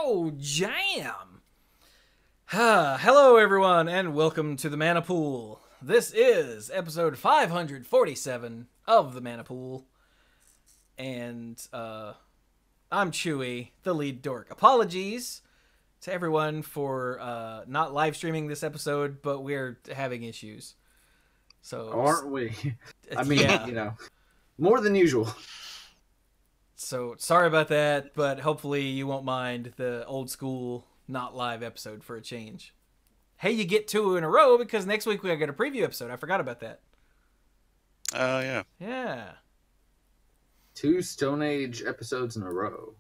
Oh, jam! Hello, everyone, and welcome to the Mana Pool. This is episode 547 of the Mana Pool. And, I'm Chewy, the lead dork. Apologies to everyone for not live streaming this episode, but we're having issues. So aren't we? I mean, yeah. More than usual. So sorry about that, but hopefully you won't mind the old school not live episode for a change. Hey, you get two in a row because next week we got a preview episode. I forgot about that. Oh, yeah. Yeah. 2 Stone Age episodes in a row.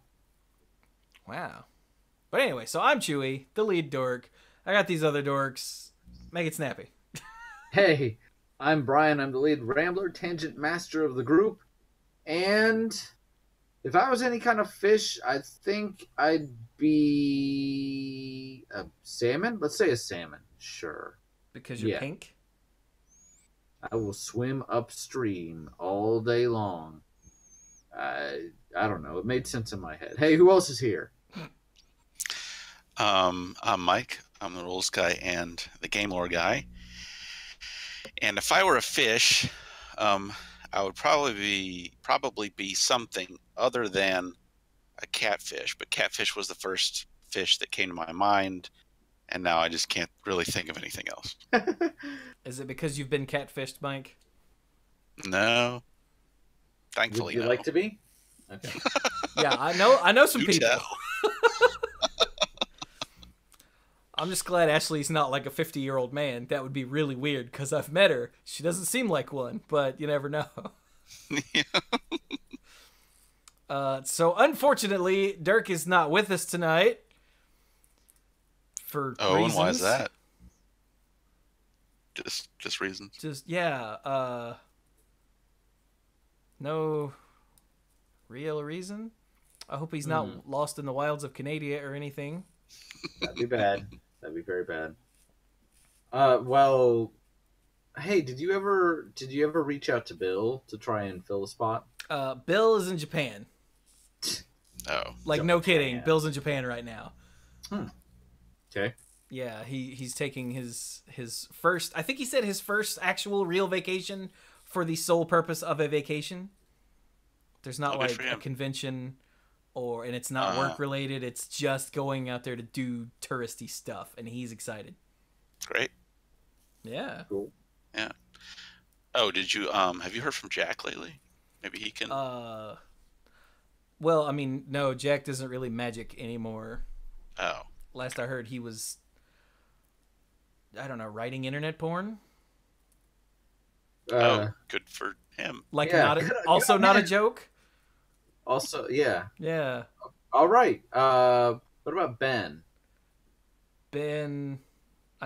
Wow. But anyway, so I'm Chewy, the lead dork. I got these other dorks. Make it snappy. Hey, I'm Brian. I'm the lead rambler, tangent master of the group. And if I was any kind of fish, I think I'd be a salmon. Let's say a salmon. Sure. Because you're pink? I will swim upstream all day long. I don't know. It made sense in my head. Hey, who else is here? I'm Mike. I'm the rules guy and the game lore guy. And if I were a fish, I would probably be something other than a catfish. But catfish was the first fish that came to my mind, and now I just can't really think of anything else. Is it because you've been catfished, Mike? No. Thankfully, Would you no. like to be? Okay. Yeah, I know some You people. tell. I'm just glad Ashley's not like a 50-year-old man. That would be really weird because I've met her. She doesn't seem like one, but you never know. So unfortunately, Dirk is not with us tonight. For reasons. And why is that? Just reasons. Just yeah. No real reason. I hope he's not lost in the wilds of Canada or anything. That'd be bad. That'd be very bad. Well, hey, did you ever reach out to Bill to try and fill a spot? Bill is in Japan. Oh. Like, no kidding. Bill's in Japan right now. Okay. Yeah, he's taking his first, I think he said his first actual real vacation for the sole purpose of a vacation. There's not like a convention and it's not work related. It's just going out there to do touristy stuff, and he's excited. Great. Yeah. Cool. Yeah. Oh, did you have you heard from Jack lately? Maybe he can. Well, I mean, no, Jack doesn't really magic anymore. Oh. Last I heard, he was, I don't know, writing internet porn. Good for him. Like, yeah, not a joke. Also, yeah. Yeah. All right. What about Ben? I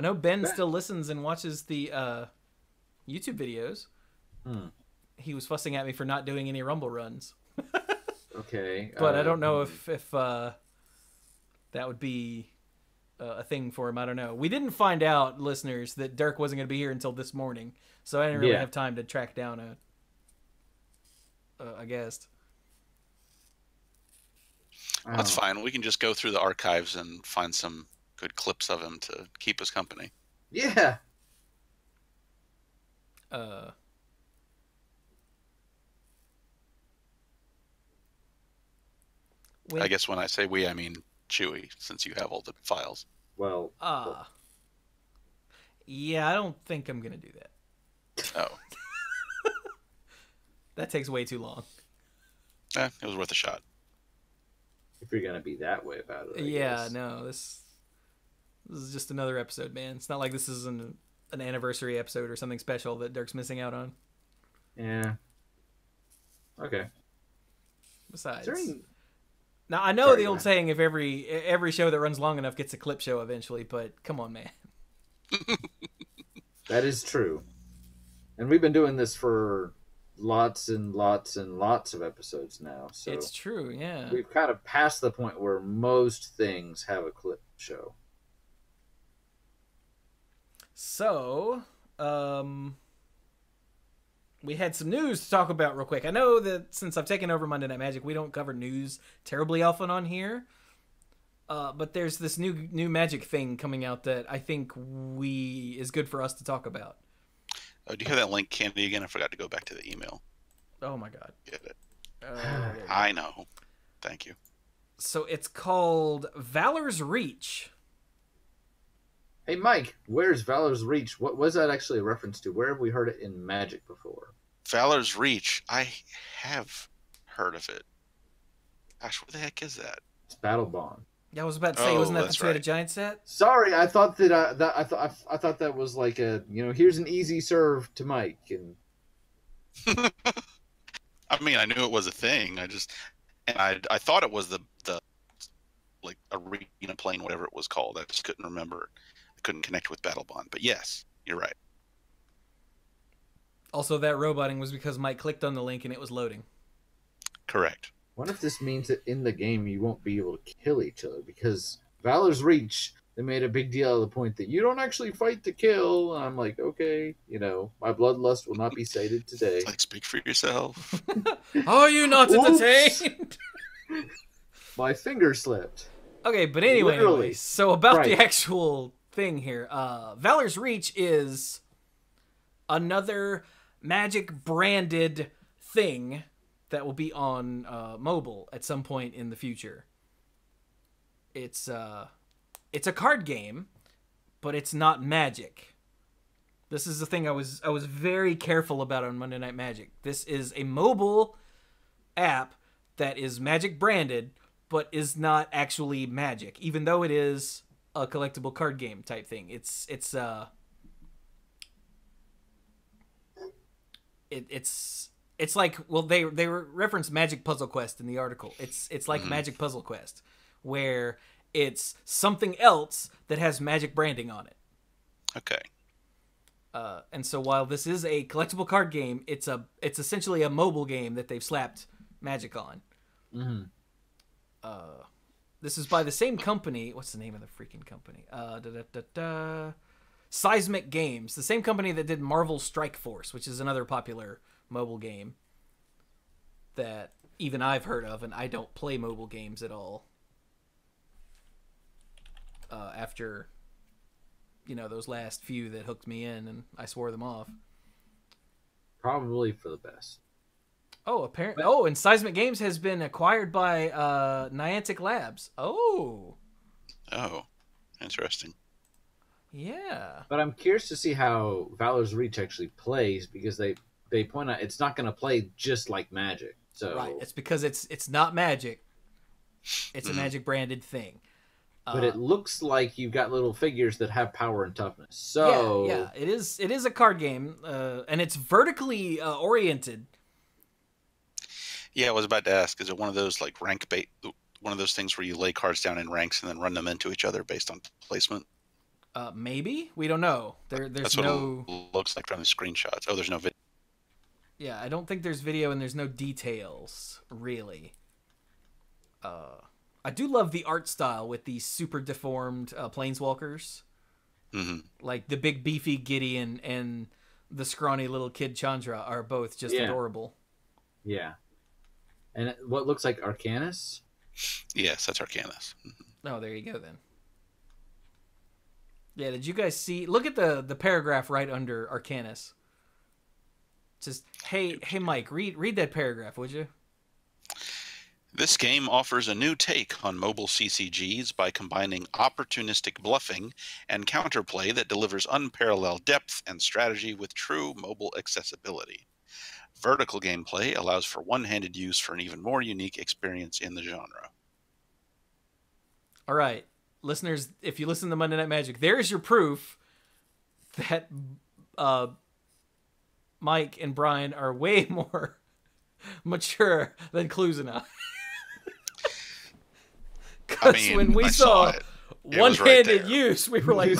know Ben still listens and watches the YouTube videos. He was fussing at me for not doing any Rumble runs. Okay. But I don't know if that would be a thing for him. I don't know. We didn't find out, listeners, that Dirk wasn't going to be here until this morning, so I didn't really have time to track down a guest. That's fine. We can just go through the archives and find some good clips of him to keep us company. Yeah. I guess when I say we, I mean Chewy, since you have all the files. Well. Yeah, I don't think I'm going to do that. Oh. That takes way too long. It was worth a shot. If you're gonna be that way about it, I guess. No, this is just another episode, man. It's not like this is an anniversary episode or something special that Dirk's missing out on. Yeah. Okay. Besides, now I know the old saying: if every show that runs long enough gets a clip show eventually, but come on, man. That is true, and we've been doing this for lots and lots and lots of episodes now, so it's true. Yeah, we've kind of passed the point where most things have a clip show. So we had some news to talk about real quick. I know that since I've taken over Monday Night Magic, we don't cover news terribly often on here, But there's this new Magic thing coming out that I think is good for us to talk about. Oh, do you have that link, Candy, again? I forgot to go back to the email. Oh my god. Get it. I know. Thank you. So it's called Valor's Reach. Hey, Mike, where's Valor's Reach? What was that actually a reference to? Where have we heard it in Magic before? Valor's Reach. I have heard of it. Gosh, what the heck is that? It's Battle Bond. Yeah, I was about to say, wasn't that the that's Trader right. Giant set? Sorry, I thought I thought that was like a, here's an easy serve to Mike, and I mean, I knew it was a thing. I thought it was the like arena plane, whatever it was called. I just couldn't remember. I couldn't connect with Battle Bond. But yes, you're right. Also, that roboting was because Mike clicked on the link and it was loading. Correct. what if this means that in the game you won't be able to kill each other? Because Valor's Reach, they made a big deal of the point that you don't actually fight to kill. And I'm like, okay, my bloodlust will not be sated today. Like, speak for yourself. Are you not entertained? My finger slipped. Okay, but anyway, so about the actual thing here. Valor's Reach is another Magic branded thing that will be on mobile at some point in the future. It's a card game, but it's not Magic. This is the thing I was very careful about on Monday Night Magic. This is a mobile app that is Magic branded, but is not actually Magic, even though it is a collectible card game type thing. It's like, well, they reference Magic Puzzle Quest in the article. It's like Magic Puzzle Quest, where it's something else that has Magic branding on it. Okay. And so while this is a collectible card game, it's essentially a mobile game that they've slapped Magic on. Mm-hmm. This is by the same company. What's the name of the freaking company? Seismic Games, the same company that did Marvel Strike Force, which is another popular mobile game that even I've heard of, and I don't play mobile games at all. After, those last few that hooked me in, and I swore them off. Probably for the best. Oh, apparently. Oh, and Seismic Games has been acquired by Niantic Labs. Oh, interesting. Yeah. But I'm curious to see how Valor's Reach actually plays, because they point out it's not going to play just like Magic. So right, it's because it's not Magic. It's a Magic branded thing. But it looks like you've got little figures that have power and toughness. So yeah, it is a card game, and it's vertically oriented. Yeah, I was about to ask, is it one of those like rank bait, one of those things where you lay cards down in ranks and then run them into each other based on placement? Maybe, we don't know. There's That's what it looks like from the screenshots. Oh, there's no video. Yeah, I don't think there's video, and there's no details really. I do love the art style with these super deformed planeswalkers. Mm-hmm. Like the big beefy Gideon and the scrawny little kid Chandra are both just adorable. Yeah. And what looks like Arcanus? Yes, that's Arcanus. Mm-hmm. Oh, there you go then. Yeah, did you guys see? Look at the paragraph right under Arcanus. It says, hey Mike, read that paragraph, would you? This game offers a new take on mobile CCGs by combining opportunistic bluffing and counterplay that delivers unparalleled depth and strategy with true mobile accessibility. Vertical gameplay allows for one-handed use for an even more unique experience in the genre. All right, listeners, if you listen to Monday Night Magic, there's your proof that Mike and Brian are way more mature than Clues and I. Because when we saw one-handed use, we were like,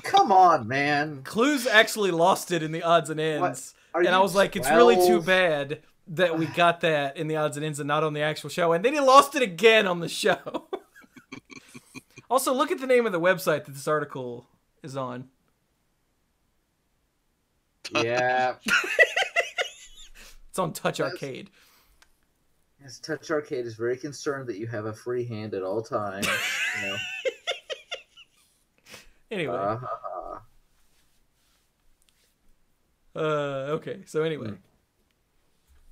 come on, man. Clues actually lost it in the odds and ends. And I was like, 12? it's really too bad that we got that in the odds and ends and not on the actual show. And then he lost it again on the show. Also, look at the name of the website that this article is on. Yeah. It's on Touch Arcade. Yes, Touch Arcade is very concerned that you have a free hand at all times. You know. Anyway. Okay. So anyway.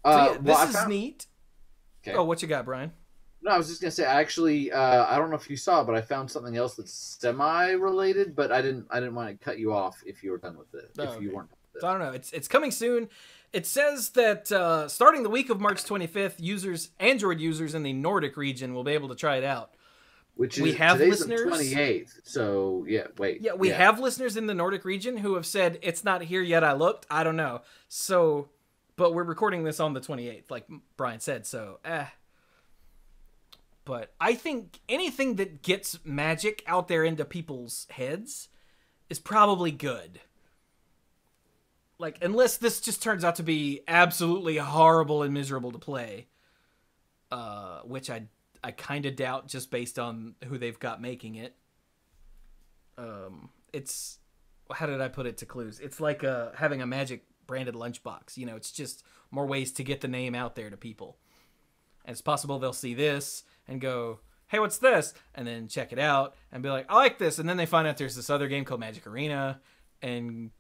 This is neat. Okay. Oh, what you got, Brian? No, I was just gonna say. Actually, I don't know if you saw, but I found something else that's semi-related. But I didn't want to cut you off if you were done with it. If you weren't. So I don't know. It's coming soon. It says that starting the week of March 25th, Android users in the Nordic region will be able to try it out. Which is we have today's listeners, the 28th. So yeah, wait. Yeah, we have listeners in the Nordic region who have said it's not here yet. I looked. I don't know. So, but we're recording this on the 28th, like Brian said. So, But I think anything that gets magic out there into people's heads is probably good. Like, unless this just turns out to be absolutely horrible and miserable to play, which I kind of doubt just based on who they've got making it. It's, how did I put it to clues? It's like having a Magic branded lunchbox. You know, it's just more ways to get the name out there to people. And it's possible they'll see this and go, hey, what's this? And then check it out and be like, I like this. And then they find out there's this other game called Magic Arena and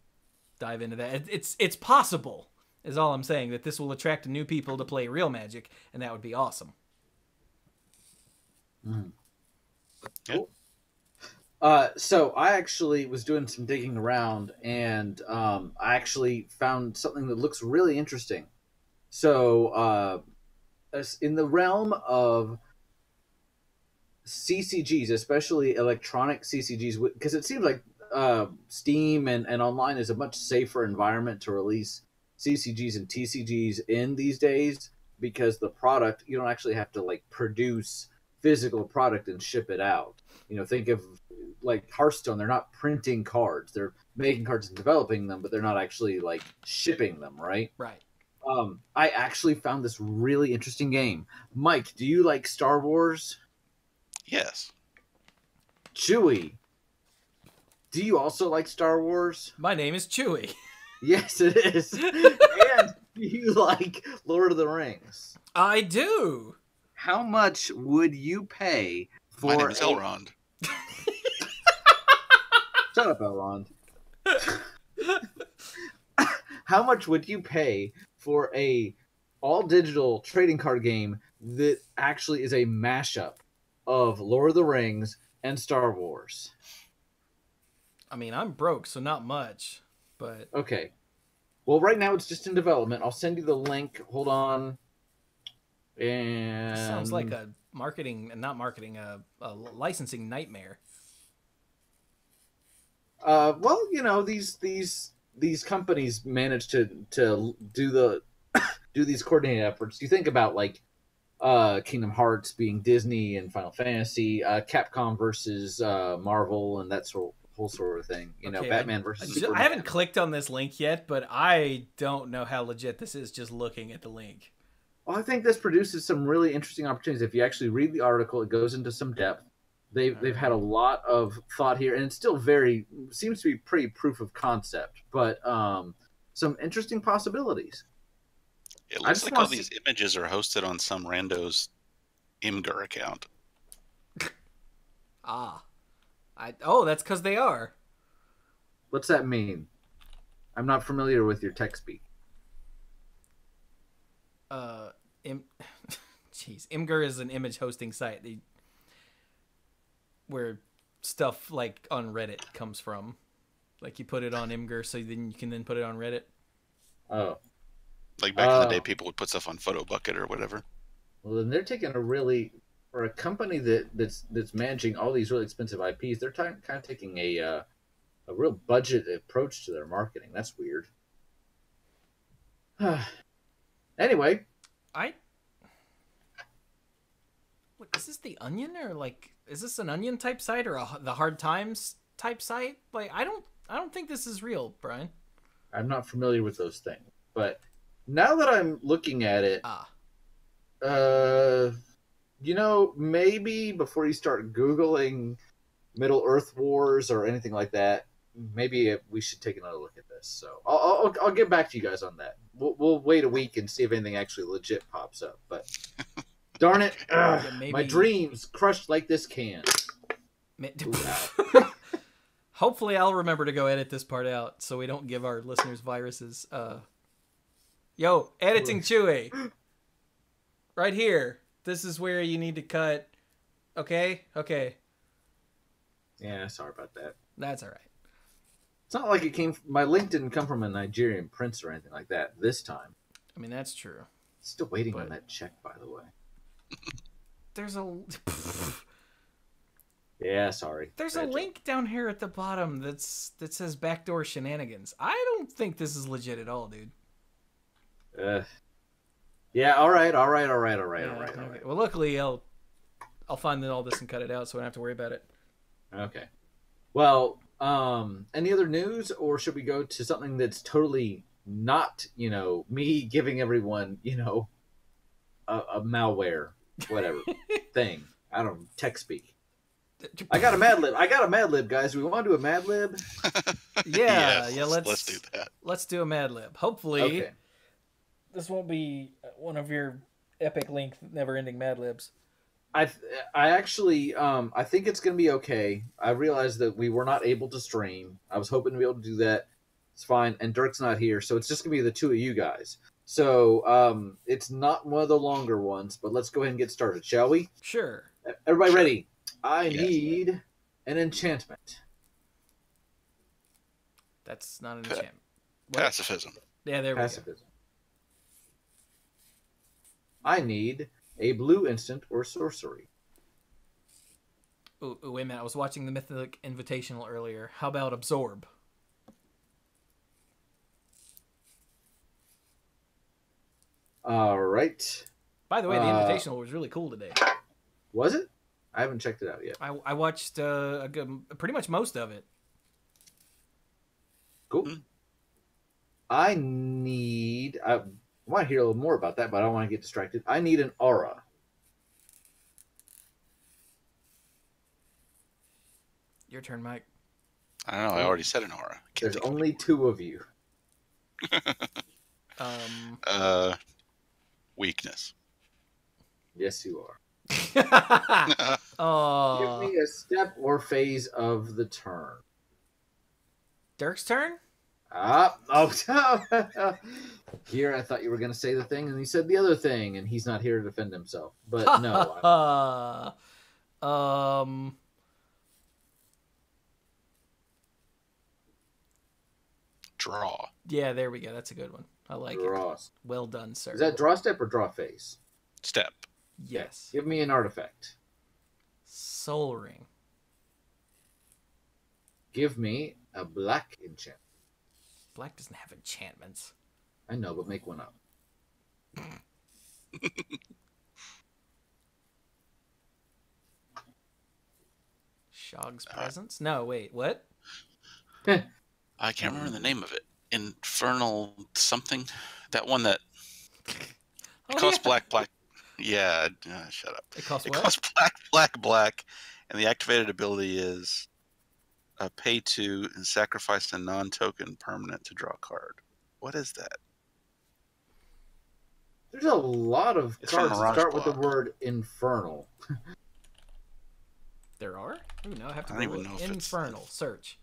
dive into that. It's possible, is all I'm saying, that this will attract new people to play real Magic, and that would be awesome. Cool. So I actually was doing some digging around, and I actually found something that looks really interesting. So in the realm of CCGs, especially electronic CCGs, because it seems like Steam and online is a much safer environment to release CCGs and TCGs in these days, because the product, you don't actually have to like produce physical product and ship it out. You know, think of like Hearthstone. They're not printing cards. They're making cards and developing them, but they're not actually like shipping them, right? Right. I actually found this really interesting game. Mike, do you like Star Wars? Yes. Chewie, do you also like Star Wars? My name is Chewie. Yes, it is. And do you like Lord of the Rings? I do. How much would you pay for... My name is Elrond. Shut up, Elrond. How much would you pay for a all-digital trading card game that actually is a mashup of Lord of the Rings and Star Wars? I mean, I'm broke, so not much, but... Okay. Well, right now it's just in development. I'll send you the link. Hold on. And... Sounds like a licensing nightmare. Well, you know, these companies manage to do these coordinated efforts. You think about like Kingdom Hearts being Disney and Final Fantasy, Capcom versus Marvel, and that whole sort of thing. You know, Batman versus Superman. I haven't clicked on this link yet, but I don't know how legit this is just looking at the link. Well, I think this produces some really interesting opportunities. If you actually read the article, it goes into some depth. They've had a lot of thought here, and it's still seems to be pretty proof of concept, but some interesting possibilities. It looks like all these images are hosted on some rando's Imgur account. That's because they are. What's that mean? I'm not familiar with your tech speak. Imgur is an image hosting site where stuff like on Reddit comes from. Like you put it on Imgur, so then you can put it on Reddit. Oh. Like back in the day, people would put stuff on PhotoBucket or whatever. Well, then they're taking for a company that's managing all these really expensive IPs, they're kind of taking a real budget approach to their marketing. That's weird. Anyway. Is this the Onion, or like, is this an Onion type site or the Hard Times type site? Like, I don't think this is real, Brian. I'm not familiar with those things, but now that I'm looking at it, you know, maybe before you start Googling Middle Earth Wars or anything like that, maybe we should take another look at this. So I'll get back to you guys on that. We'll wait a week and see if anything actually legit pops up. But Darn it! Ugh, Yeah, maybe... My dreams crushed like this can. Hopefully I'll remember to go edit this part out so we don't give our listeners viruses. Yo, editing Chewy. Right here. This is where you need to cut. Okay? Okay. Yeah, sorry about that. That's all right. It's not like it came. My link didn't come from a Nigerian prince or anything like that this time. I mean, that's true. Still waiting on that check, by the way. There's a... Yeah, sorry. There's a link down here at the bottom that says backdoor shenanigans. I don't think this is legit at all, dude. Yeah, all right. Okay. Well, luckily I'll find all this and cut it out so I don't have to worry about it. Okay. Well, any other news, or should we go to something that's totally not, me giving everyone, a malware, whatever thing. I don't know, tech speak. I got a Mad Lib, guys. We want to do a Mad Lib? Yeah, let's do that. Let's do a Mad Lib. Hopefully, this won't be one of your epic length, never-ending Mad Libs. I actually I think it's gonna be okay. I realized that we were not able to stream. I was hoping to be able to do that. It's fine, and Dirk's not here, so it's just gonna be the two of you guys. So it's not one of the longer ones, but let's go ahead and get started, shall we? Sure. Everybody ready? I need an enchantment. That's not an enchantment. Pacifism. Yeah, there we Pacifism. I need a blue instant or sorcery. go. Ooh, wait a minute. I was watching the Mythic Invitational earlier. How about Absorb? All right. By the way, the Invitational was really cool today. Was it? I haven't checked it out yet. I watched pretty much most of it. Cool. I want to hear a little more about that, but I don't want to get distracted. I need an aura. Your turn, Mike. I don't know. I already said an aura. There's only two of you. Weakness. Yes, you are. Oh. Give me a step or phase of the turn. Dirk's turn? Here, I thought you were going to say the thing, and he said the other thing, and he's not here to defend himself. But no. Draw. Yeah, there we go. That's a good one. I like Draw. it. Well done, sir. Is that draw step or draw phase? Step. Yes. Give me an artifact. Soul Ring. Give me a black enchantment. Black doesn't have enchantments. I know, but make one up. Shog's Presence? No, wait, what? I can't remember the name of it. Infernal something. That one that it costs black. Yeah, shut up. It costs It what? costs black, and the activated ability is pay 2 and sacrifice a non-token permanent to draw a card. What is that? There's a lot of It's from cards that Mirage start with the Block. word infernal. There are? Ooh, no, I have to I don't go even know if it's- Infernal. Search.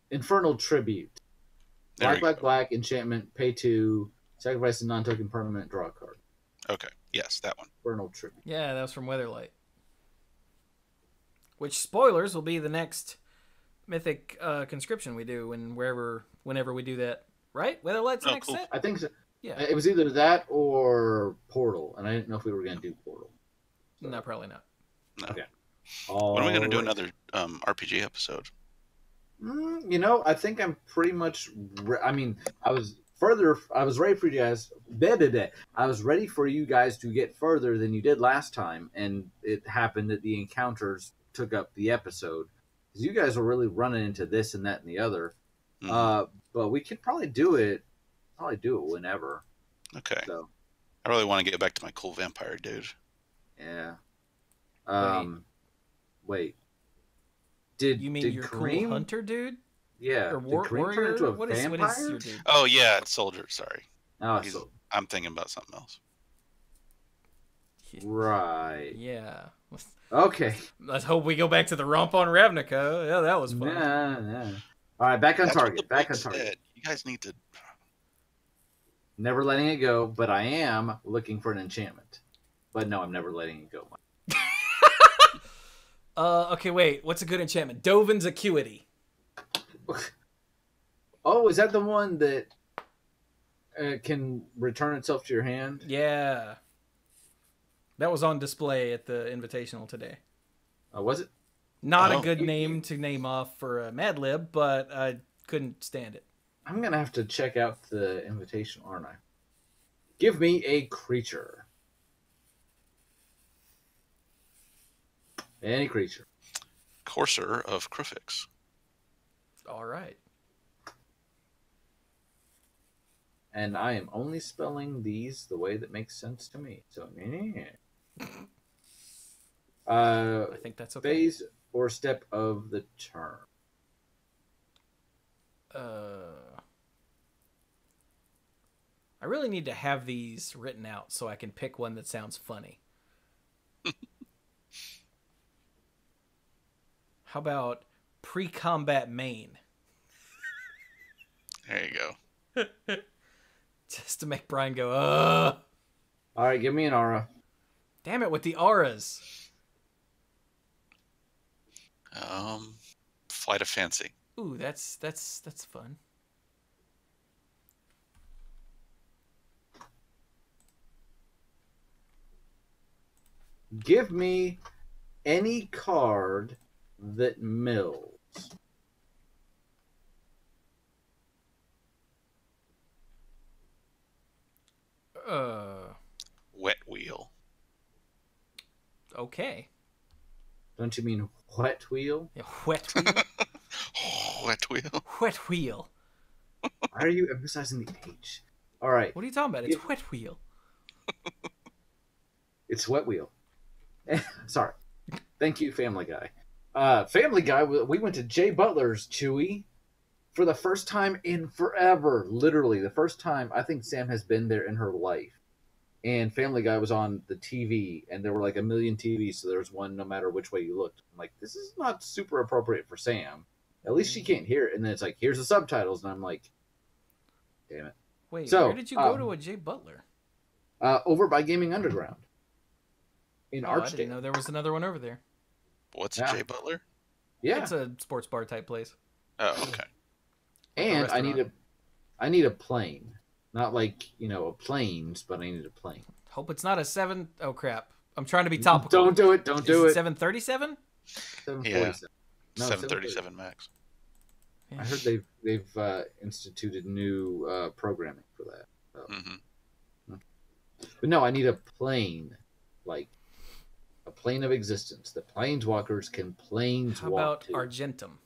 Infernal Tribute. There you go. Black, enchantment, pay 2, sacrifice a non-token permanent, draw a card. Okay, yes, that one. Infernal Tribute. Yeah, that was from Weatherlight. Which, spoilers, will be the next Mythic conscription we do whenever we do that. Right? Weatherlight's Oh, next cool. set? I think so. Yeah. It was either that or Portal, and I didn't know if we were going to do Portal. No, probably not. No. Okay. When are we going to do Alright. another RPG episode? I think I'm pretty much. I was ready for you guys. I was ready for you guys to get further than you did last time, and it happened that the encounters took up the episode because you guys were really running into this and that and the other. But we could probably do it. Whenever. Okay. So I really want to get back to my cool vampire dude. yeah. Wait. You mean did your Kareem, cool hunter dude? Yeah. Or did Kareem turn warrior? into a What is vampire? your dude? Oh yeah, it's soldier. Sorry. Oh, so I'm thinking about something else. right. Yeah. Okay. Let's hope we go back to the romp on Ravnica. Yeah, that was fun. Nah. All right, back on That's what target. the Back book on target. said. You guys need to. Never letting it go, but I am looking for an enchantment. But no, I'm never letting it go. Okay, wait. What's a good enchantment? Dovin's Acuity. Oh, is that the one that can return itself to your hand? Yeah. That was on display at the Invitational today. Was it? Not a good name to name off for a Mad Lib, but I couldn't stand it. I'm going to have to check out the invitation, aren't I? Give me a creature. Any creature. Courser of Crufix. All right. And I am only spelling these the way that makes sense to me. So, I think that's okay. phase or step of the turn. I really need to have these written out so I can pick one that sounds funny. How about pre-combat main? There you go. Just to make Brian go, ugh. All right, give me an aura. Damn it with the auras. Flight of Fancy. Ooh, that's fun. Give me any card that mills. Wet Wheel. Okay. Don't you mean wet wheel? Yeah, wet wheel. Wet Wheel. Wet wheel. Why are you emphasizing the H? All right. What are you talking about? It's wet wheel. It's wet wheel. Sorry. Thank you, Family Guy. Family Guy, we went to Jay Butler's, Chewy, for the first time in forever. Literally, the first time I think Sam has been there in her life. And Family Guy was on the TV, and there were like a million TVs, so there was one no matter which way you looked. I'm like, this is not super appropriate for Sam. At least she can't hear it. And then it's like, here's the subtitles, and I'm like, damn it. Wait, So, where did you go to a Jay Butler? Over by Gaming Underground. In I Archdale. didn't know there was another one over there. What's Yeah. Jay Butler? Yeah. It's a sports bar type place. Oh, okay. And I restaurant. need a plane. Not like, a planes, but I need a plane. Hope it's not a 7. Oh, crap. I'm trying to be topical. Don't do it. Don't do it. 737? 747. No, 737 Max. I heard they've instituted new programming for that. So. Mm-hmm. But no, I need a plane. Like a plane of existence. The planeswalkers can planeswalk. How about too. Argentum?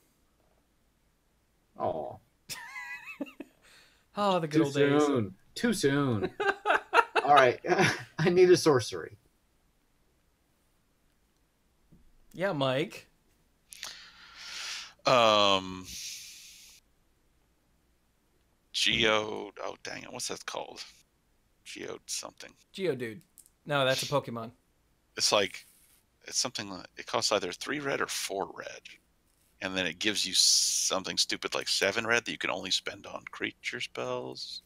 Oh. Oh, the good old days. Too soon. All right. I need a sorcery. Yeah, Mike. Geo. Oh, dang it. What's that called? Geo something. Geodude. No, that's a Pokemon. It's like, it's something like, it costs either 3 red or 4 red. And then it gives you something stupid like 7 red that you can only spend on creature spells.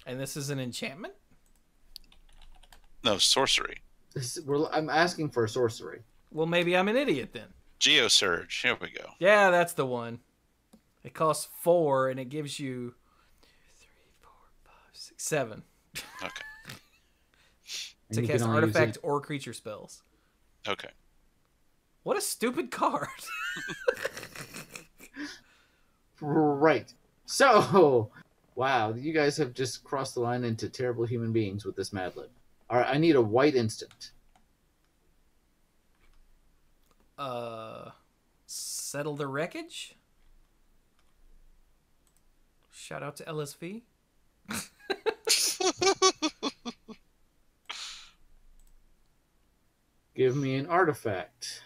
And this is an enchantment? No, sorcery. I'm asking for a sorcery. Well, maybe I'm an idiot then. Geo Surge. Here we go. Yeah, that's the one. It costs 4, and it gives you 2, 3, 4, 5, 6, 7. Okay. To cast artifact or creature spells. Okay. What a stupid card. Right. So, wow, you guys have just crossed the line into terrible human beings with this Mad Lib. All right, I need a white instant. Settle the wreckage? Shout out to LSV. Give me an artifact.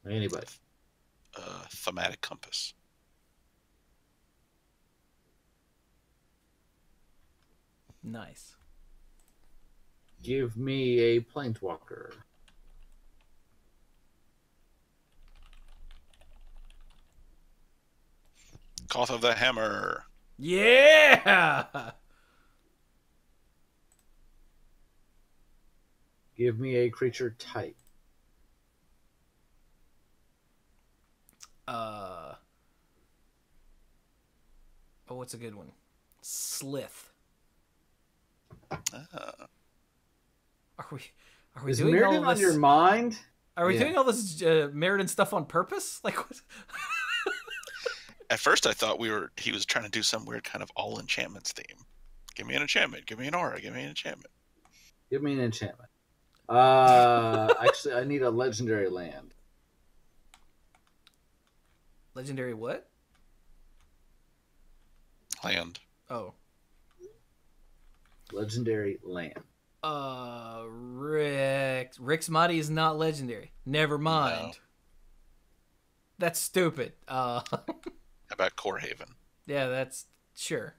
Anybody. thematic compass. Nice. Give me a planeswalker. Cough of the Hammer. Yeah. Give me a creature type. Oh, what's a good one? Slith. Are we Is doing all Mirrodin this? on your mind? Are we Yeah. doing all this Mirrodin stuff on purpose? Like what? At first, I thought he was trying to do some weird kind of all enchantments theme. Give me an enchantment. Give me an aura. Give me an enchantment. Give me an enchantment. Actually, I need a legendary land. Legendary what? Land. Oh. Legendary land. Rick's Mighty is not legendary. Never mind. No. That's stupid. How about Core Haven? Yeah, that's sure.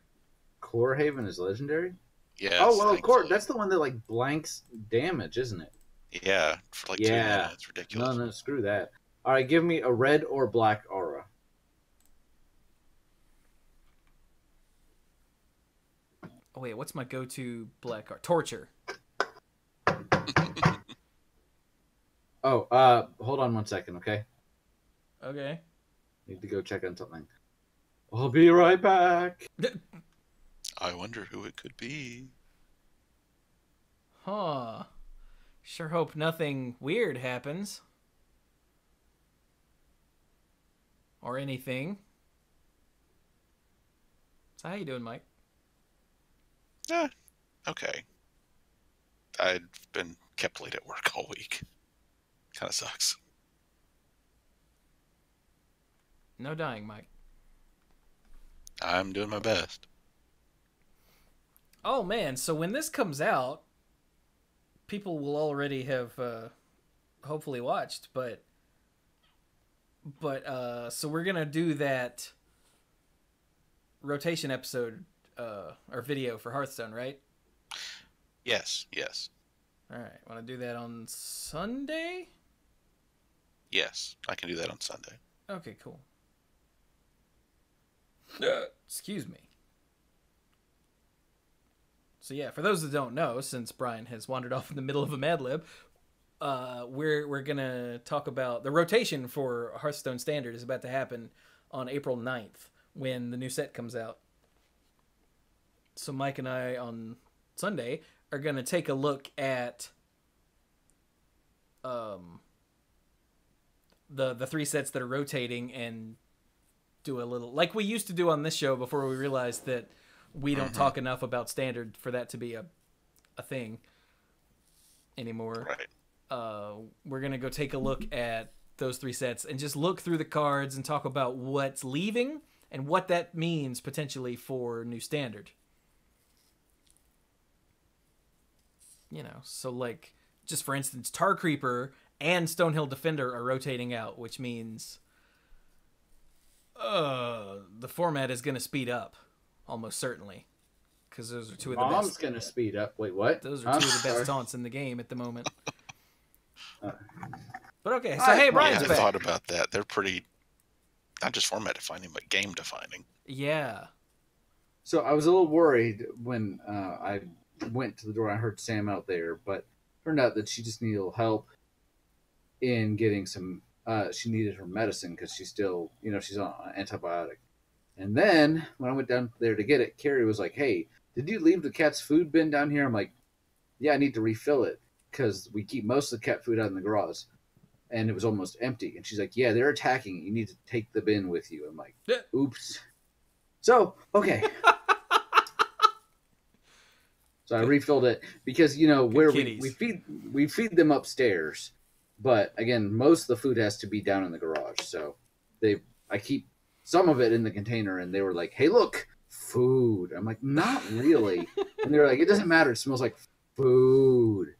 Core Haven is legendary? Yes. Oh, well, thankfully. that's the one that, like, blanks damage, isn't it? Yeah, for like 2 Yeah. minutes. Ridiculous. No, screw that. All right, give me a red or black aura. Oh wait, what's my go-to black card? Torture. Oh, hold on 1 second, okay? Okay. Need to go check on something. I'll be right back. I wonder who it could be. Huh. Sure hope nothing weird happens. Or anything. So how you doing, Mike? Okay. I've been kept late at work all week. Kind of sucks. No dying, Mike. I'm doing my best. Oh man, so when this comes out, people will already have hopefully watched, but so we're gonna do that rotation episode or video for Hearthstone, right? Yes. All right, want to do that on Sunday? Yes. I can do that on Sunday. Okay, cool. Excuse me. So yeah, for those that don't know, since Brian has wandered off in the middle of a Mad Lib, we're gonna talk about the rotation for Hearthstone Standard is about to happen on April 9th when the new set comes out. So Mike and I on Sunday are gonna take a look at the 3 sets that are rotating and do a little like we used to do on this show before we realized that we don't talk enough about Standard for that to be a thing anymore. Right. We're gonna go take a look at those 3 sets and just look through the cards and talk about what's leaving and what that means potentially for new Standard. You know, so like just for instance, Tar Creeper and Stonehill Defender are rotating out, which means the format is gonna speed up. Almost certainly, because those are 2 of the Mom's best. gonna speed up. Wait, what? Those are 2 of the sorry. best taunts in the game at the moment. But okay, so Alright, hey, well, Brian's I back. thought about that. They're pretty, not just format defining, but game defining. Yeah. So I was a little worried when I went to the door. I heard Sam out there, but turned out that she just needed a little help in getting some. She needed her medicine because she's still, she's on an antibiotic. And then when I went down there to get it, Carrie was like, "Hey, did you leave the cat's food bin down here?" I'm like, "Yeah, I need to refill it because we keep most of the cat food out in the garage." And it was almost empty. And she's like, "Yeah, they're attacking. You need to take the bin with you." I'm like, "Oops." So, okay. So I refilled it because where we feed them upstairs, but again, most of the food has to be down in the garage. So I keep some of it in the container, and they were like, "Hey, look, food." I'm like, "Not really." And they were like, "It doesn't matter. It smells like food."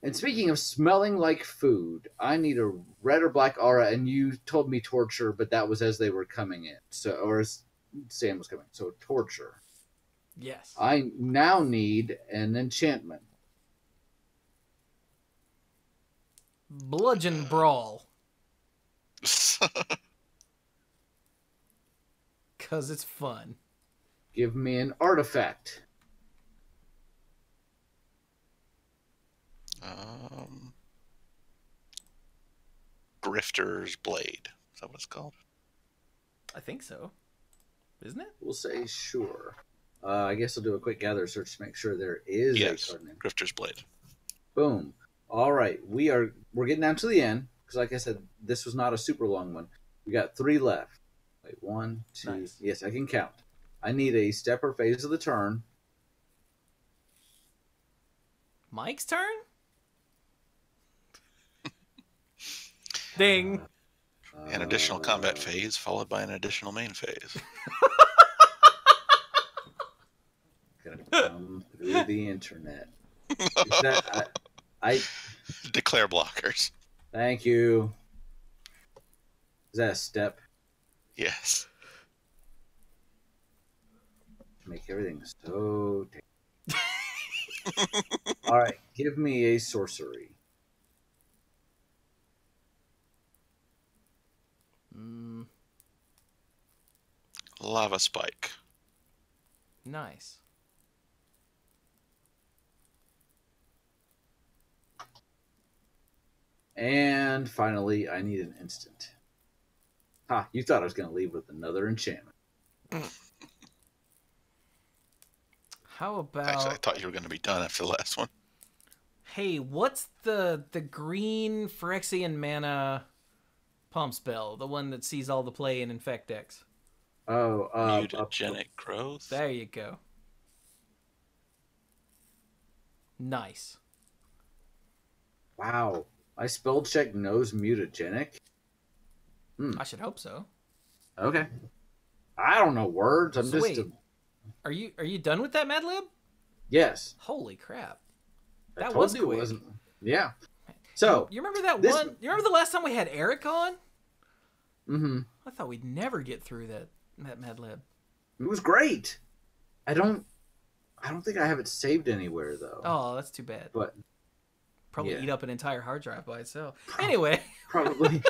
And speaking of smelling like food, I need a red or black aura, and you told me torture, but that was as they were coming in. So, or as Sam was coming. So torture. Yes. I now need an enchantment. Bludgeon brawl. Cause it's fun. Give me an artifact. Grifter's Blade. Is that what it's called? I think so. Isn't it? We'll say sure. I guess I'll do a quick gather search to make sure there is a card name. Grifter's Blade. Boom. All right, we're getting down to the end because, like I said, this was not a super long one. We got 3 left. Wait, 1, 2. Nice. Yes, I can count. I need a step or phase of the turn. Mike's turn? Ding. An additional combat phase followed by an additional main phase. Gotta come through the internet. Is that, I Declare blockers. thank you. Is that a step? Yes. Make everything so. All right, give me a sorcery. Lava Spike. Nice. And finally, I need an instant. Ha, you thought I was going to leave with another enchantment. How about... Actually, I thought you were going to be done after the last one. Hey, what's the green Phyrexian mana pump spell? The one that sees all the play in Infect decks. Oh, Mutagenic growth. There you go. Nice. wow. My spell check knows mutagenic. I should hope so. Okay. I don't know words. I'm So just. wait. Are you done with that, Mad Lib? Yes. Holy crap. I That told was you quick. it wasn't. Yeah. So. You remember that this- one? You remember the last time we had Eric on? Mm-hmm. I thought we'd never get through that Mad Lib. It was great. I don't think I have it saved anywhere though. Oh, that's too bad. But Probably yeah. eat up an entire hard drive by itself. Anyway. probably.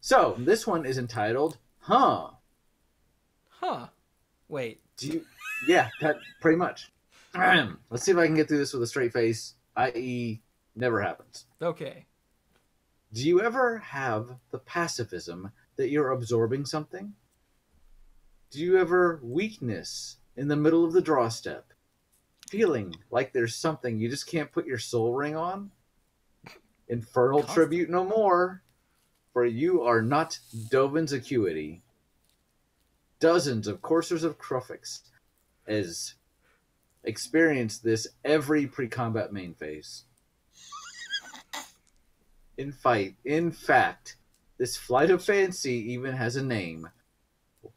So this one is entitled "Huh." Huh. Wait. Do you? Yeah, that pretty much. Let's see if I can get through this with a straight face, i.e., never happens. Okay. Do you ever have the pacifism that you're absorbing something? Do you ever weakness in the middle of the draw step, feeling like there's something you just can't put your soul ring on? Infernal tribute no more, for you are not Dovin's acuity. Dozens of coursers of Crufix has experienced this every pre-combat main phase. In fact, this flight of fancy even has a name.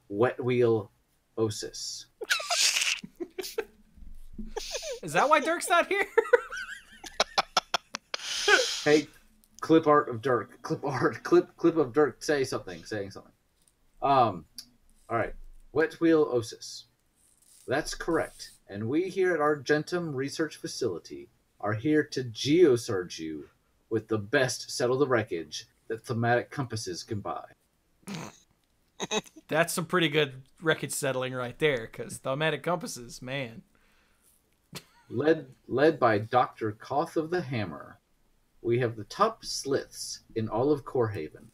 Wet Wheel Osis. Is that why Dirk's not here? Hey, clip art of Dirk. Clip of Dirk saying something. All right. Wet Wheel Osis. That's correct. And we here at our Argentum Research Facility are here to geosurge you with the best settle the wreckage that thematic compasses can buy. That's some pretty good wreckage settling right there, because thematic compasses, man. Led by Dr. Koth of the Hammer, we have the top sliths in all of Corehaven.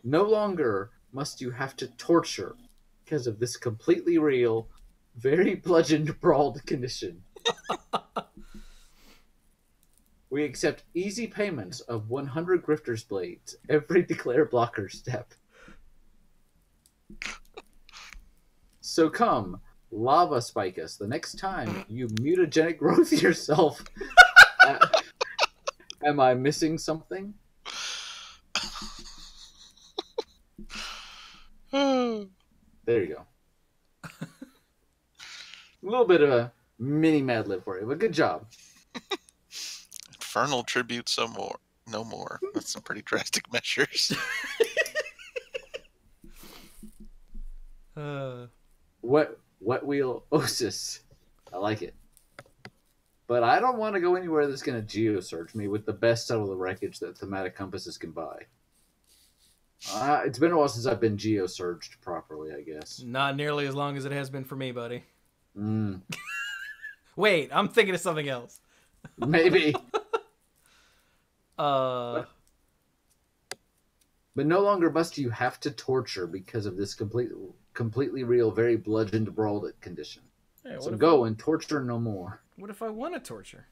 No longer must you have to torture because of this completely real, very bludgeoned, brawled condition. We accept easy payments of 100 Grifter's Blades every declare blocker step. So come, lava spike us the next time you mutagenic growth yourself. Am I missing something? There you go. A little bit of a mini Mad Lib for you, but good job. infernal tribute some more. No more. That's some pretty drastic measures. Wet wheel osis. I like it. But I don't want to go anywhere that's going to geosearch me with the best out of the wreckage that thematic compasses can buy. It's been a while since I've been geosearched properly, I guess. Not nearly as long as it has been for me, buddy. Mm, Wait, I'm thinking of something else. maybe. Uh, But no longer must you have to torture because of this completely real, very bludgeoned brawled condition. hey, So go and torture no more. what if I want to torture?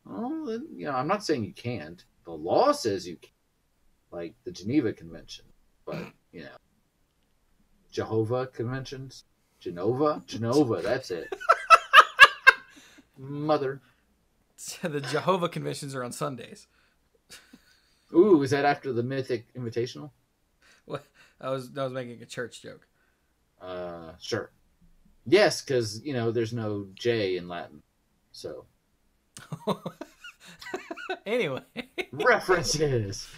Oh, then, I'm not saying you can't. The law says you can, like the Geneva Convention. But Jehovah Conventions, Genova, that's it. Mother. The Jehovah Conventions are on Sundays. Ooh, is that after the Mythic Invitational? What? I was making a church joke. Sure. Yes, because there's no J in Latin, so. Anyway. References.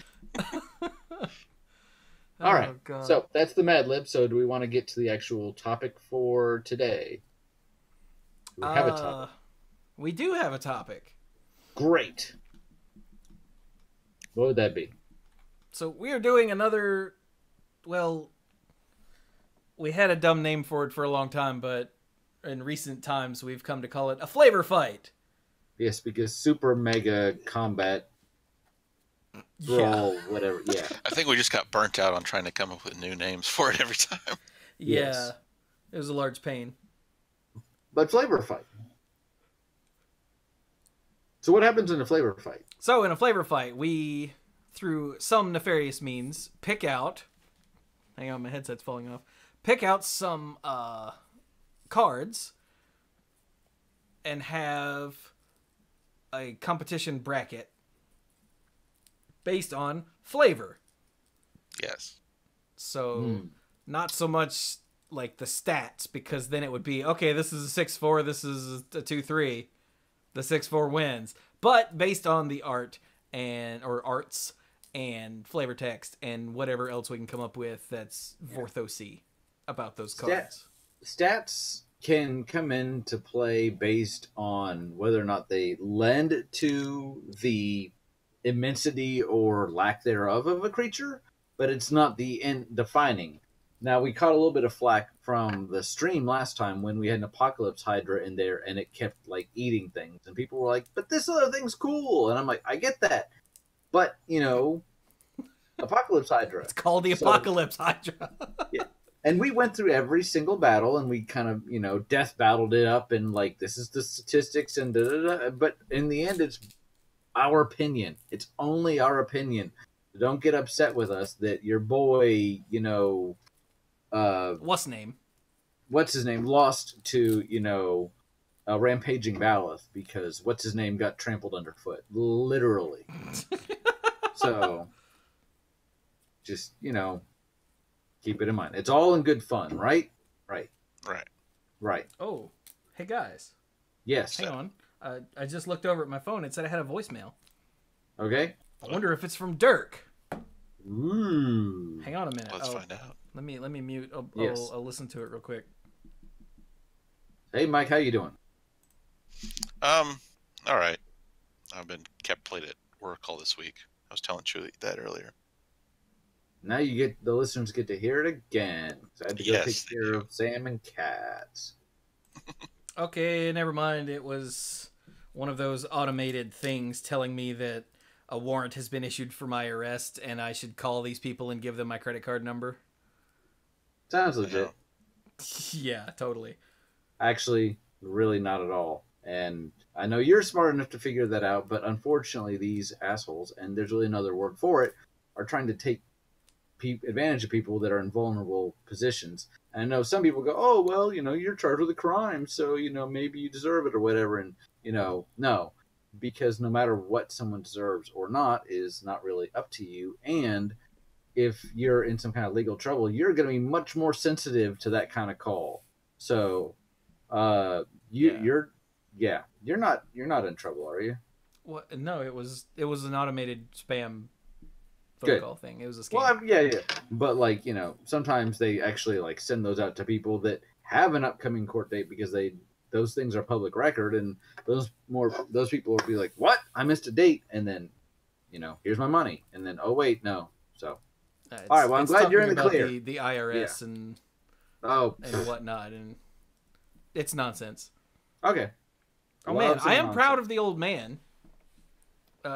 All right. God. So that's the Mad Lib. So do we want to get to the actual topic for today? Do we have a topic? We do have a topic. Great. What would that be? So we are doing another. Well, we had a dumb name for it for a long time, but in recent times we've come to call it a flavor fight. Yes, because super mega combat brawl, whatever. Yeah. I think we just got burnt out on trying to come up with new names for it every time. Yeah. Yes. It was a large pain. But flavor fight. So what happens in a flavor fight? So in a flavor fight, we, through some nefarious means, pick out. Hang on, my headset's falling off. Pick out some cards and have a competition bracket based on flavor. Yes. So not so much like the stats, because then it would be, okay, this is a 6-4, this is a 2-3. The 6-4 wins. But based on the art or arts and flavor text and whatever else we can come up with that's Vorthosy about those cards. Stats can come into play based on whether or not they lend to the immensity or lack thereof of a creature, but it's not the end defining. Now, we caught a little bit of flack from the stream last time when we had an Apocalypse Hydra in there and it kept, eating things. And people were like, but this other thing's cool. And I'm like, I get that. But, Apocalypse Hydra. It's called the Apocalypse Hydra. Yeah. And we went through every single battle and we kind of, death battled it up and, this is the statistics and da-da-da. But in the end, it's our opinion. It's only our opinion. Don't get upset with us that your boy, what's his name lost to a rampaging Valeth because what's his name got trampled underfoot, literally. So just keep it in mind. It's all in good fun, right? Right. Oh, hey guys. Yes. Hang on. I just looked over at my phone. It said I had a voicemail. Okay. I wonder if it's from Dirk. Ooh. Hang on a minute. Let's find out. Let me mute. I'll listen to it real quick. Hey, Mike, how you doing? All right. I've been kept late at work all this week. I was telling Chewie that earlier. Now the listeners get to hear it again. So I had to go take care of Sam and Cats. Okay, never mind. It was one of those automated things telling me that a warrant has been issued for my arrest and I should call these people and give them my credit card number. Sounds legit. Yeah, totally. Actually, really not at all. And I know you're smart enough to figure that out, but unfortunately these assholes, and there's really another word for it, are trying to take advantage of people that are in vulnerable positions. And I know some people go, oh, well, you're charged with a crime, so, maybe you deserve it or whatever. And, no, because no matter what someone deserves or not is not really up to you. And if you're in some kind of legal trouble, you're going to be much more sensitive to that kind of call. So, you're not in trouble, are you? What? No, it was an automated spam phone Good. call thing. It was a scam. Well, yeah. But like, sometimes they actually like send those out to people that have an upcoming court date because those things are public record, and those people will be like, "What? I missed a date," and then, here's my money, and then, oh wait, no. So, all right. Well, I'm glad you're in the clear. The IRS and whatnot, and it's nonsense. Okay. Oh man, I am proud of the old man.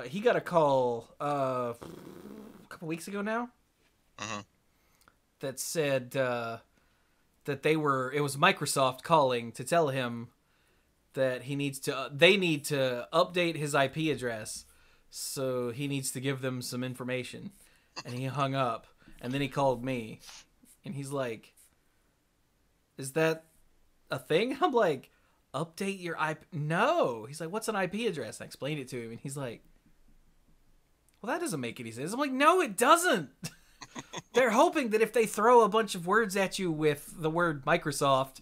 He got a call a couple weeks ago now that said that it was Microsoft calling to tell him that they need to update his IP address, so he needs to give them some information. And he hung up, and then he called me, and he's like, "Is that a thing?" I'm like, "Update your IP?" No. He's like, "What's an IP address?" I explained it to him, and he's like, "Well, that doesn't make any sense." I'm like, "No, it doesn't." They're hoping that if they throw a bunch of words at you with the word Microsoft,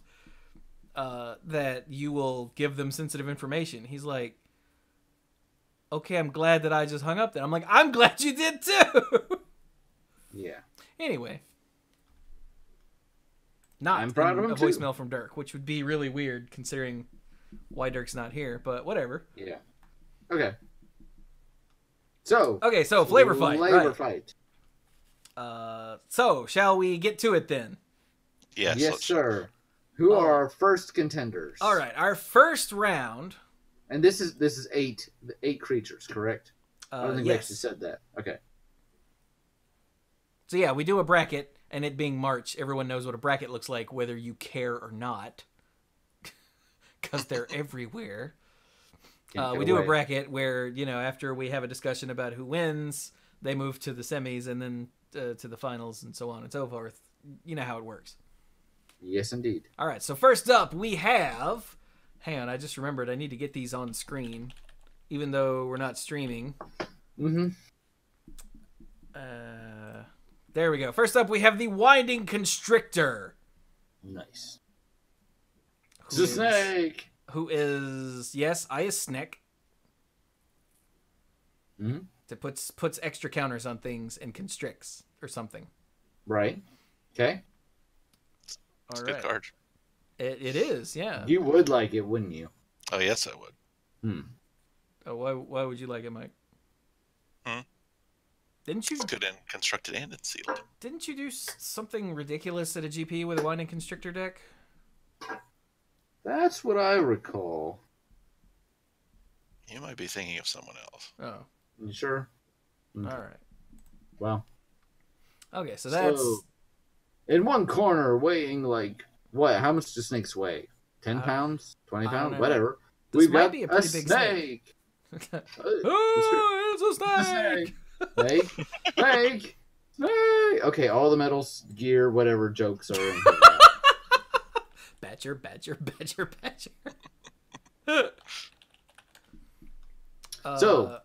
that you will give them sensitive information. He's like, "Okay, I'm glad that I just hung up then." I'm like, "I'm glad you did too." Yeah. Anyway. I'm proud of him a too. Voicemail from Dirk, which would be really weird considering why Dirk's not here, but whatever. Yeah. Okay. So flavor fight. Flavor fight. So shall we get to it then? Yes, sir. Who are our first contenders? All right, our first round. And this is eight creatures, correct? I don't think we yes. actually said that. Okay. So yeah, we do a bracket, and it being March, everyone knows what a bracket looks like, whether you care or not, because they're everywhere. We do a bracket where, after we have a discussion about who wins, they move to the semis and then to the finals and so on and so forth. You know how it works. Yes, indeed. All right, so first up we have... Hang on, I just remembered I need to get these on screen, even though we're not streaming. Mm-hmm. There we go. First up we have the Winding Constrictor. Nice. It's a snake! Who is... Yes, I is Snick. Mm-hmm. That puts extra counters on things and constricts or something. Right. Okay. It's a good card. It is, yeah. You would like it, wouldn't you? Oh, yes, I would. Oh, why would you like it, Mike? Didn't you? It's good and constructed and it's sealed. Didn't you do something ridiculous at a GP with a Winding Constrictor deck? That's what I recall. You might be thinking of someone else. Oh. You sure? All right. Well. Okay, so that's... in one corner, weighing like... What? How much do snakes weigh? 10 pounds? 20 pounds? Whatever. We've got be a pretty big snake. Oh, it's a snake! Snake! Okay, all the metals, gear, whatever jokes are in here. Badger. So,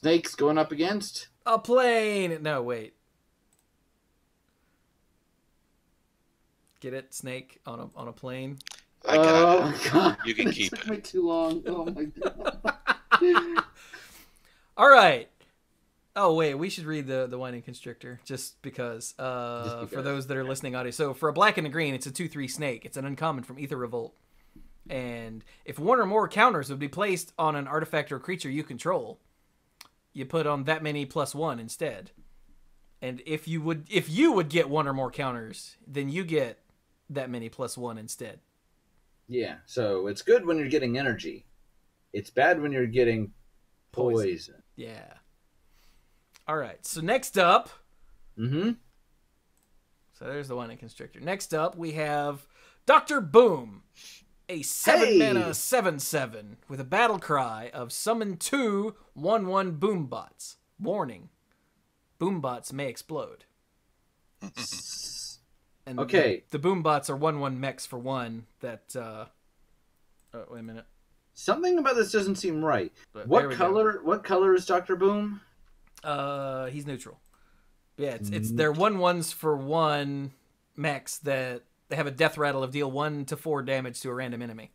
snakes going up against? A plane! No, wait. Get it? Snake on a plane? I got oh, it. my God. You can keep it. it. Took me too long. Oh, my God. All right. Oh, wait. We should read the Winding Constrictor just because. For those that are listening audio. So, for a black and a green, it's a 2/3 snake. It's an uncommon from Ether Revolt. And if one or more counters would be placed on an artifact or creature you control, you put on that many +1 instead. And if you would get one or more counters, then you get that many +1 instead. Yeah, so it's good when you're getting energy. It's bad when you're getting poison. Yeah. All right, so next up... Mm-hmm. So there's the Winding Constrictor. Next up, we have Dr. Boom. A 7-mana 7/7 with a battle cry of summon 2 1/1 Boombots. Warning. Boombots may explode. And okay. The Boombots are 1/1 mechs for 1 that... Oh, wait a minute. Something about this doesn't seem right. But What color is Dr. Boom? He's neutral. Yeah, it's they're 1/1s for 1 mechs that they have a death rattle of deal 1 to 4 damage to a random enemy.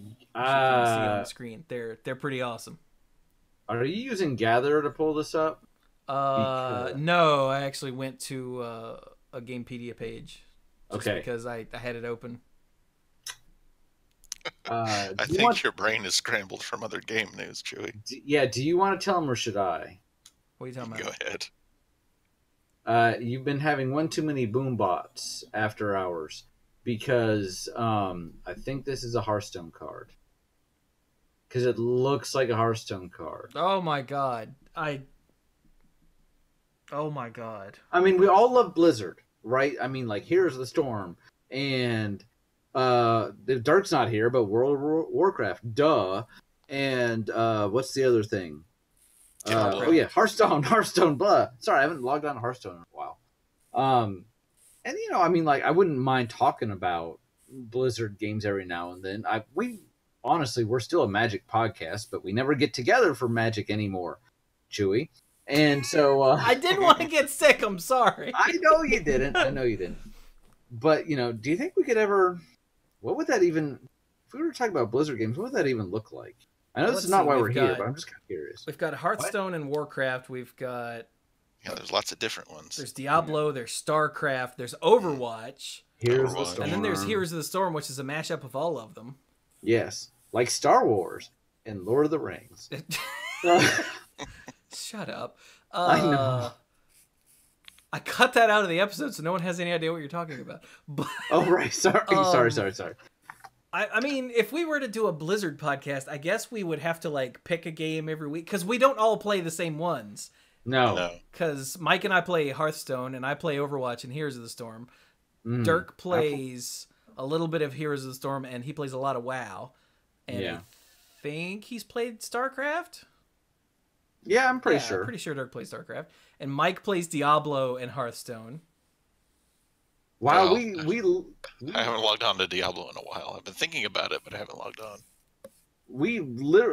You can't see on the screen. They're pretty awesome. Are you using Gather to pull this up? No, I actually went to a Gamepedia page just Okay. because I had it open. I think your brain is scrambled from other game news, Chewy. Yeah, do you want to tell him or should I? What are you talking about? Go ahead. You've been having one too many boom bots after hours because I think this is a Hearthstone card. Because it looks like a Hearthstone card. Oh my god. Oh my god. I mean, we all love Blizzard, right? I mean, like, Here's the Storm. And Dirk's not here, but World of Warcraft. Duh. And what's the other thing? Oh, yeah, Hearthstone, blah. Sorry, I haven't logged on to Hearthstone in a while. And, you know, I mean, like, I wouldn't mind talking about Blizzard games every now and then. Honestly, we're still a Magic podcast, but we never get together for Magic anymore, Chewy. And so... I didn't want to get sick, I'm sorry. I know you didn't. But, you know, do you think we could ever... What would that even... If we were talking about Blizzard games, what would that even look like? I know this is not why we're here, but I'm just kind of curious. We've got Hearthstone and Warcraft. We've got... Yeah, there's lots of different ones. There's Diablo, there's StarCraft, there's Overwatch. Here's the Storm. And then there's Heroes of the Storm, which is a mashup of all of them. Yes. Like Star Wars and Lord of the Rings. Shut up. I know. I cut that out of the episode so no one has any idea what you're talking about. But, oh, right. Sorry. I mean, if we were to do a Blizzard podcast, I guess we would have to, like, pick a game every week. Because we don't all play the same ones. No. Because Mike and I play Hearthstone, and I play Overwatch and Heroes of the Storm. Dirk plays a little bit of Heroes of the Storm, and he plays a lot of WoW. And I think he's played StarCraft? Yeah, I'm pretty sure. I'm pretty sure Dirk plays StarCraft. And Mike plays Diablo and Hearthstone. Wow, I haven't logged on to Diablo in a while. I've been thinking about it, but I haven't logged on.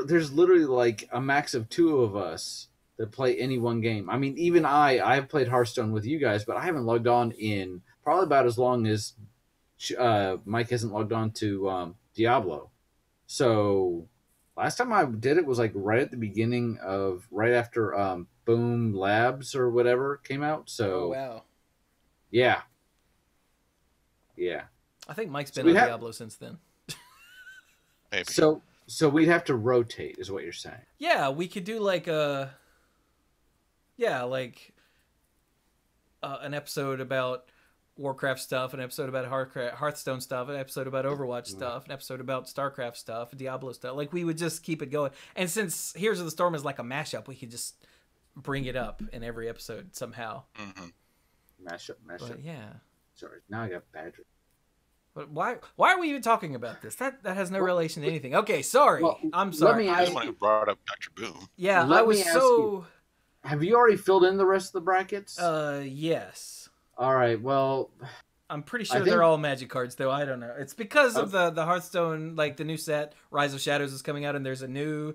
There's literally like a max of 2 of us that play any one game. I mean, even I've played Hearthstone with you guys, but I haven't logged on in probably about as long as Mike hasn't logged on to Diablo. So last time I did it was like right at the beginning of, right after Boom Labs or whatever came out. So, oh, wow. Yeah. I think Mike's been on Diablo since then. Maybe. So we'd have to rotate, is what you're saying. Yeah, we could do like an episode about Warcraft stuff, an episode about Hearthstone stuff, an episode about Overwatch stuff, an episode about StarCraft stuff, Diablo stuff. Like, we would just keep it going. And since Heroes of the Storm is like a mashup, we could just bring it up in every episode somehow. Mm-hmm. Mashup. But, yeah. Sorry, now I got bad. But why are we even talking about this? That has no relation to anything. Okay, sorry. Well, I'm sorry. I just want to brought up Dr. Boom. Yeah, I was so... Have you already filled in the rest of the brackets? Yes. All right, well... I'm pretty sure they're all Magic cards, though. I don't know. It's because of the Hearthstone, like, the new set, Rise of Shadows is coming out, and there's a new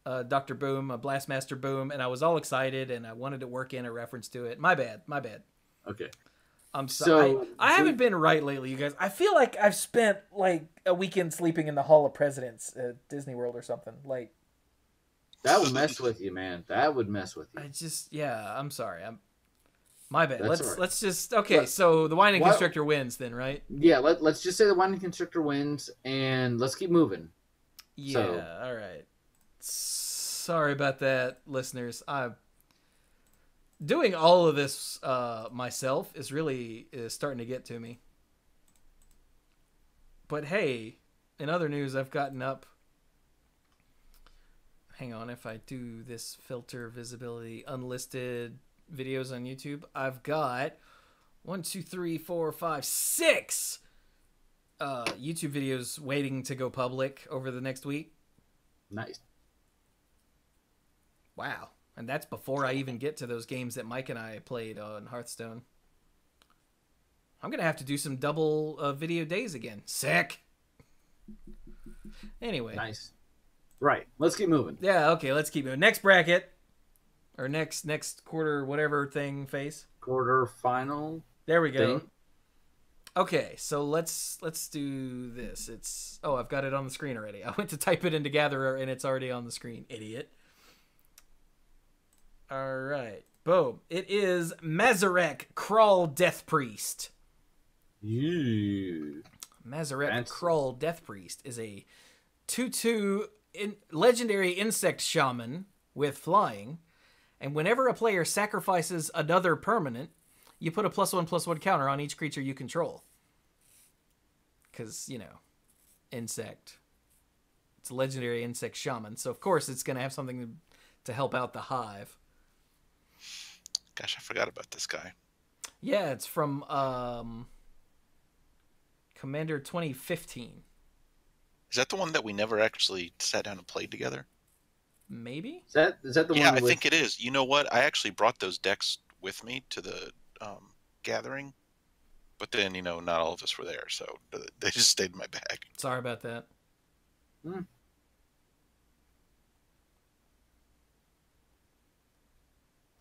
Dr. Boom, a Blastmaster Boom, and I was all excited, and I wanted to work in a reference to it. My bad. Okay. I'm sorry. I haven't been right lately, you guys. I feel like I've spent, like, a weekend sleeping in the Hall of Presidents at Disney World or something. Like, that would mess with you, man. That would mess with you. I'm sorry. My bad. That's Let's just... Okay, so the Whining Constrictor wins then, right? Yeah, let's just say the Whining Constrictor wins, and let's keep moving. Yeah, all right. Sorry about that, listeners. Doing all of this myself is really starting to get to me. But hey, in other news, I've gotten up... Hang on, if I do this filter visibility unlisted videos on YouTube, I've got 6 YouTube videos waiting to go public over the next week. Nice. Wow. And that's before I even get to those games that Mike and I played on Hearthstone. I'm going to have to do some double video days again. Sick. Anyway. Nice. Right. Let's keep moving. Yeah, okay, let's keep moving. Next bracket. Or next quarter, whatever thing, face. Quarter final. There we go. Okay, so let's do this. I've got it on the screen already. I went to type it into Gatherer and it's already on the screen. Idiot. All right. Boom. It is Mazarek Crawl Death Priest. You. Mazarek Crawl Death Priest is a 2/2 legendary insect shaman with flying, and whenever a player sacrifices another permanent, you put a +1/+1 counter on each creature you control. Because, insect. It's a legendary insect shaman, so of course it's going to have something to help out the hive. Gosh, I forgot about this guy. Yeah, it's from Commander 2015. Is that the one that we never actually sat down and played together? Maybe? Is that the one? Yeah, I think it is. You know what? I actually brought those decks with me to the gathering, but then not all of us were there, so they just stayed in my bag. Sorry about that.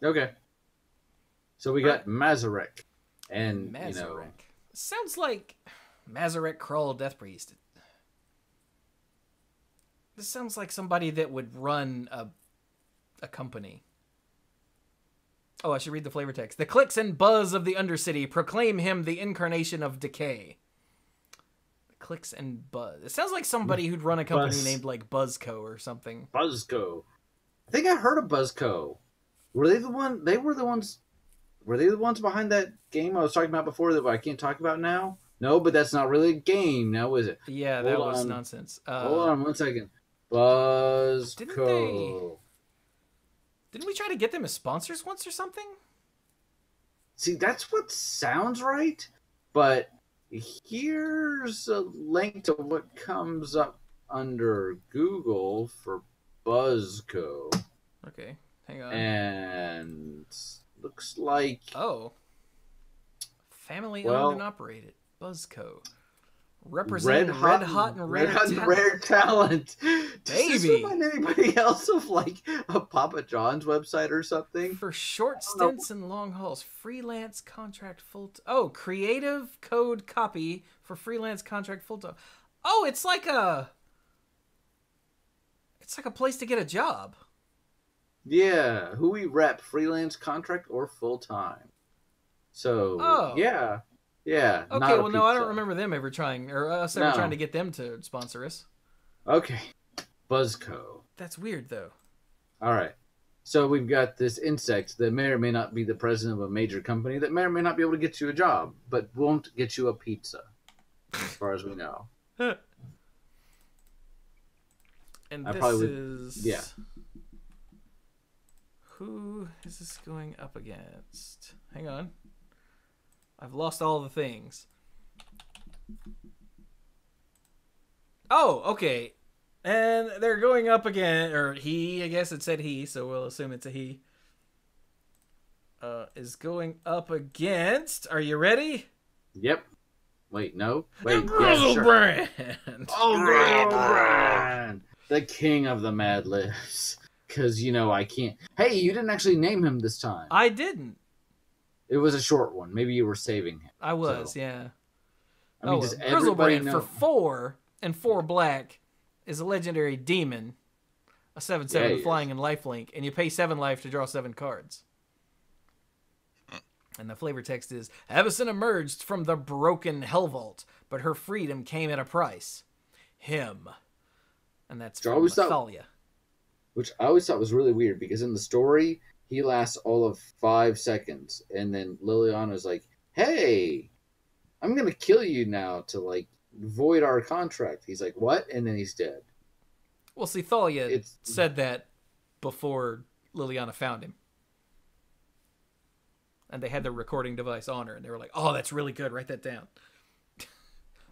Okay. So we got Mazarek, and sounds like Mazarek Crawl Death Priest. This sounds like somebody that would run a company. Oh, I should read the flavor text. The clicks and buzz of the Undercity proclaim him the incarnation of decay. The clicks and buzz. It sounds like somebody who'd run a company named like Buzzco or something. Buzzco. I think I heard of Buzzco. Were they the one? They were the ones. Were they the ones behind that game I was talking about before that I can't talk about now? No, but that's not really a game now, is it? Yeah, that was nonsense. Hold on 1 second. Buzzco. Didn't we try to get them as sponsors once or something? See, that's what sounds right, but here's a link to what comes up under Google for Buzzco. Okay, hang on. And looks like... Oh. Family owned and operated. Buzzco. Representing red hot and rare talent. Baby. Does this remind anybody else of like a Papa John's website or something? For short stints and long hauls, freelance contract creative code copy for freelance contract full time. Oh, it's like a place to get a job. Yeah, who we rep, freelance contract or full time. So yeah. Yeah. Okay, well, no, I don't remember them ever trying, or us ever trying to get them to sponsor us. Okay. Buzzco. That's weird, though. All right. So we've got this insect that may or may not be the president of a major company that may or may not be able to get you a job, but won't get you a pizza, as far as we know. And Yeah. Who is this going up against? Hang on. I've lost all the things. Oh, okay. And they're going up again, or he, I guess it said he, so we'll assume it's a he. Is going up against, are you ready? Yep. Wait, no. Wait, yeah, sure. Brand. Brand. The king of the Mad Libs. Because, I can't. Hey, you didn't actually name him this time. I didn't. It was a short one. Maybe you were saving him. I was, yeah. I mean, does everybody know? For 4 and 4 black is a legendary demon, a 7/7 flying and lifelink, and you pay 7 life to draw 7 cards. And the flavor text is, Avacyn emerged from the broken Hell Vault, but her freedom came at a price. Him. And that's from Thalia. Which I always thought was really weird, because in the story, he lasts all of 5 seconds, and then Liliana's like, hey, I'm going to kill you now to, void our contract. He's like, what? And then he's dead. Well, see, Thalia said that before Liliana found him. And they had their recording device on her, and they were like, oh, that's really good. Write that down.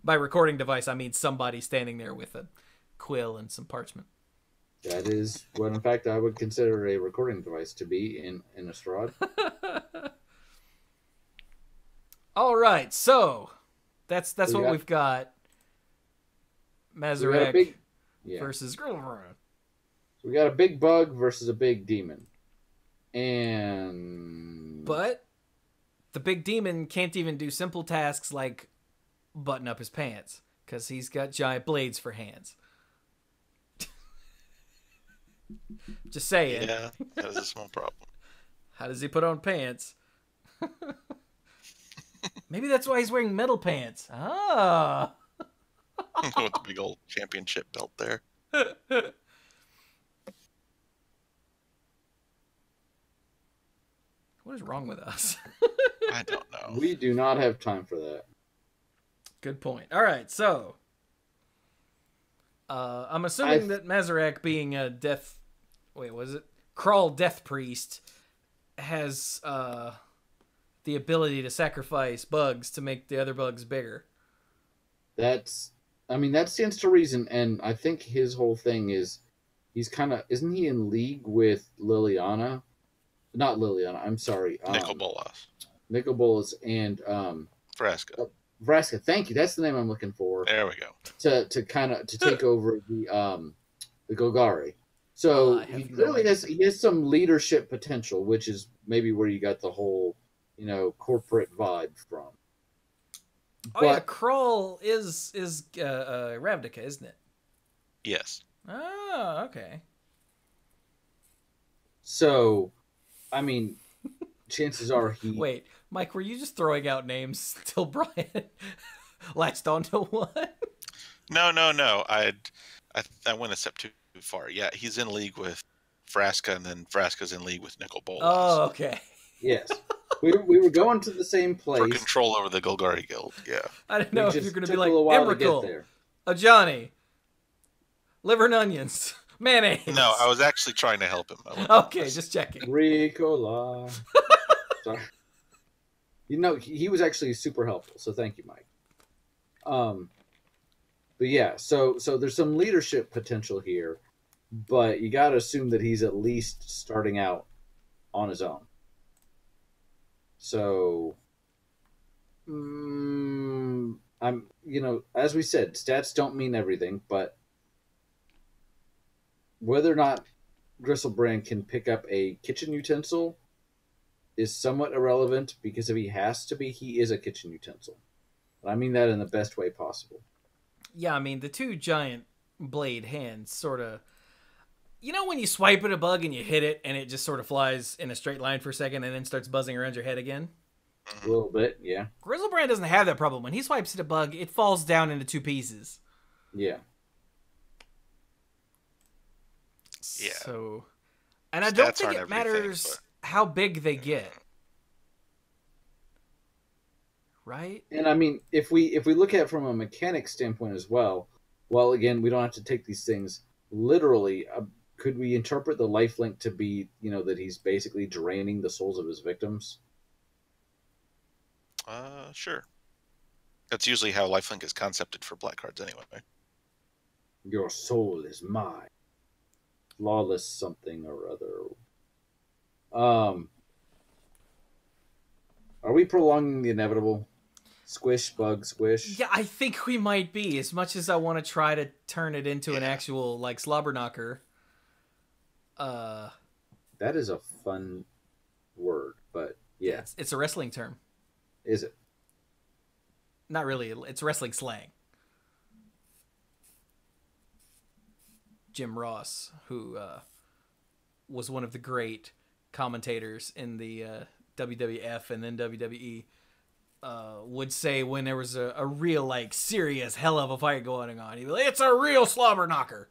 By recording device, I mean somebody standing there with a quill and some parchment. That is what, in fact, I would consider a recording device to be in a Strahd. All right, so that's what we've got. Mazarek versus Girlfriend. So we got a big bug versus a big demon. But the big demon can't even do simple tasks like button up his pants because he's got giant blades for hands. Just saying. Yeah, that is a small problem. How does he put on pants? Maybe that's why he's wearing metal pants. Ah. With the big old championship belt there. What is wrong with us? I don't know. We do not have time for that. Good point. All right, so I'm assuming that Mazarak, being a death, Krull death priest, has the ability to sacrifice bugs to make the other bugs bigger. That stands to reason, and I think his whole thing is isn't he in league with Liliana? Not Liliana, I'm sorry. Nicol Bolas. Nicol Bolas and Vraska. Vraska, thank you. That's the name I'm looking for. There we go. To take over the Golgari. So he clearly has some leadership potential, which is maybe where you got the whole, corporate vibe from. Oh, yeah, Krull is Ravnica, isn't it? Yes. Oh, okay. So, chances are he... Wait, Mike, were you just throwing out names till Brian latched onto one? No. I went a step too far. Yeah, he's in league with Vraska, and then Vraska's in league with Nicol Bolas. Oh, okay. Yes. We were going to the same place. For control over the Golgari Guild, yeah. I didn't know if you're going to be like, Emrakul, Ajani, liver and onions, mayonnaise. No, I was actually trying to help him. Okay, just checking. Ricola. Sorry. He was actually super helpful, so thank you, Mike. But yeah, so there's some leadership potential here, but you got to assume that he's at least starting out on his own. So, as we said, stats don't mean everything, but whether or not Griselbrand can pick up a kitchen utensil is somewhat irrelevant, because if he has to be, he is a kitchen utensil. And I mean that in the best way possible. Yeah, the two giant blade hands sort of... when you swipe at a bug and you hit it and it just sort of flies in a straight line for a second and then starts buzzing around your head again? A little bit, yeah. Griselbrand doesn't have that problem. When he swipes at a bug, it falls down into two pieces. Yeah. Yeah. So, and I don't think it matters how big they get. Right? And if we look at it from a mechanic standpoint as well, again, we don't have to take these things literally. Could we interpret the lifelink to be, that he's basically draining the souls of his victims? Sure. That's usually how lifelink is concepted for black cards anyway. Your soul is mine. Flawless something or other. Are we prolonging the inevitable? Squish, bug, squish? Yeah, I think we might be. As much as I want to try to turn it into an actual, slobber knocker. That is a fun word, but yeah. It's a wrestling term. Is it? Not really. It's wrestling slang. Jim Ross, who was one of the great commentators in the WWF and then WWE, would say when there was a real, serious hell of a fight going on, he'd be like, "It's a real slobber knocker."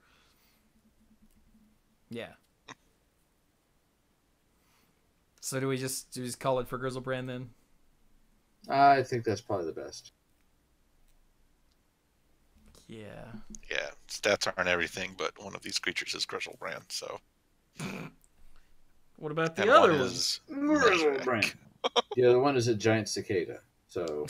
Yeah. So do we just call it for Griselbrand then? I think that's probably the best. Yeah. Yeah, stats aren't everything, but one of these creatures is Griselbrand, so. What about the other one? Is Griselbrand. The other one is a giant cicada, so.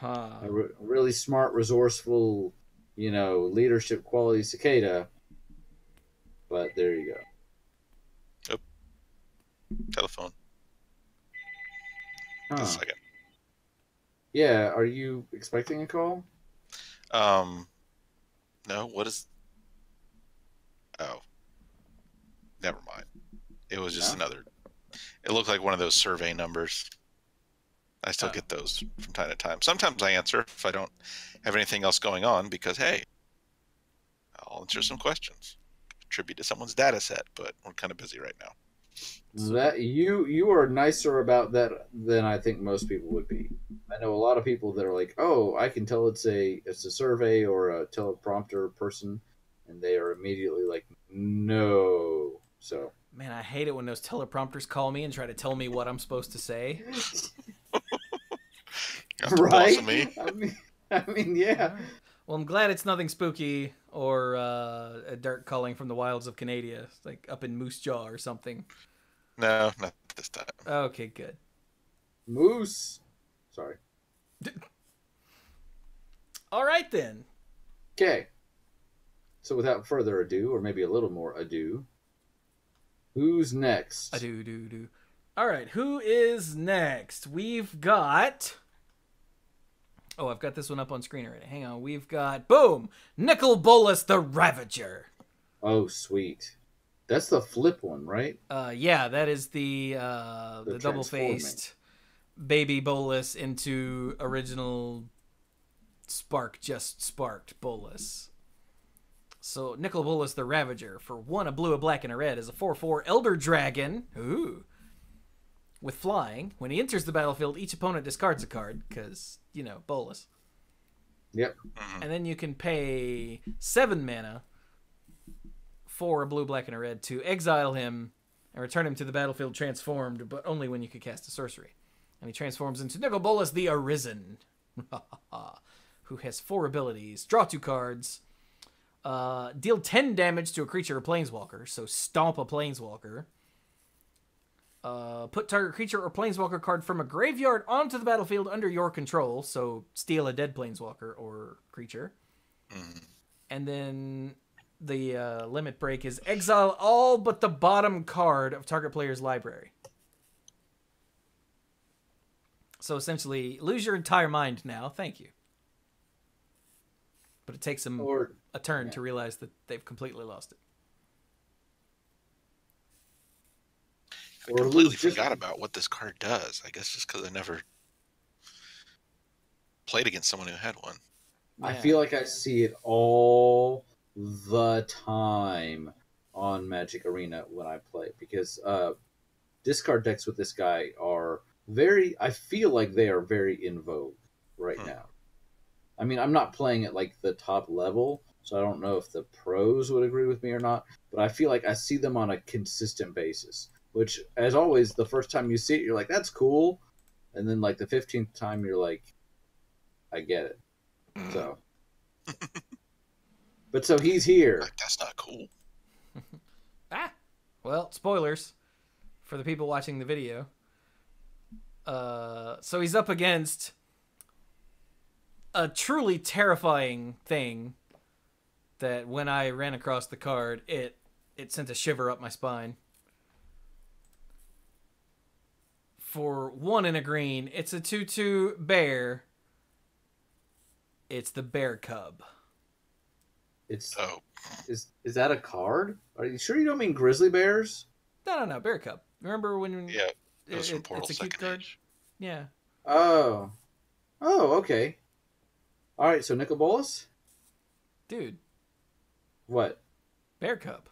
A really smart, resourceful, leadership quality cicada. But there you go. Oh. Telephone. Huh. Just a second. Yeah, are you expecting a call? No, what is... Oh. Never mind. It was just another... It looked like one of those survey numbers. I still Oh. get those from time to time. Sometimes I answer if I don't have anything else going on because, hey, I'll answer some questions. Contribute to someone's data set, but we're kind of busy right now. That you are nicer about that than I think most people would be. I know a lot of people that are like, "Oh, I can tell it's a survey or a teleprompter person," and they are immediately like, "No." So, Man, I hate it when those teleprompters call me and try to tell me what I'm supposed to say. After right? bossing me. I mean, yeah. Well, I'm glad it's nothing spooky or a Dirk calling from the wilds of Canada, like up in Moose Jaw or something. No, not this time. Okay, good. Moose. Sorry. All right, then. Okay. So without further ado, or maybe a little more ado, who's next? Do. All right, who is next? We've got... Oh, I've got this one up on screen already. Hang on. We've got, boom, Nicol Bolas the Ravager. Oh, sweet. That's the flip one, right? Yeah, that is the double-faced baby Bolas into original just sparked Bolas. So Nicol Bolas the Ravager, for 1, a blue, a black, and a red, is a 4/4 Elder Dragon. Ooh. With flying. When he enters the battlefield, each opponent discards a card, because, you know, Bolas. Yep. And then you can pay 7 mana for a blue, black, and a red to exile him and return him to the battlefield transformed, but only when you could cast a sorcery. And he transforms into Nicol Bolas the Arisen, who has 4 abilities. Draw 2 cards. Deal 10 damage to a creature or planeswalker, so stomp a planeswalker. Put target creature or planeswalker card from a graveyard onto the battlefield under your control, so steal a dead planeswalker or creature. And then the limit break is exile all but the bottom card of target player's library. So essentially, lose your entire mind now. Thank you. But it takes them a turn to realize that they've completely lost it. I completely forgot about what this card does. I guess just because I never played against someone who had one. I feel like I see it all the time on Magic Arena when I play, because discard decks with this guy are I feel like they are very in vogue right now. I mean, I'm not playing at like the top level, so I don't know if the pros would agree with me or not, but I feel like I see them on a consistent basis, which, as always, the first time you see it, you're like, that's cool. And then like the 15th time, you're like, I get it. So, but so he's here. Like, that's not cool. Well, spoilers for the people watching the video. So he's up against a truly terrifying thing that when I ran across the card, it sent a shiver up my spine. For 1 and a green, it's a 2/2 bear. It's the Bear Cub. Is that a card? Are you sure you don't mean grizzly bears? No, Bear Cub. Remember when? Yeah, it was from Portal it's a cute Second card. Age. Yeah. Oh, okay. All right, so Nicol Bolas? Dude. What? Bear Cub.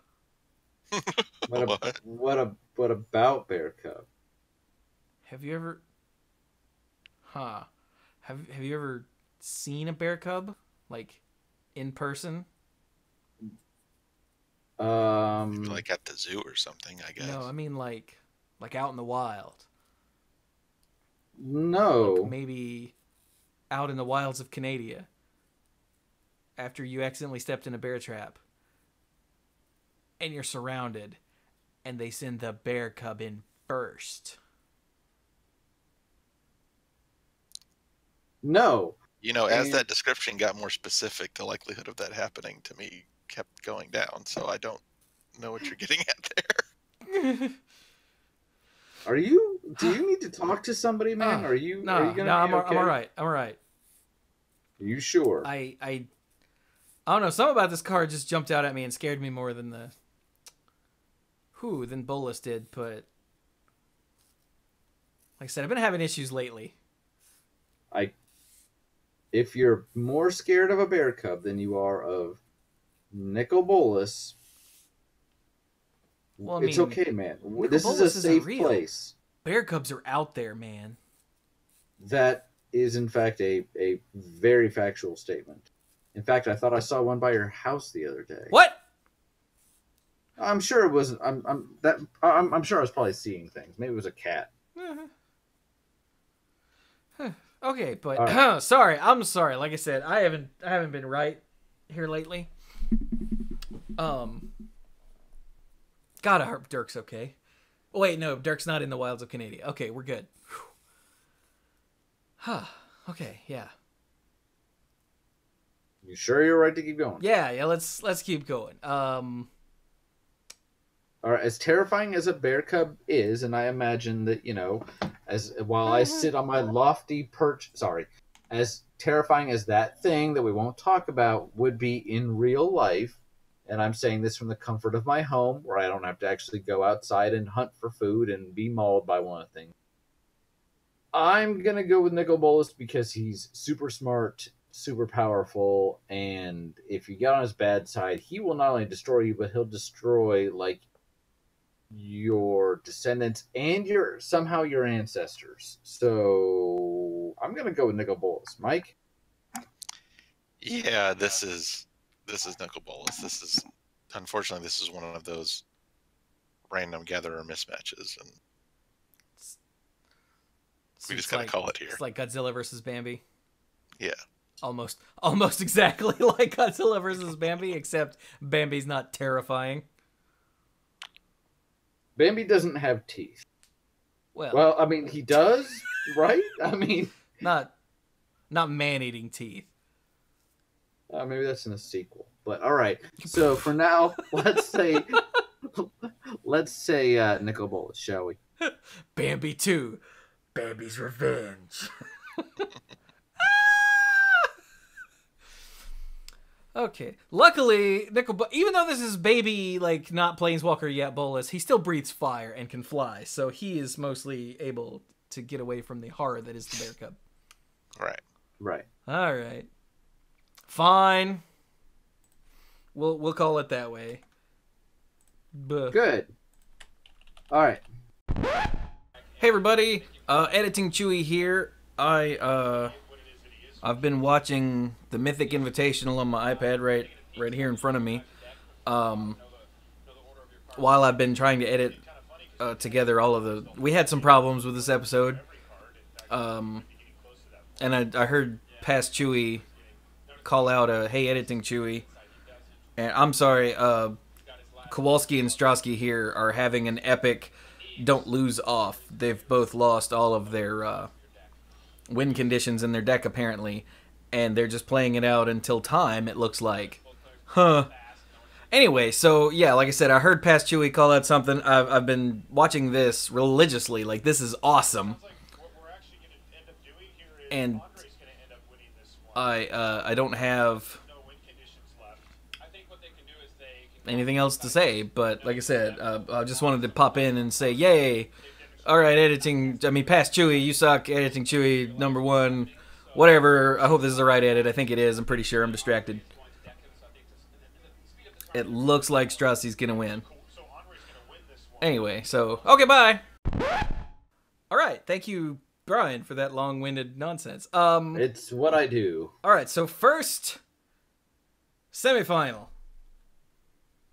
What about Bear Cub? Have you ever? Have you ever seen a bear cub, like, in person? Like at the zoo or something, I guess. No, I mean like out in the wild. No. Like maybe out in the wilds of Canada. After you accidentally stepped in a bear trap. And you're surrounded. And they send the bear cub in first. No. You know, as that description got more specific, the likelihood of that happening to me kept going down. So I don't know what you're getting at there. Do you need to talk to somebody, man? No, I'm all right. Are you sure? I don't know. Something about this card just jumped out at me and scared me more than than Bolas did. But like I said, I've been having issues lately I if you're more scared of a bear cub than you are of Nicol Bolas, Well, I it's mean, okay, man. Nicol This is a Bolas isn't safe real. place. Bear cubs are out there, man. That is, in fact, a very factual statement. In fact, I thought I saw one by your house the other day. What? I'm sure it wasn't. I'm sure I was probably seeing things. Maybe it was a cat. Okay, but All sorry. I'm sorry. Like I said, I haven't been right here lately. God, I hope Dirk's okay. Oh, wait, no, Dirk's not in the wilds of Canada. Okay, we're good. Huh. Okay, yeah. You sure you're right to keep going? Yeah. Let's keep going. All right. As terrifying as a bear cub is, and I imagine that as while I sit on my lofty perch, as terrifying as that thing that we won't talk about would be in real life, and I'm saying this from the comfort of my home, where I don't have to actually go outside and hunt for food and be mauled by one of the things. I'm gonna go with Nicol Bolas because he's super smart, super powerful, and if you get on his bad side, he will not only destroy you, but he'll destroy your descendants and somehow your ancestors. So I'm gonna go with Nicol Bolas. Mike? Yeah, this is Nicol Bolas. Unfortunately, this is one of those random gatherer mismatches, and we just gotta call it here. It's like Godzilla versus Bambi. Yeah. Almost exactly like Godzilla versus Bambi, except Bambi's not terrifying. Bambi doesn't have teeth. Well, I mean, he does, right? I mean, not man-eating teeth. Maybe that's in a sequel. But all right. So for now, let's say Nicol Bolas, shall we? Bambi 2. Bambi's Revenge. Okay. Luckily, even though this is baby, not Planeswalker yet Bolas, he still breathes fire and can fly, so he is mostly able to get away from the horror that is the bear cub. Right. All right. Fine. We'll call it that way. Buh. Good. All right. Hey everybody, Editing Chewy here. I've been watching the Mythic Invitational on my iPad right here in front of me. While I've been trying to edit together all of we had some problems with this episode. And I heard past Chewy call out hey, Editing Chewy. And I'm sorry, Kowalski and Strosky here are having an epic don't lose off. They've both lost all of their win conditions in their deck, apparently, and they're just playing it out until time, it looks like. Huh. Anyway, so, yeah, like I said, I heard past Chewy call out something. I've been watching this religiously. This is awesome. And I don't have anything else to say, but like I said, I just wanted to pop in and say, yay! All right, past Chewy, you suck. Editing Chewy, #1, whatever. I hope this is the right edit. I think it is. I'm pretty sure. I'm distracted. It looks like Strassy's gonna win. Anyway, so okay, bye. All right, thank you, Brian, for that long-winded nonsense. It's what I do. All right, so first semifinal.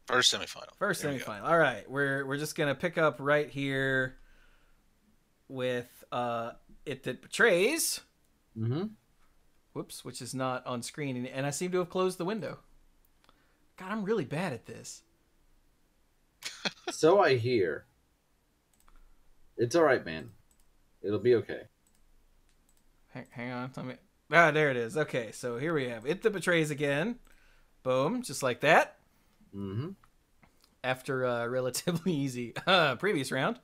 First semifinal. All right, we're just gonna pick up right here with It That Betrays. Mm-hmm. Whoops, which is not on screen, and I seem to have closed the window. God, I'm really bad at this. So I hear. It's all right, man. It'll be okay. Hang on, there it is. Okay, so here we have It That Betrays again. Boom, just like that. Mm-hmm. After a relatively easy previous round.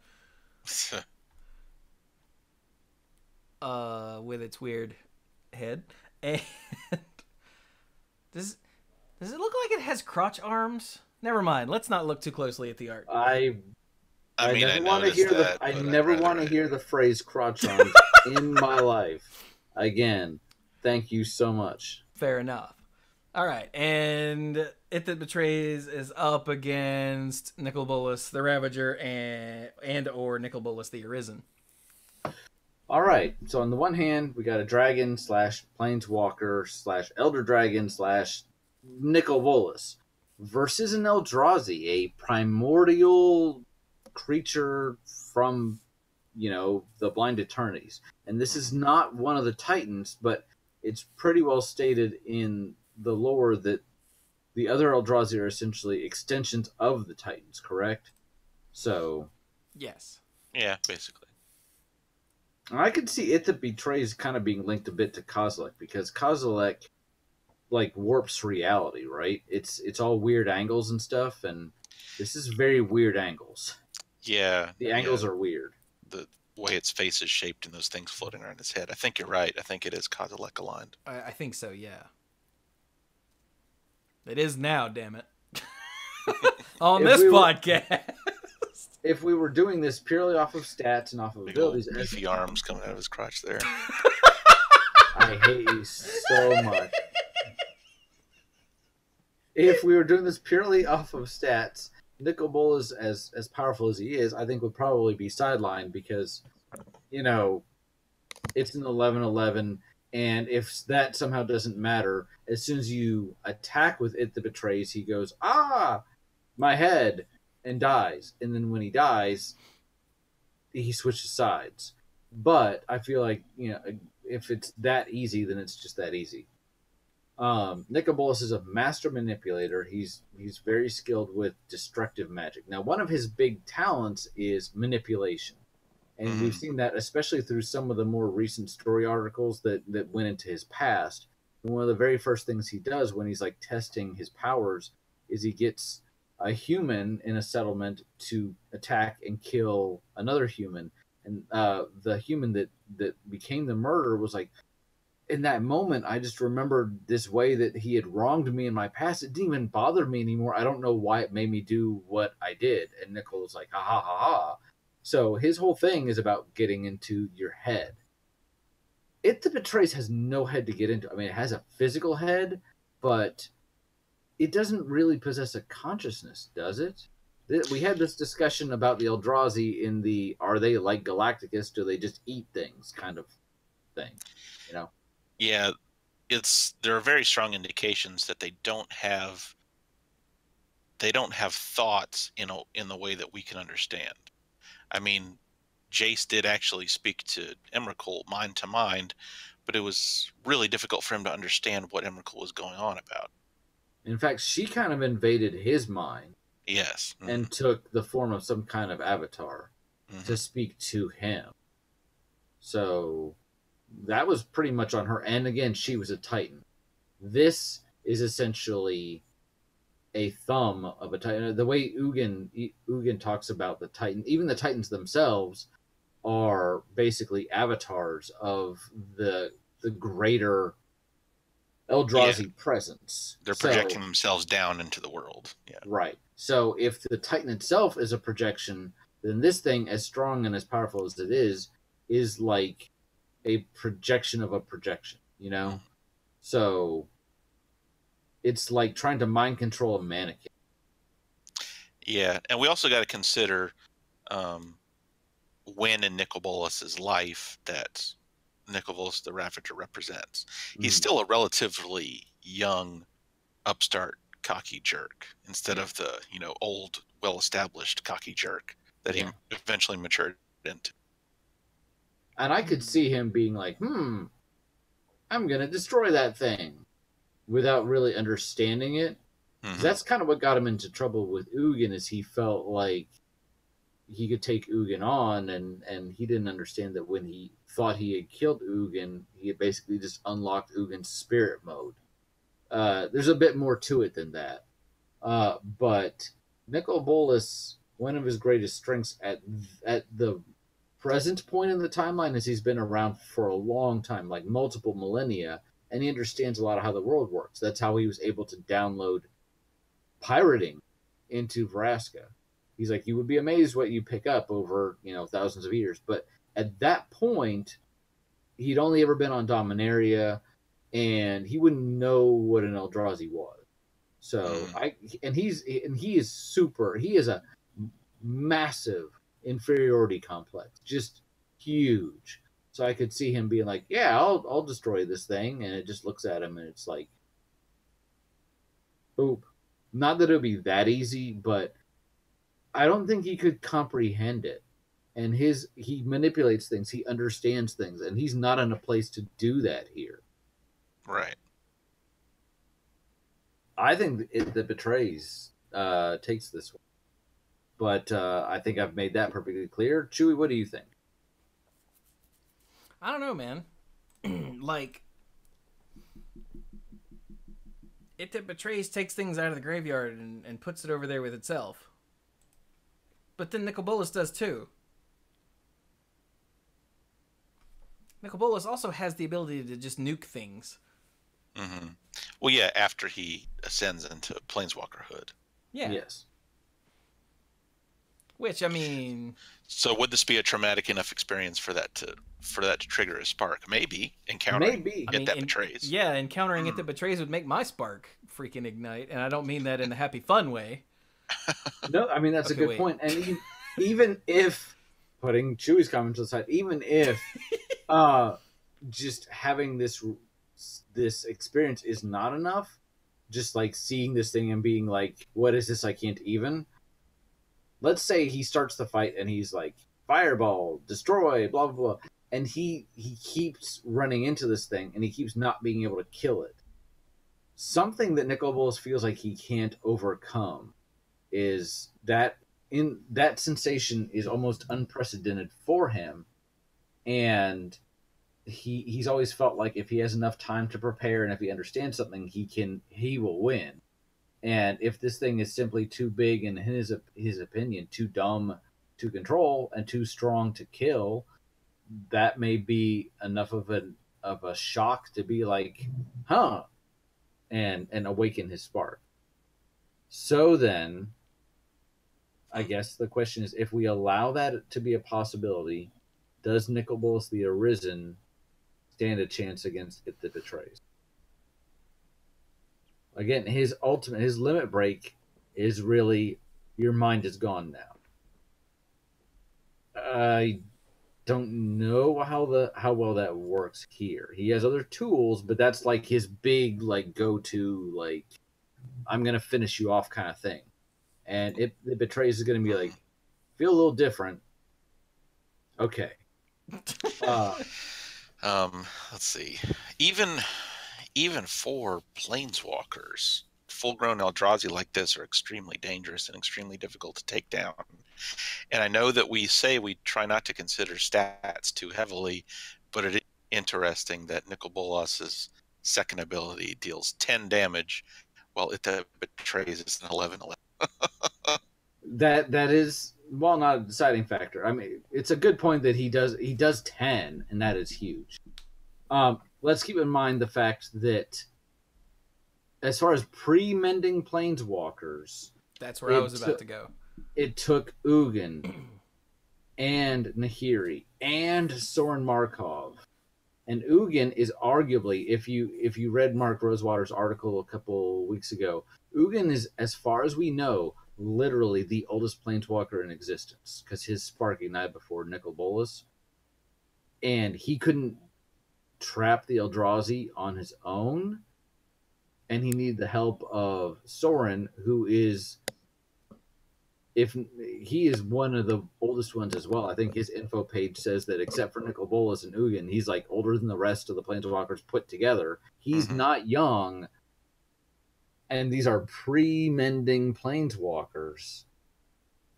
With its weird head. And does it look like it has crotch arms? Never mind. Let's not look too closely at the art. I never want to hear the phrase crotch arms in my life. again, thank you so much. Fair enough. All right, and It That Betrays is up against Nicol Bolas the Ravager and or Nicol Bolas the Arisen. All right, so on the one hand, we got a dragon slash planeswalker slash elder dragon slash Nicol Bolas versus an Eldrazi, a primordial creature from, the Blind Eternities. And this is not one of the Titans, but it's pretty well stated in the lore that the other Eldrazi are essentially extensions of the Titans, correct? So... Yes. Yeah, basically. I could see It That Betrays kind of being linked a bit to Kozilek, because Kozilek, warps reality, right? It's all weird angles and stuff, and this is very weird angles. Yeah. The angles are weird. The way its face is shaped and those things floating around its head. I think you're right. I think it is Kozilek aligned. I think so, yeah. It is now, damn it. On this podcast. If we were doing this purely off of stats and off of Big abilities... old beefy arms coming out of his crotch there. I hate you so much. If we were doing this purely off of stats, Nicol Bolas, as powerful as he is, I think would probably be sidelined because, it's an 11/11, and if that somehow doesn't matter, as soon as you attack with It That Betrays, he goes, my head, and dies. And then when he dies, he switches sides. But I feel like, if it's that easy, then it's just that easy. Nicol Bolas is a master manipulator. He's very skilled with destructive magic. Now, one of his big talents is manipulation. And we've seen that especially through some of the more recent story articles that went into his past. And one of the very first things he does when he's testing his powers is he gets a human in a settlement to attack and kill another human. And the human that became the murderer was like, in that moment, I just remembered this way that he had wronged me in my past. It didn't even bother me anymore. I don't know why it made me do what I did. And Nicol was like, ha ha ha ha. So his whole thing is about getting into your head. It That Betrays has no head to get into. I mean, it has a physical head, but it doesn't really possess a consciousness, does it? We had this discussion about the Eldrazi in the are they like Galacticus? Do they just eat things kind of thing? Yeah, there are very strong indications that they don't have thoughts in the way that we can understand. I mean, Jace did actually speak to Emrakul mind to mind, but it was really difficult for him to understand what Emrakul was going on about. In fact, she kind of invaded his mind. Yes. Mm-hmm. And took the form of some kind of avatar to speak to him. So that was pretty much on her. And again, she was a Titan. This is essentially a thumb of a Titan. The way Ugin talks about the Titan, even the Titans themselves are basically avatars of the greater Eldrazi presence. They're projecting themselves down into the world. Yeah. Right. So if the Titan itself is a projection, then this thing, as strong and as powerful as it is like a projection of a projection, So it's like trying to mind control a mannequin. Yeah, and we also got to consider when in Nicol Bolas's life that Nicol Bolas the Ravager represents. He's still a relatively young, upstart, cocky jerk instead of the old, well-established cocky jerk that he eventually matured into. And I could see him being like, I'm gonna destroy that thing without really understanding it. That's kind of what got him into trouble with Ugin, is he felt like he could take Ugin on, and he didn't understand that when he thought he had killed Ugin, he had basically just unlocked Ugin's spirit mode. There's a bit more to it than that. But Nicol Bolas, one of his greatest strengths at the present point in the timeline is he's been around for a long time, like multiple millennia, and he understands a lot of how the world works. That's how he was able to download pirating into Vraska. He's like, you would be amazed what you pick up over, thousands of years. But at that point, he'd only ever been on Dominaria, and he wouldn't know what an Eldrazi was. So he is a massive inferiority complex, just huge. So I could see him being like, yeah, I'll destroy this thing, and it just looks at him and it's like, oop. Not that it would be that easy, but I don't think he could comprehend it. And he manipulates things, he understands things, and he's not in a place to do that here. Right. I think that Betrays takes this one. But I think I've made that perfectly clear. Chewy, what do you think? I don't know, man. Like, It That Betrays takes things out of the graveyard and puts it over there with itself. But then Nicol Bolas does too. Nicol Bolas also has the ability to just nuke things. Mm-hmm. Well, yeah, after he ascends into Planeswalkerhood. Yeah. Yes. Which, I mean... So would this be a traumatic enough experience for that to trigger a spark? Maybe. Encountering It That Betrays. Yeah, encountering It That Betrays would make my spark freaking ignite. And I don't mean that in a happy fun way. No, I mean, that's Okay, a good point. And even if, putting Chewy's comment to the side, even if just having this experience is not enough, just like seeing this thing and being like, what is this? I can't even. Let's say he starts the fight and he's like, fireball, destroy, blah, blah, blah. And he keeps running into this thing and he keeps not being able to kill it. Something that Nicol Bolas feels like he can't overcome is that that sensation is almost unprecedented for him. And he's always felt like if he has enough time to prepare and if he understands something, he will win. And if this thing is simply too big and in his opinion too dumb to control and too strong to kill, that may be enough of a shock to be like, huh, and awaken his spark. So then, I guess the question is, if we allow that to be a possibility, does Nicol Bolas the Arisen stand a chance against It That Betrays? Again, his limit break is really, your mind is gone now. I don't know how well that works here. He has other tools, but that's like his big go-to, like, I'm gonna finish you off kind of thing. And It Betrays is gonna be like, feel a little different. Okay. Let's see. Even for planeswalkers, full-grown Eldrazi like this are extremely dangerous and extremely difficult to take down. And I know that we say we try not to consider stats too heavily, but it is interesting that Nicol Bolas's second ability deals 10 damage, while It That Betrays is an 11/11. That is, well, not a deciding factor. I mean, it's a good point that he does 10, and that is huge. Let's keep in mind the fact that as far as pre-mending planeswalkers, that's where I was about to go. It took Ugin and Nahiri and Soren Markov. And Ugin is arguably, if you read Mark Rosewater's article a couple weeks ago, Ugin is, as far as we know, literally the oldest planeswalker in existence, because his spark ignited before Nicol Bolas. And he couldn't trap the Eldrazi on his own, and he needed the help of Soren, who is, if he is one of the oldest ones as well. I think his info page says that except for Nicol Bolas and Ugin, he's like older than the rest of the planeswalkers put together. He's not young, and these are pre-mending planeswalkers.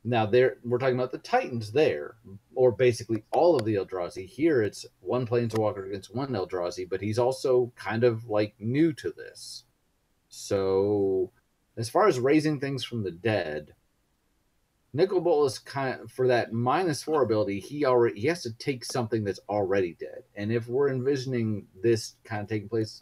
Now, we're talking about the Titans there, or basically all of the Eldrazi. Here, it's one Planeswalker against one Eldrazi, but he's also kind of like new to this. So, as far as raising things from the dead, Nicol Bolas for that -4 ability, he has to take something that's already dead. And if we're envisioning this kind of taking place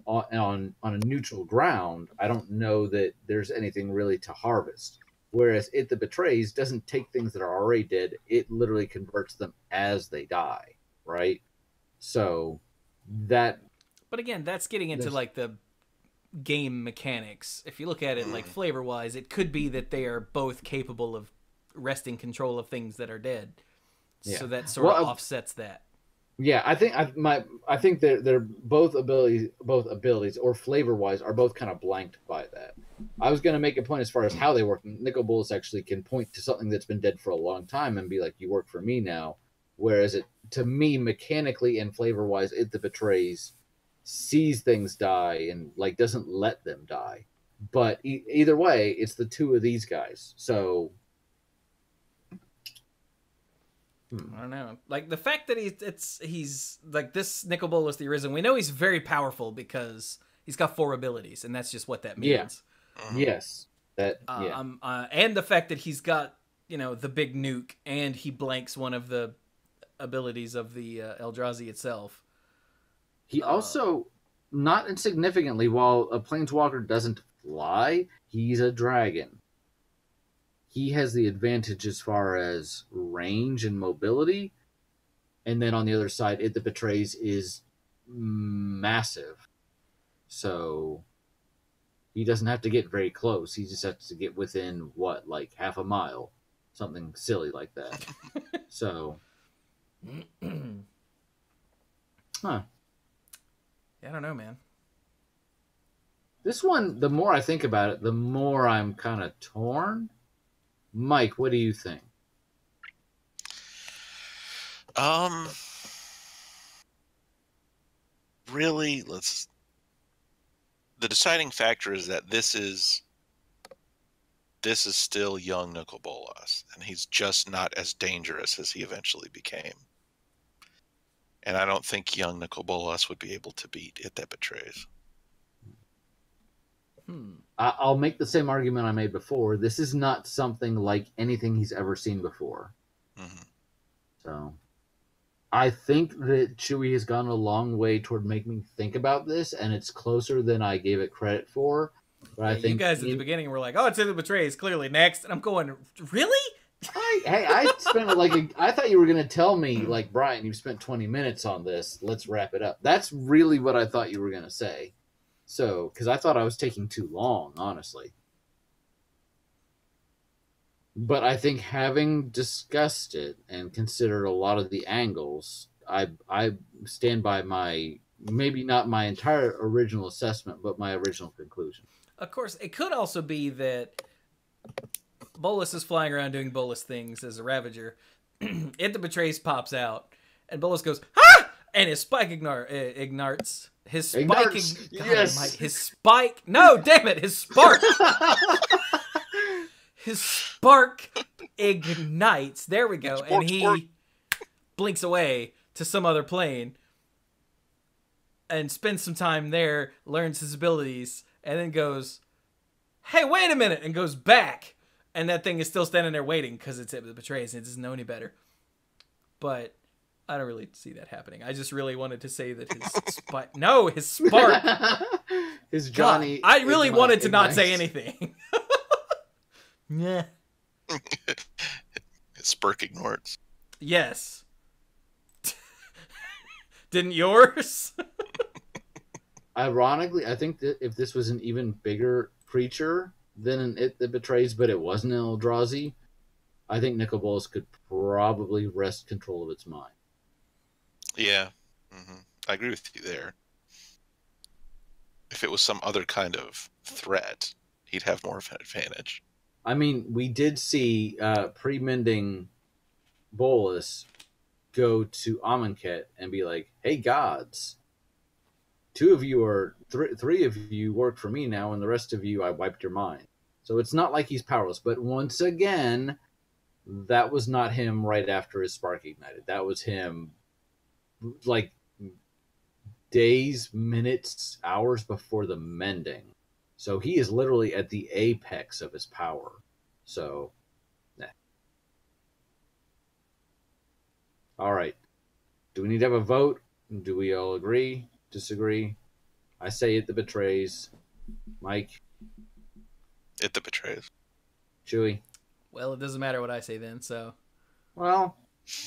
on a neutral ground, I don't know that there's anything really to harvest. Whereas It That Betrays doesn't take things that are already dead. It literally converts them as they die, right? So that. But again, that's getting into like the game mechanics. If you look at it like flavor wise, it could be that they are both capable of wresting control of things that are dead. Yeah. So that sort of offsets that. Yeah, I think they're both abilities or flavor wise are both kind of blanked by that. I was going to make a point as far as how they work. Nicol Bolas actually can point to something that's been dead for a long time and be like, "You work for me now," whereas it to me mechanically and flavor wise, it that betrays sees things die and like doesn't let them die. But either way, it's the two of these guys. So I don't know. Like the fact that he's like this Nicol Bolas the Arisen, we know he's very powerful because he's got 4 abilities, and that's just what that means. Yeah. Yes. That and the fact that he's got, the big nuke and he blanks one of the abilities of the Eldrazi itself. He also, not insignificantly, while a planeswalker doesn't fly, he's a dragon. He has the advantage as far as range and mobility. And then on the other side, it that betrays is massive. So he doesn't have to get very close. He just has to get within, like half a mile? Something silly like that. So. Huh. Yeah, I don't know, man. This one, the more I think about it, the more I'm kind of torn. Mike, what do you think? Really, the deciding factor is that this is still young Nicol Bolas, and he's just not as dangerous as he eventually became. And I don't think young Nicol Bolas would be able to beat It That Betrays. I'll make the same argument I made before. This is not something like anything he's ever seen before. Mm-hmm. So I think that Chewy has gone a long way toward making me think about this, and it's closer than I gave it credit for. But I think you guys at the beginning were like, "Oh, it's It That Betrays, clearly next," and I'm going, "Really?" I spent I thought you were going to tell me, like, Brian, you've spent 20 minutes on this. Let's wrap it up. That's really what I thought you were going to say. So, because I thought I was taking too long, honestly. But I think having discussed it and considered a lot of the angles, I stand by my, maybe not my entire original assessment, but my original conclusion. Of course, it could also be that Bolas is flying around doing Bolas things as a Ravager. It That Betrays pops out, and Bolas goes, "Ah!" And his spike ignites. His spike, yes. Mike, his spike. No, damn it, his spark. His spark ignites. There we go, and he blinks away to some other plane, and spends some time there, learns his abilities, and then goes, "Hey, wait a minute," and goes back, and that thing is still standing there waiting because it's It That Betrays and it doesn't know any better. But I don't really see that happening. I just really wanted to say that his spike. No, his spark. His Johnny. God, I really wanted to not say anything. Yeah. His spark ignores. Yes. Didn't yours? Ironically, I think that if this was an even bigger creature than an It That Betrays, but it wasn't an Eldrazi, I think Nicol Bolas could probably wrest control of its mind. Yeah. Mm-hmm. I agree with you there. If it was some other kind of threat, he'd have more of an advantage. I mean, we did see pre-mending Bolas go to Amonkhet and be like, "Hey, gods, three of you work for me now, and the rest of you, I wiped your mind." So it's not like he's powerless. But once again, that was not him right after his spark ignited. That was him, like, days, minutes, hours before the mending. So he is literally at the apex of his power. So, nah. All right. Do we need to have a vote? Do we all agree? Disagree? I say It That Betrays. Mike? It That Betrays. Chewy? Well, it doesn't matter what I say then, so. Well,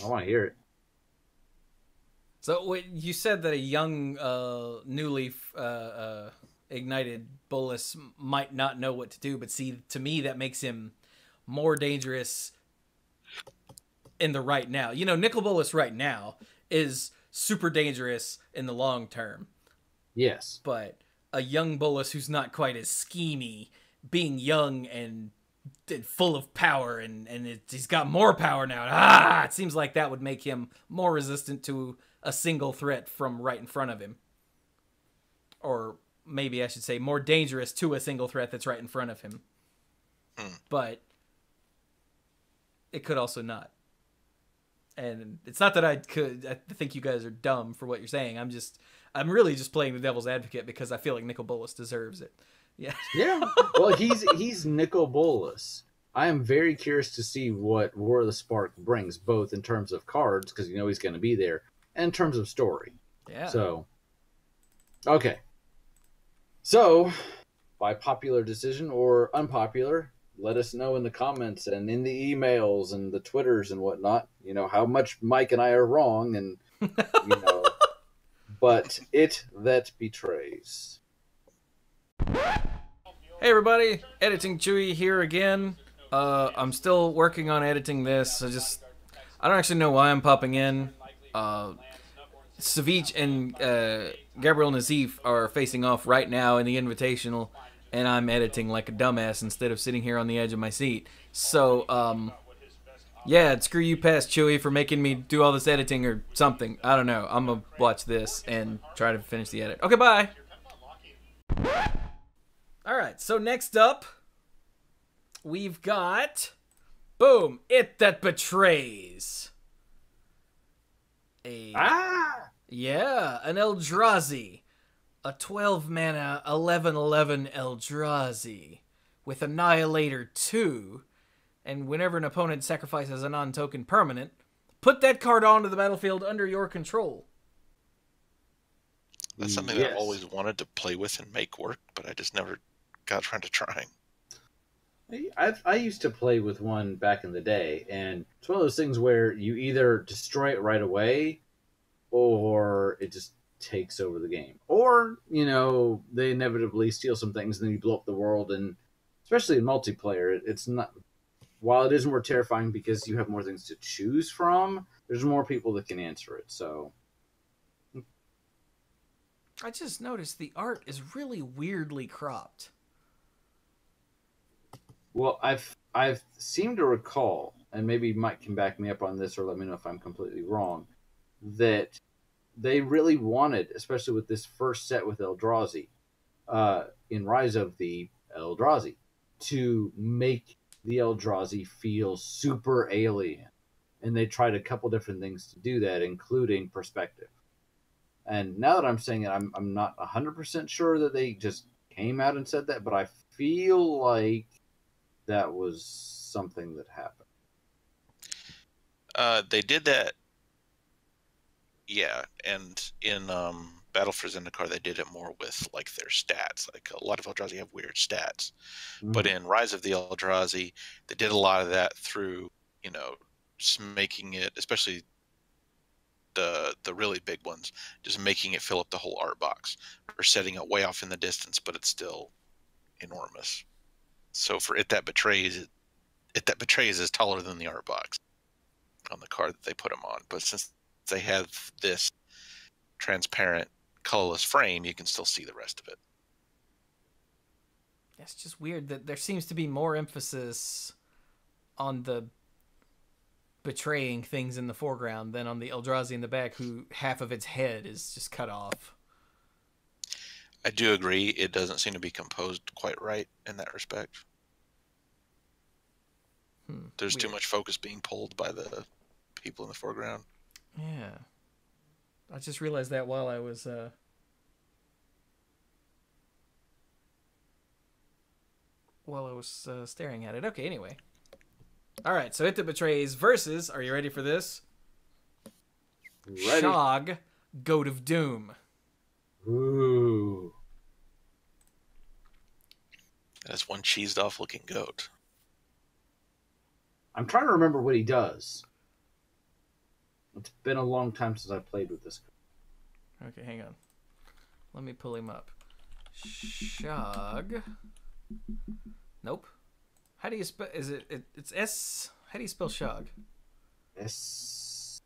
I want to hear it. So you said that a young, newly ignited Bolus might not know what to do, but see, to me, that makes him more dangerous in the right now. You know, Nicol Bolus right now is super dangerous in the long term. Yes. But a young Bolus who's not quite as schemy, being young and full of power, and he's got more power now. It seems like that would make him more resistant to a single threat from right in front of him. Or maybe I should say more dangerous to a single threat that's right in front of him. But it could also not. And it's not that I think you guys are dumb for what you're saying. I'm really just playing the devil's advocate because I feel like Nicol Bolus deserves it. Yeah. Yeah. Well, he's Nicol Bolus. I am very curious to see what War of the Spark brings, both in terms of cards, because you know he's going to be there, and in terms of story. Yeah. So, okay. So, by popular decision or unpopular, let us know in the comments and in the emails and the Twitters and whatnot, you know, how much Mike and I are wrong, and, you know, but it that betrays. Hey everybody, Editing Chewy here again. I'm still working on editing this. I don't actually know why I'm popping in. Savich and Gabriel Nazif are facing off right now in the Invitational, and I'm editing like a dumbass instead of sitting here on the edge of my seat. So, yeah, screw you, past Chewy, for making me do all this editing or something. I don't know. I'm gonna watch this and try to finish the edit. Okay, bye! Alright, so next up, we've got... Boom! It That Betrays! Yeah, an Eldrazi. A 12-mana, 11/11 Eldrazi. With Annihilator 2. And whenever an opponent sacrifices a non-token permanent, put that card onto the battlefield under your control. That's something that I've always wanted to play with and make work, but I just never got around to trying. I used to play with one back in the day, and it's one of those things where you either destroy it right away, or it just takes over the game. Or, you know, they inevitably steal some things, and then you blow up the world, and especially in multiplayer, it's not... While it is more terrifying because you have more things to choose from, there's more people that can answer it, so... I just noticed the art is really weirdly cropped. Well, I've seemed to recall, and maybe Mike can back me up on this or let me know if I'm completely wrong, that they really wanted, especially with this first set with Eldrazi, in Rise of the Eldrazi, to make the Eldrazi feel super alien. And they tried a couple different things to do that, including perspective. And now that I'm saying it, I'm not 100% sure that they just came out and said that, but I feel like that was something that happened. They did that, yeah, and in Battle for Zendikar, they did it more with like their stats. Like a lot of Eldrazi have weird stats, but in Rise of the Eldrazi, they did a lot of that through, you know, just making it, especially the really big ones, just making it fill up the whole art box, or setting it way off in the distance, but it's still enormous. So for It That Betrays, It That Betrays is taller than the art box on the card that they put them on. But since they have this transparent, colorless frame, you can still see the rest of it. It's just weird that there seems to be more emphasis on the betraying things in the foreground than on the Eldrazi in the back, who half of its head is just cut off. I do agree. It doesn't seem to be composed quite right in that respect. There's Weird. too much focus being pulled by the people in the foreground. Yeah. I just realized that while I was staring at it. Okay, anyway. Alright, so It That Betrays versus, are you ready for this? Ready. Shog, Goat of Doom. Ooh. That's one cheesed off looking goat. I'm trying to remember what he does. It's been a long time since I played with this. Okay, hang on. Let me pull him up. Shog. Nope. How do you spell? Is it's S? How do you spell Shog? S.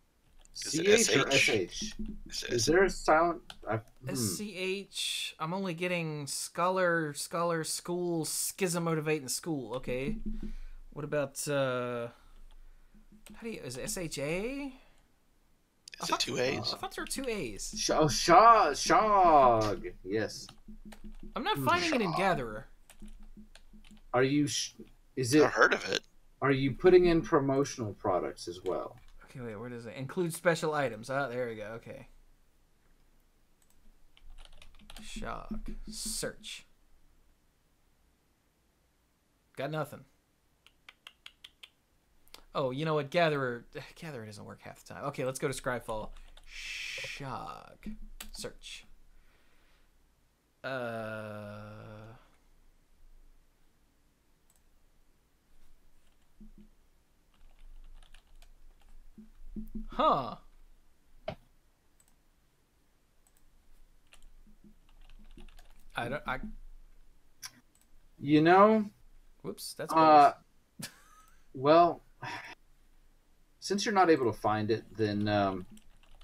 Is it CH or SH? SH? Is there a silent? SCH. I'm only getting scholar, school, schism, motivating school. Okay. What about how do you? Is it SHA? Is it 2 A's? I thought there were 2 A's. Shog. Yes. I'm not finding it in Gatherer. Are you? Is it? I've heard of it. Are you putting in promotional products as well? Okay, wait. Where does it include special items? Ah, there we go. Okay. Shog. Search. Got nothing. Oh, you know what? Gatherer doesn't work half the time. Okay, let's go to Scryfall. Shog. Search. Huh. You know. Whoops, that's well, since you're not able to find it, then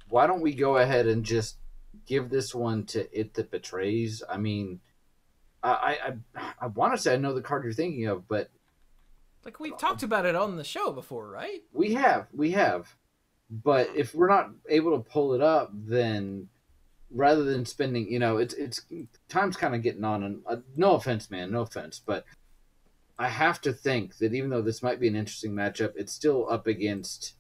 why don't we go ahead and just give this one to It That Betrays? I mean, I want to say I know the card you're thinking of, but like we've talked about it on the show before, right? We have. But if we're not able to pull it up, then rather than spending, it's time's kind of getting on. And no offense, man, no offense, but I have to think that even though this might be an interesting matchup, it's still up against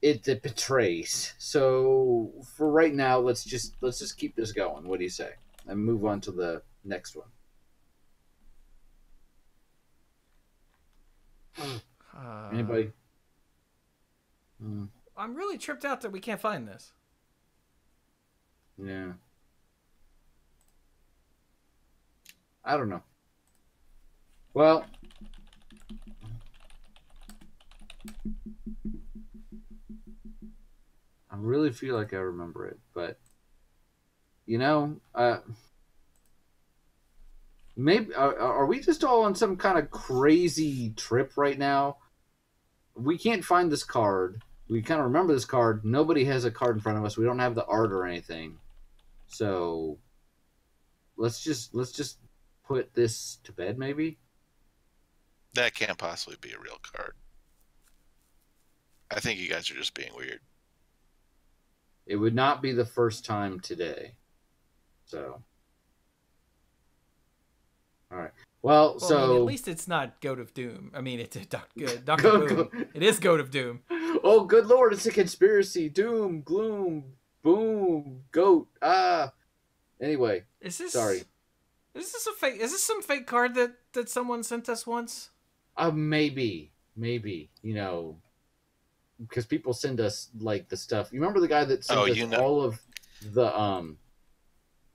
It That Betrays. So for right now, let's just keep this going. What do you say? And move on to the next one. Anybody? I'm really tripped out that we can't find this. Yeah. I don't know. Well, I really feel like I remember it, but maybe are we just all on some kind of crazy trip right now? We can't find this card. We kind of remember this card. Nobody has a card in front of us. We don't have the art or anything. So let's just put this to bed, maybe. That can't possibly be a real card. I think you guys are just being weird. It would not be the first time today. So, all right. Well, I mean, at least it's not Goat of Doom. I mean, it's Dr. Boom. It is Goat of Doom. Oh, good lord! It's a conspiracy. Doom, gloom, boom, goat. Anyway, sorry. Is this a fake? Is this some fake card that someone sent us once? Maybe. Because people send us like the stuff. You remember the guy that sent us all of the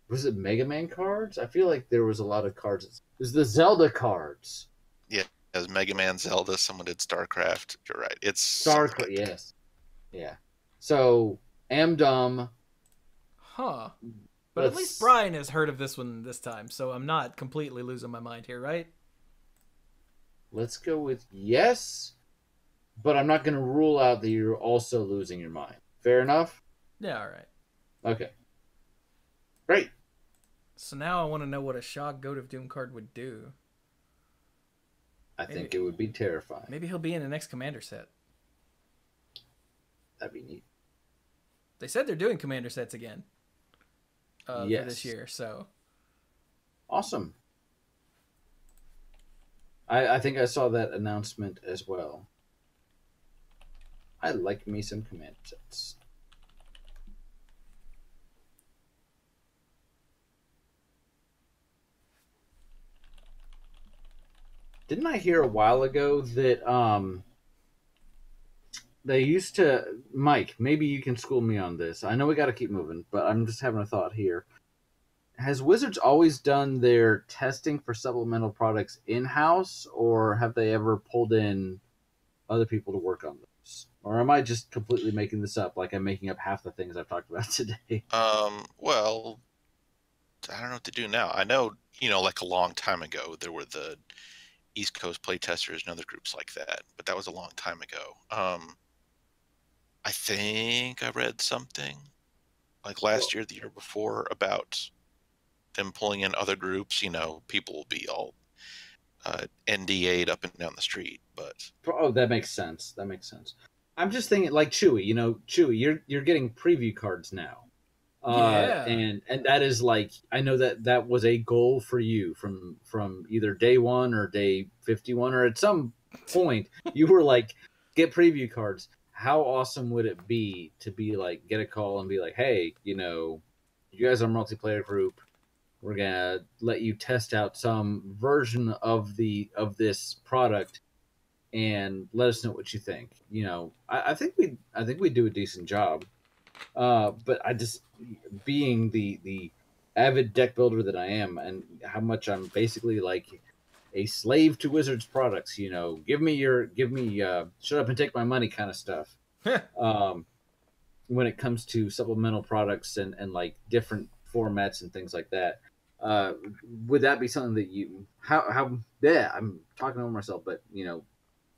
was it Mega Man cards? I feel like there was a lot of cards. It was the Zelda cards. Yeah, as Mega Man, Zelda. Someone did StarCraft. You're right. It's StarCraft. Yes. Yeah. So am dumb. Huh. But at least Brian has heard of this one this time, so I'm not completely losing my mind here, right? Let's go with yes, but I'm not going to rule out that you're also losing your mind. Fair enough? Yeah, all right. Okay. Great. So now I want to know what a Shog Goat of Doom card would do. I think it would be terrifying. Maybe he'll be in the next Commander set. That'd be neat. They said they're doing Commander sets again. For this year, so. Awesome. I think I saw that announcement as well. I like me some Commander sets. Didn't I hear a while ago that they used to, Mike, maybe you can school me on this. I know we got to keep moving, but I'm just having a thought here. Has Wizards always done their testing for supplemental products in-house, or have they ever pulled in other people to work on those? Or am I just completely making this up, like I'm making up half the things I've talked about today? Well, I don't know what to do now. I know, like a long time ago, there were the East Coast playtesters and other groups like that, but that was a long time ago. I think I read something like last year, the year before, about them pulling in other groups. People will be all NDA'd up and down the street, but Oh, that makes sense. That makes sense. I'm just thinking, like Chewy. Chewy, you're getting preview cards now. Yeah. And that is like, I know that was a goal for you from either day 1 or day 51, or at some point you were like, get preview cards. How awesome would it be to be like, get a call and be like, hey, you guys are a multiplayer group. We're gonna let you test out some version of this product and let us know what you think. I think we do a decent job. But I just, being the avid deck builder that I am, and how much I'm basically like a slave to Wizards products, give me shut up and take my money kind of stuff. When it comes to supplemental products and like different formats and things like that, would that be something that I'm talking over myself, but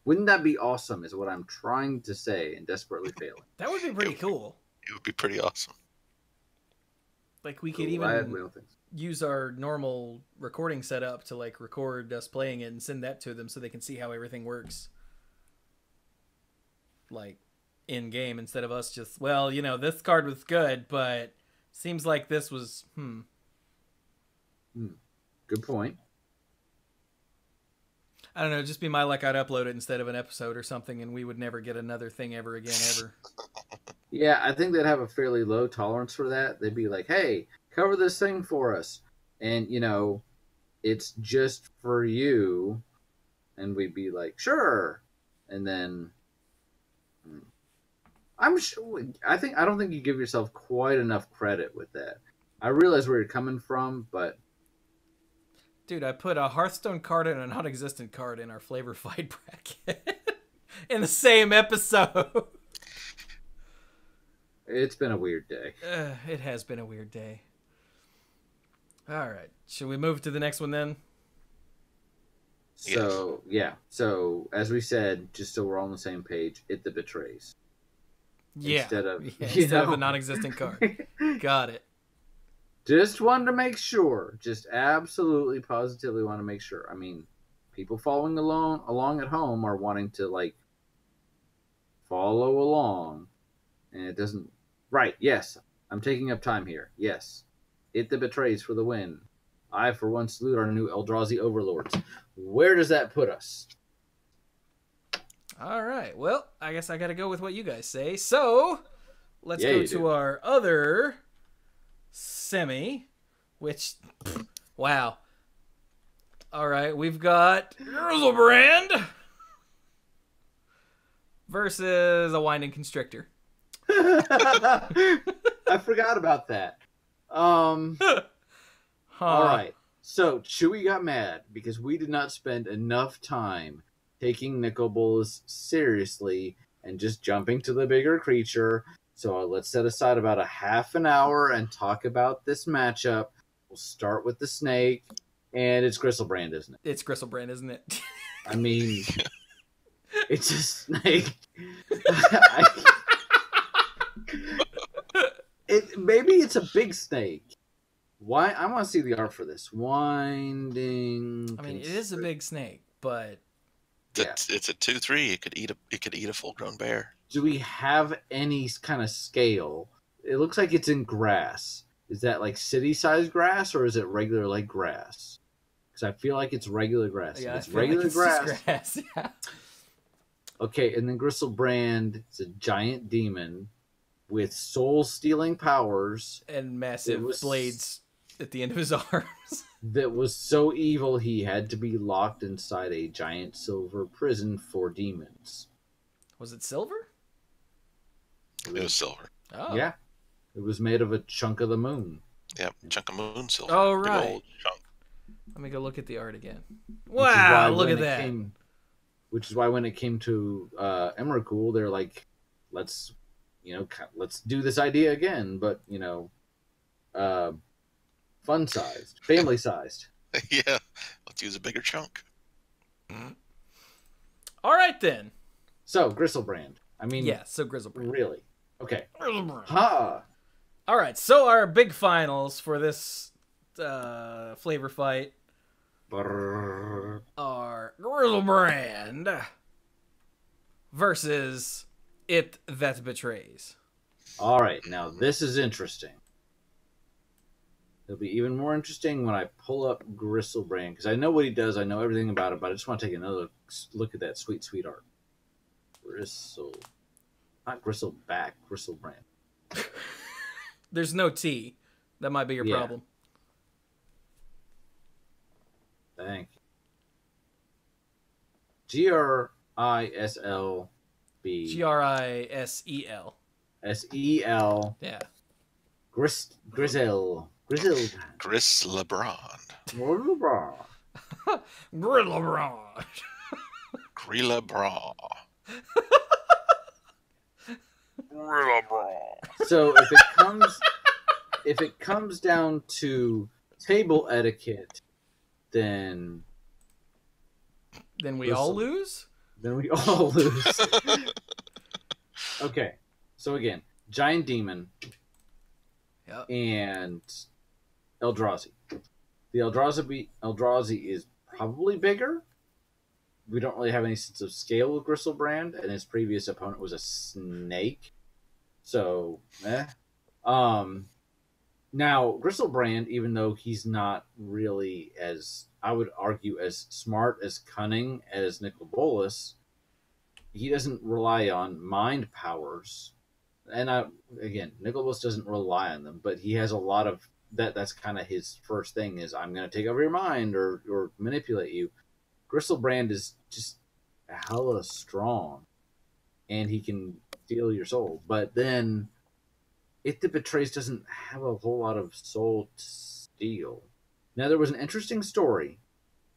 wouldn't that be awesome? Is what I'm trying to say and desperately failing. That would be pretty cool. it would be pretty awesome. Like we could even use our normal recording setup to like record us playing it and send that to them so they can see how everything works. Like in game, instead of us just, this card was good, but seems like this was Good point. I don't know, just be my luck, I'd upload it instead of an episode or something, and we would never get another thing ever again, ever. Yeah, I think they'd have a fairly low tolerance for that. They'd be like, hey, cover this thing for us. And, it's just for you. And we'd be like, sure. And then I don't think you give yourself quite enough credit with that. I realize where you're coming from, but dude, I put a Hearthstone card and a non-existent card in our Flavor Fight bracket in the same episode. It's been a weird day. It has been a weird day. All right. Should we move to the next one then? So, yeah. So, as we said, just so we're all on the same page, it the betrays. Yeah. Instead of a non-existent card. Got it. Just wanted to make sure. Just absolutely, positively want to make sure. I mean, people following along at home are wanting to, like, follow along. And it doesn't... Right, yes. I'm taking up time here. Yes. It the betrays for the win. I, for one, salute our new Eldrazi overlords. Where does that put us? All right. Well, I guess I got to go with what you guys say. So, let's go to our other semi, which, wow. All right, we've got Grizzlebrand versus a Winding Constrictor. I forgot about that. All right. So Chewy got mad because we did not spend enough time taking Nicol Bolas seriously and just jumping to the bigger creature. So let's set aside about a half an hour and talk about this matchup. We'll start with the snake, and it's Grizzlebrand, isn't it? It's Grizzlebrand, isn't it? I mean, it's a snake. Maybe it's a big snake. Why? I want to see the art for this. Winding. I mean, it is a big snake, but it's a 2/3. It could eat a full-grown bear. Do we have any kind of scale? It looks like it's in grass. Is that like city-sized grass, or is it regular like grass? Because I feel like it's regular grass. Yeah, it's regular like grass. Yeah. Okay, and then Grizzlebrand is a giant demon with soul-stealing powers and massive blades at the end of his arms. That was so evil he had to be locked inside a giant silver prison for demons. Was it silver? It was silver. Oh. Yeah. It was made of a chunk of the moon. Yep, chunk of moon silver. Oh, right. Big old chunk. Let me go look at the art again. Wow, look at that. which is why when it came to Emrakul, they're like, let's do this idea again, but fun sized, family sized. Yeah, let's use a bigger chunk. All right then. So Gristlebrand. I mean, Yeah, so Grizzlebrand. really? Okay. Grizzlebrand. Ha! All right, so our big finals for this flavor fight Brrr. are Grizzlebrand versus It That Betrays. All right, now this is interesting. It'll be even more interesting when I pull up Gristlebrand, because I know what he does, I know everything about it, but I just want to take another look at that sweet, sweet art. Not Gristleback, Gristlebrand. There's no T. That might be your problem. Thank you. Grisl Grisel. SEL. Yeah. Grizzle. Chris LeBron. Grizzlebrand. Grilla Bra. So if it comes down to table etiquette, then we all lose? Then we all lose. Okay. So again, giant demon. Yep. And Eldrazi. The Eldrazi is probably bigger. We don't really have any sense of scale with Gristlebrand, and his previous opponent was a snake. So, Now, Gristlebrand, even though he's not really as, I would argue, as smart, as cunning as Nicol Bolas, he doesn't rely on mind powers. And again, Nicol Bolas doesn't rely on them, but he has a lot of that's kind of his first thing is I'm going to take over your mind or manipulate you. Gristlebrand is just hella strong, and he can steal your soul. But then It That Betrays doesn't have a whole lot of soul to steal. Now, there was an interesting story.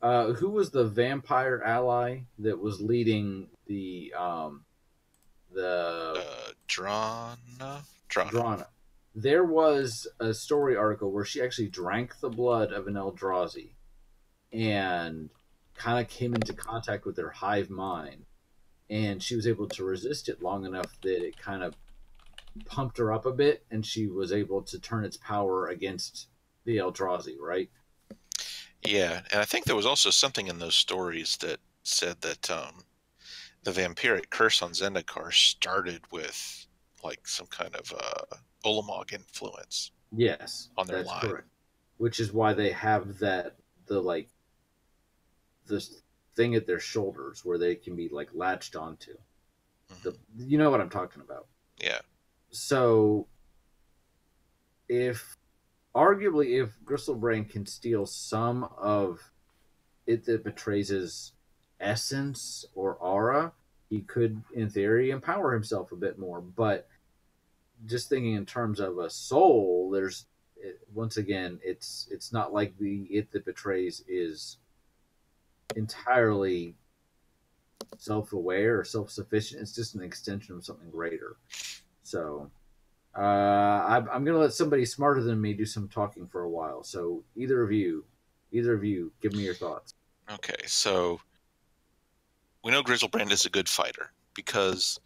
Who was the vampire ally that was leading the Drana? There was a story article where she actually drank the blood of an Eldrazi and kind of came into contact with their hive mind, and she was able to resist it long enough that it kind of pumped her up a bit, and she was able to turn its power against the Eldrazi, right? Yeah, and I think there was also something in those stories that said that the vampiric curse on Zendikar started with like some kind of Ulamog influence. Yes, on their that's line. correct. Which is why they have the thing at their shoulders where they can be like latched onto. Mm-hmm. You know what I'm talking about. Yeah. So arguably if Gristlebrand can steal some of It That Betrays' essence or aura, he could, in theory, empower himself a bit more. But just thinking in terms of a soul, once again, it's not like the It That Betrays is entirely self-aware or self-sufficient. It's just an extension of something greater. So I'm going to let somebody smarter than me do some talking for a while. So either of you, give me your thoughts. Okay, so we know Grizzlebrand is a good fighter because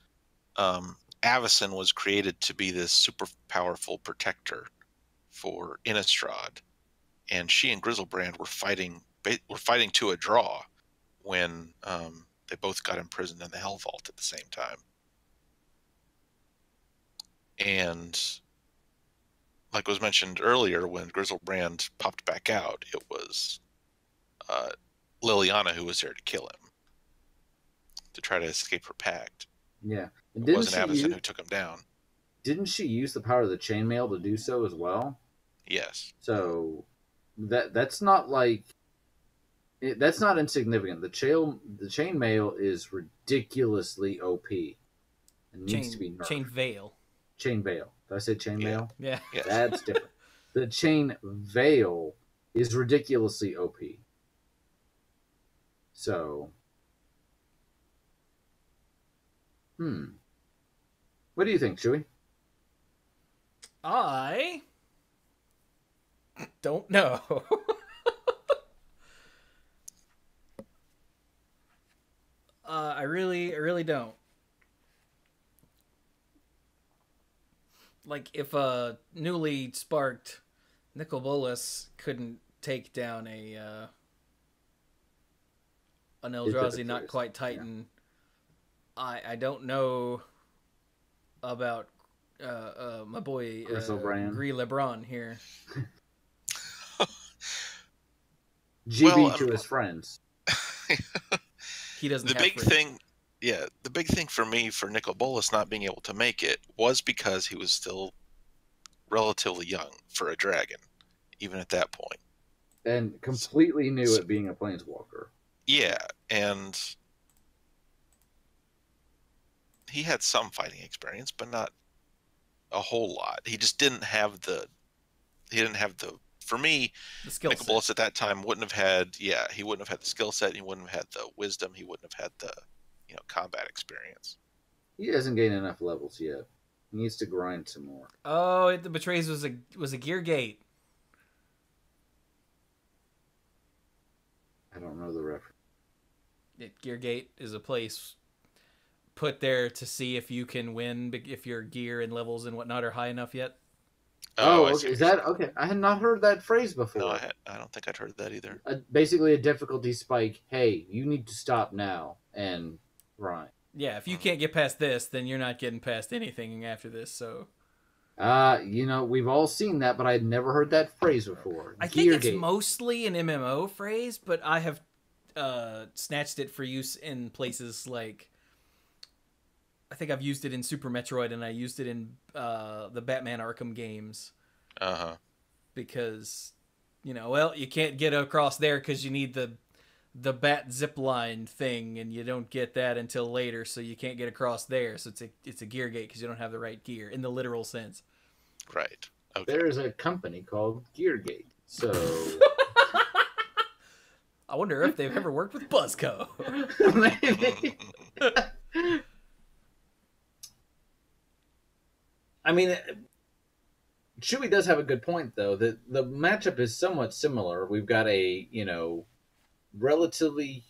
Avacyn was created to be this super powerful protector for Innistrad, and she and Grizzlebrand were fighting to a draw when they both got imprisoned in the Hell Vault at the same time. And like was mentioned earlier, when Grizzlebrand popped back out, it was Liliana who was there to kill him, to try to escape her pact. Yeah. And it wasn't Avacyn who took him down. Didn't she use the power of the chainmail to do so as well? Yes. So that's not like that's not insignificant. The chainmail is ridiculously OP. It needs to be nerfed. Chain veil. Chain veil. Did I say chainmail? Yeah. Yes. That's different. The chain veil is ridiculously OP. So What do you think, Chewie? I don't know. I really don't. Like, if a newly sparked Nicol Bolas couldn't take down an Eldrazi not quite Titan, yeah. I don't know about my boy Gris LeBron here. GB to his friends. He doesn't. The big thing, the big thing for me for Nicol Bolas not being able to make it was because he was still relatively young for a dragon, even at that point, and completely new at being a planeswalker. Yeah, and he had some fighting experience, but not a whole lot. He just didn't have the. He didn't have the. For me, Nicol Bolas at that time wouldn't have had. Yeah, he wouldn't have had the skill set. He wouldn't have had the wisdom. He wouldn't have had the, combat experience. He hasn't gained enough levels yet. He needs to grind some more. Oh, the Betrays was a gear gate. I don't know the reference. Gear gate is a place put there to see if you can win, if your gear and levels and whatnot are high enough yet. Oh, okay. Is that okay? I had not heard that phrase before. No, I don't think I'd heard that either. Basically, a difficulty spike. Hey, you need to stop now and grind. Yeah, if you can't get past this, then you're not getting past anything after this. So, we've all seen that, but I'd never heard that phrase before. I think it's mostly an MMO phrase, but I have snatched it for use in places like. I think I've used it in Super Metroid, and I used it in the Batman Arkham games. Because, you can't get across there because you need the bat zipline thing, and you don't get that until later, so you can't get across there. So it's a gear gate because you don't have the right gear in the literal sense. Right. Okay. There's a company called Geargate, so. I wonder if they've ever worked with Buzzco. Maybe. I mean, Chewie does have a good point, though. That the matchup is somewhat similar. We've got a, relatively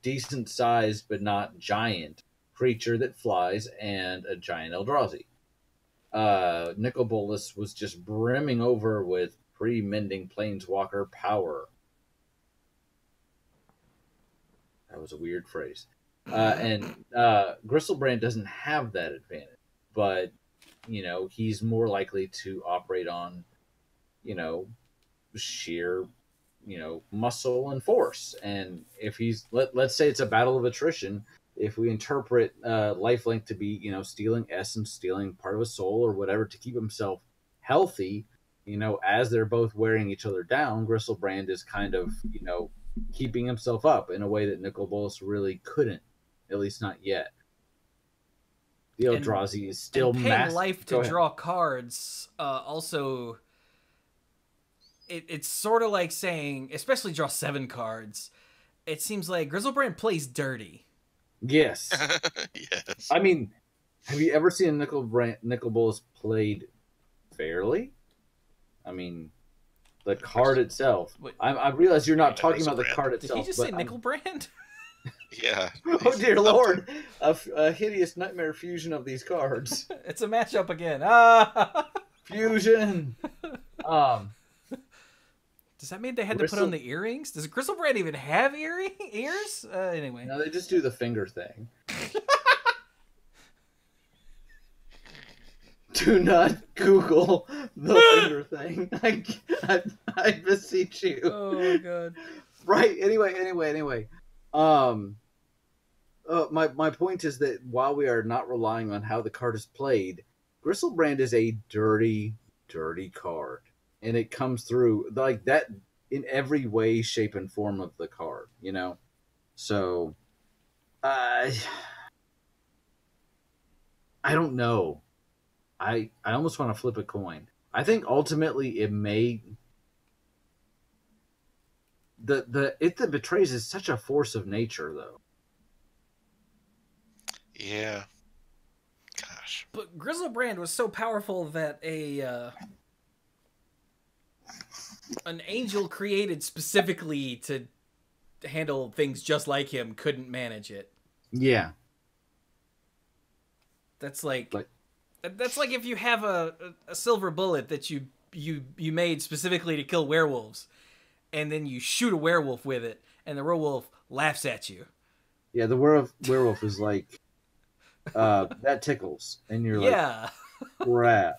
decent sized but not giant creature that flies and a giant Eldrazi. Nicol Bolas was just brimming over with pre-mending planeswalker power. That was a weird phrase. And Griselbrand doesn't have that advantage, but he's more likely to operate on, sheer, muscle and force. And if he's, let's say it's a battle of attrition, if we interpret lifelink to be, stealing essence, stealing part of a soul or whatever to keep himself healthy, as they're both wearing each other down, Griselbrand is kind of, keeping himself up in a way that Nicol Bolas really couldn't, at least not yet. The Eldrazi is still paying life to draw cards. Also, it's sort of like saying, especially draw 7 cards. It seems like Griselbrand plays dirty. Yes. Yes. I mean, have you ever seen Nicol Bolas played fairly? I mean, the card itself. Wait, I realize you're not talking about the card itself. Did he just say Nickelbrand? Yeah. Oh dear Lord! A hideous nightmare fusion of these cards. It's a matchup again. Fusion. Does that mean they had to put on the earrings? Does Griselbrand even have ears? Anyway. No, they just do the finger thing. Do not Google the finger thing. I beseech you. Oh my god. Right. Anyway. My point is that while we are not relying on how the card is played, Griselbrand is a dirty, dirty card, and it comes through like that in every way, shape, and form of the card. So, I don't know. I almost want to flip a coin. I think ultimately it may. It that betrays is such a force of nature, though. Yeah. Gosh. But Grizzlebrand was so powerful that an angel created specifically to handle things just like him couldn't manage it. Yeah. That's like if you have a silver bullet that you made specifically to kill werewolves, and then you shoot a werewolf with it, and the werewolf laughs at you. Yeah, the werewolf is like, that tickles, and you're like, crap.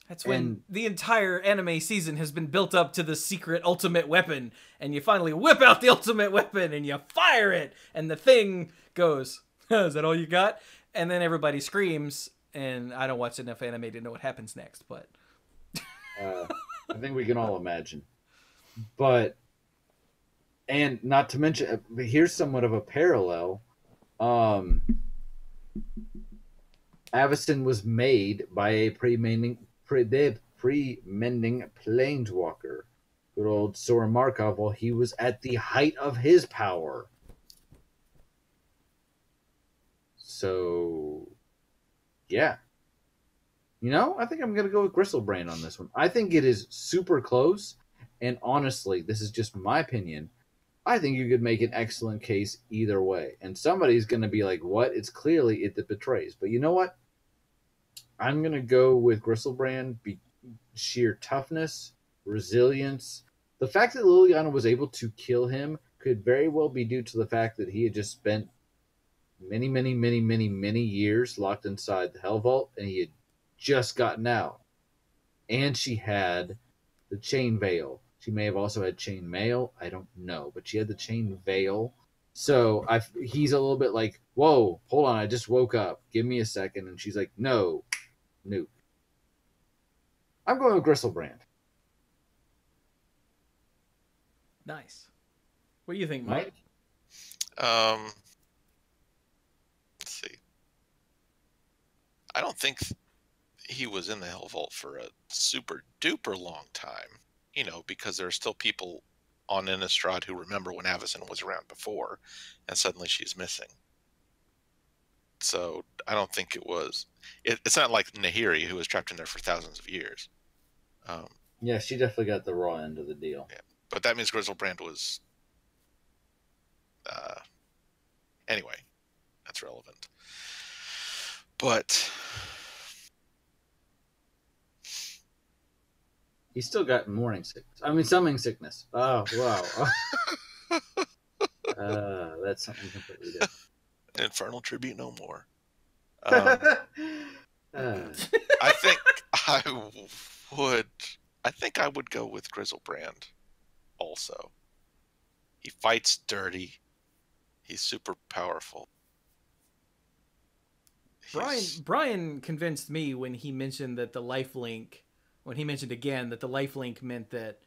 That's when the entire anime season has been built up to the secret ultimate weapon, and you finally whip out the ultimate weapon, and you fire it, and the thing goes, is that all you got? And then everybody screams, and I don't watch enough anime to know what happens next, but... I think we can all imagine. But, and not to mention, here's somewhat of a parallel. Avacyn was made by a pre-mending planeswalker, good old Soren Markov, while he was at the height of his power. So, yeah. You know, I think I'm going to go with Grizzlebrand on this one. I think it is super close, and honestly, this is just my opinion. I think you could make an excellent case either way. And somebody's going to be like, what? It's clearly it that betrays. But you know what? I'm going to go with Grizzlebrand. Sheer toughness, resilience. The fact that Liliana was able to kill him could very well be due to the fact that he had just spent many years locked inside the Hell Vault, and he had just gotten out. And she had the chain veil. She may have also had chain mail. I don't know. But she had the chain veil. So he's a little bit like, whoa, hold on, I just woke up. Give me a second. And she's like, no. Nuke. I'm going with Grizzlebrand. Nice. What do you think, Mike? Let's see. I don't think he was in the Hell Vault for a super duper long time, you know, because there are still people on Innistrad who remember when Avacyn was around before, and suddenly she's missing. So I don't think it was. It's not like Nahiri, who was trapped in there for thousands of years. Yeah, she definitely got the raw end of the deal. Yeah, but that means Grizzlebrand was. Anyway, that's relevant. But he's still got morning sickness. I mean, summoning sickness. Oh, wow. That's something completely different. Infernal Tribute no more. I think I would go with Grizzlebrand also. He fights dirty. He's super powerful. Brian convinced me when he mentioned that the lifelink, when he mentioned again that the lifelink meant that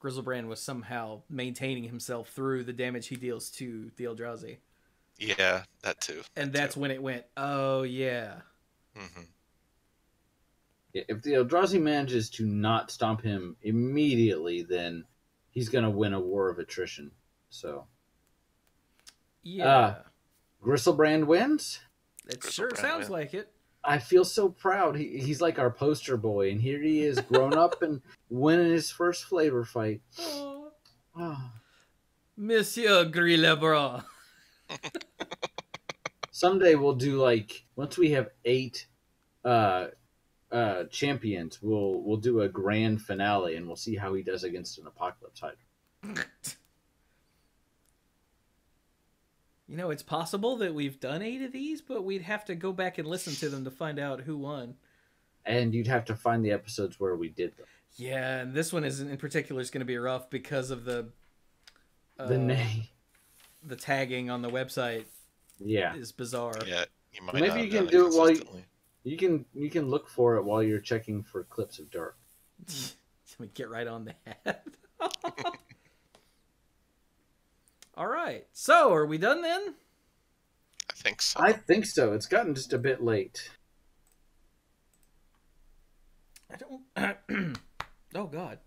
Grizzlebrand was somehow maintaining himself through the damage he deals to the Eldrazi. Yeah, that too. And that's when it went, oh yeah. Mm-hmm. Yeah, if the Eldrazi manages to not stomp him immediately, then he's going to win a war of attrition. So, yeah. Grizzlebrand wins? It sure sounds like it. I feel so proud. He's like our poster boy, and here he is, grown up and winning his first flavor fight. Oh. Monsieur Grizzlebrand. Someday we'll do once we have 8 champions, we'll do a grand finale, and we'll see how he does against an Apocalypse Hydra. You know, it's possible that we've done 8 of these, but we'd have to go back and listen to them to find out who won. And you'd have to find the episodes where we did them. Yeah, and this one in particular is going to be rough because of the name. The tagging on the website. Yeah, is bizarre. Yeah, you might. Maybe you can do it while you can look for it while you're checking for clips of Dirk. We get right on that. All right. So, are we done then? I think so. I think so. It's gotten just a bit late. I don't... oh, God.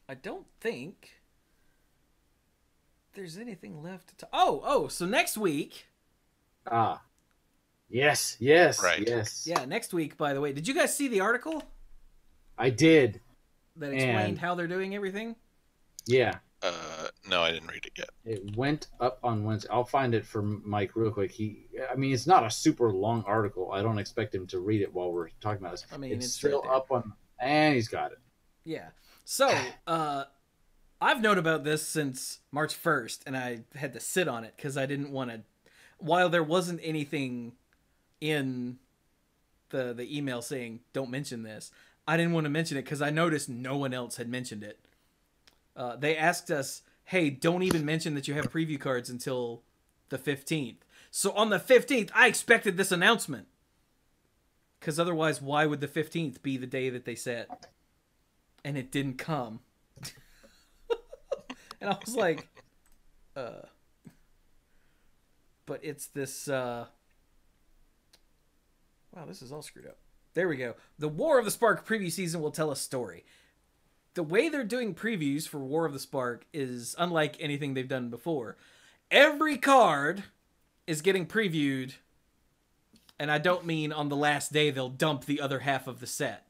I don't think there's anything left to... so next week, Ah. Yes, yes, Right. yes. Yeah, next week, by the way. Did you guys see the article I did. that explained And how they're doing everything? yeah, No, I didn't read it yet. it went up on Wednesday. I'll find it for Mike real quick. I mean, it's not a super long article. I don't expect him to read it while we're talking about this. I mean, it's it's still right there. up on, and he's got it. Yeah. So, I've known about this since March 1st, and I had to sit on it because I didn't want to. While there wasn't anything in the email saying don't mention this, I didn't want to mention it because I noticed no one else had mentioned it. They asked us, hey, don't even mention that you have preview cards until the 15th. So on the 15th, I expected this announcement. Because otherwise, why would the 15th be the day that they said? And it didn't come. And I was like, but it's this, wow, this is all screwed up. There we go. The War of the Spark preview season will tell a story. The way they're doing previews for War of the Spark is unlike anything they've done before. Every card is getting previewed, and I don't mean on the last day they'll dump the other half of the set.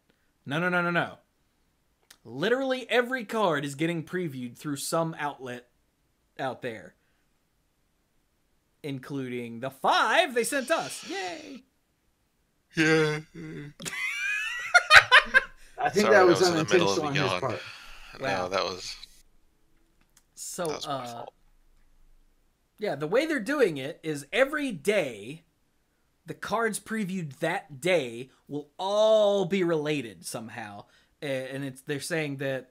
No. Literally every card is getting previewed through some outlet out there. Including the 5 they sent us. Yay! Yeah. I think Sorry, that was I was in the middle unintentional of on a his yawn. part. Wow. No, that was my So, fault. yeah, the way they're doing it is every day, the cards previewed that day will all be related somehow. And they're saying that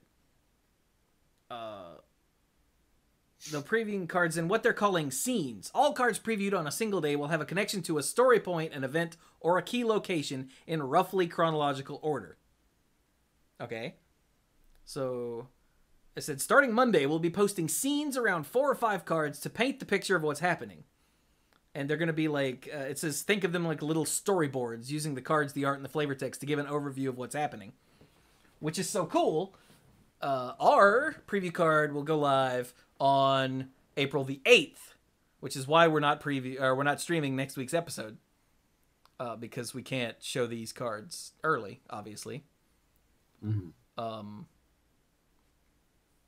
the previewing cards in what they're calling scenes. All cards previewed on a single day will have a connection to a story point, an event, or a key location in roughly chronological order. Okay? So, I said, starting Monday, we'll be posting scenes around 4 or 5 cards to paint the picture of what's happening. And they're going to be like, it says, think of them like little storyboards, using the cards, the art, and the flavor text to give an overview of what's happening. Which is so cool. Our preview card will go live on April the 8th, which is why we're not streaming next week's episode. Because we can't show these cards early, obviously. Mm-hmm.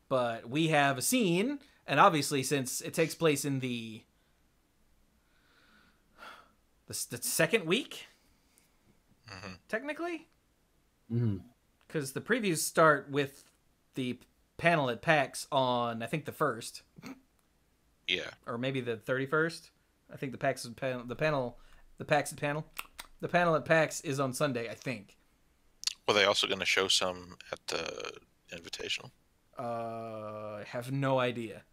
But we have a scene, and obviously since it takes place in the second week, technically, because the previews start with the panel at PAX on, I think, the 1st. Yeah. Or maybe the 31st. I think the PAX panel at PAX is on Sunday, I think. Were they also going to show some at the Invitational? I have no idea.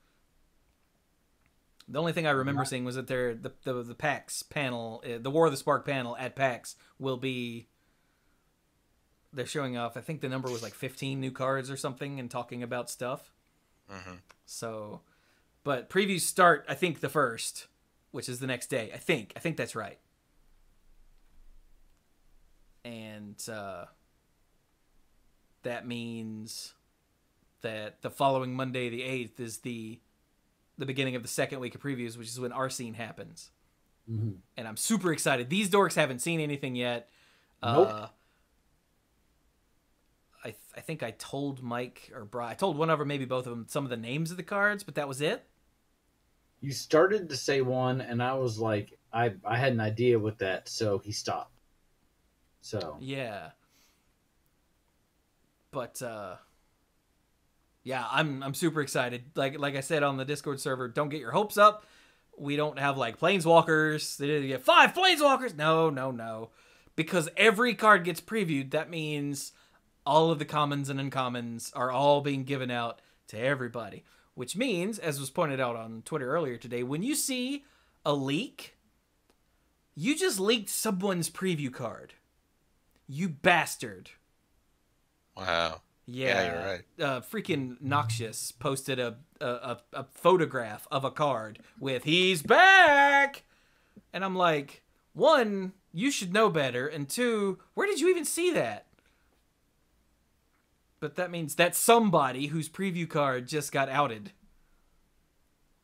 The only thing I remember seeing was that the PAX panel, the War of the Spark panel at PAX will be. They're showing off. I think the number was like 15 new cards or something, and talking about stuff. So, but previews start, I think, the 1st, which is the next day. I think that's right. And that means that the following Monday, the 8th, is the beginning of the second week of previews, which is when our scene happens. And I'm super excited. These dorks haven't seen anything yet. Nope. I think I told Mike or Brian, I told one of them, maybe both of them, some of the names of the cards, but that was it. You started to say one, and I was like, I had an idea with that, so he stopped. So yeah, but yeah, I'm super excited. Like I said on the Discord server, don't get your hopes up. We don't have like planeswalkers. They didn't get 5 planeswalkers. No, because every card gets previewed. That means all of the commons and uncommons are all being given out to everybody. Which means, as was pointed out on Twitter earlier today, when you see a leak, you just leaked someone's preview card. You bastard. Wow. Yeah, you're right. Freaking Noxious posted a photograph of a card with "He's back," and I'm like, 1, you should know better, and 2, where did you even see that? But that means that's somebody whose preview card just got outed.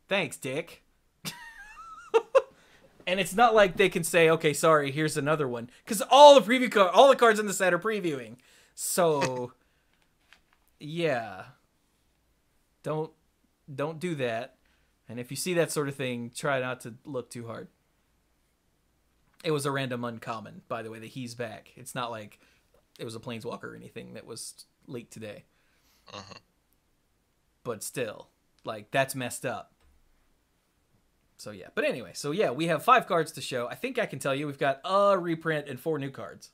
Thanks, Dick. And it's not like they can say, okay, sorry, here's another one. Because all the cards in the set are previewing. So, yeah. Don't do that. And if you see that sort of thing, try not to look too hard. It was a random uncommon, by the way, that he's back. It's not like it was a Planeswalker or anything that was leaked today. Uh-huh. But still, like, that's messed up. So, yeah. But anyway, so, yeah, we have 5 cards to show. I think I can tell you we've got a reprint and 4 new cards.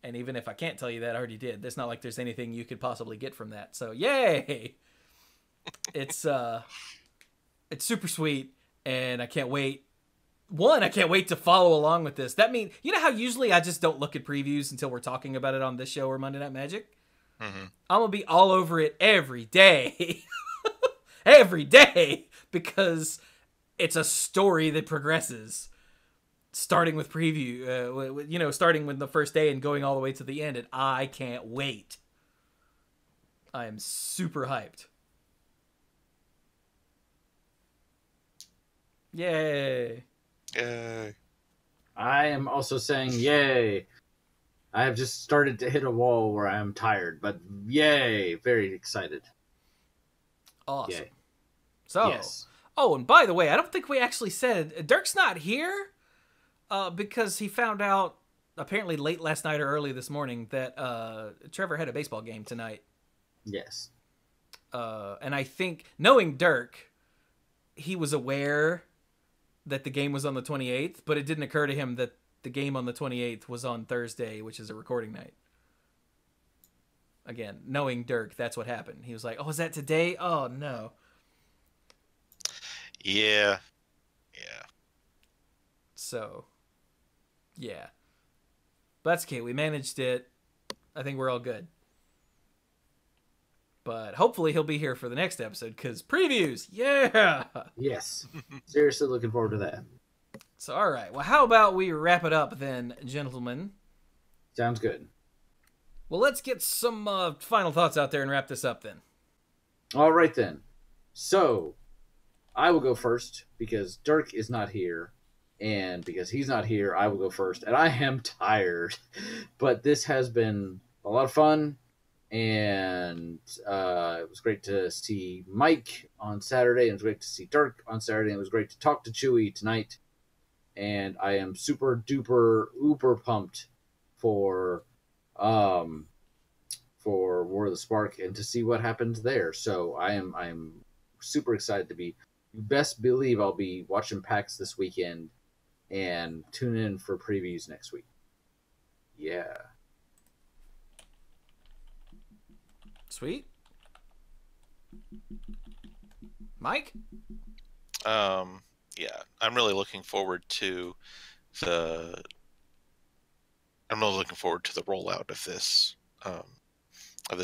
And even if I can't tell you that, I already did. There's not like there's anything you could possibly get from that. So, yay! It's super sweet, and I can't wait. I can't wait to follow along with this. That means, you know how usually I just don't look at previews until we're talking about it on this show or Monday Night Magic? Mm-hmm. I'm going to be all over it every day. Every day. Because it's a story that progresses. Starting with preview, starting with the first day and going all the way to the end. And I can't wait. I am super hyped. Yay. Yay. I am also saying yay. I have just started to hit a wall where I am tired, but yay. Very excited. Awesome. Yay. So, yes. Oh, and by the way, I don't think we actually said, Dirk's not here because he found out apparently late last night or early this morning that Trevor had a baseball game tonight. Yes. And I think, knowing Dirk, he was aware that the game was on the 28th, but it didn't occur to him that the game on the 28th was on Thursday, which is a recording night. Again, knowing Dirk, that's what happened. He was like, oh, is that today? Oh, no. Yeah. So, yeah. But that's okay. We managed it. I think we're all good. But hopefully he'll be here for the next episode, because previews, yeah! Yes. Seriously looking forward to that. So, all right. Well, how about we wrap it up then, gentlemen? Sounds good. Well, let's get some final thoughts out there and wrap this up then. All right, then. So, I will go first, because Dirk is not here. And because he's not here, I will go first. And I am tired. But this has been a lot of fun. And it was great to see Mike on Saturday. And it was great to see Dirk on Saturday. And it was great to talk to Chewy tonight. And I am super duper uber pumped for War of the Spark and to see what happens there. So I'm super excited to be. You best believe I'll be watching PAX this weekend and tune in for previews next week. Yeah. Sweet. Mike? Yeah, I'm really looking forward to the rollout of this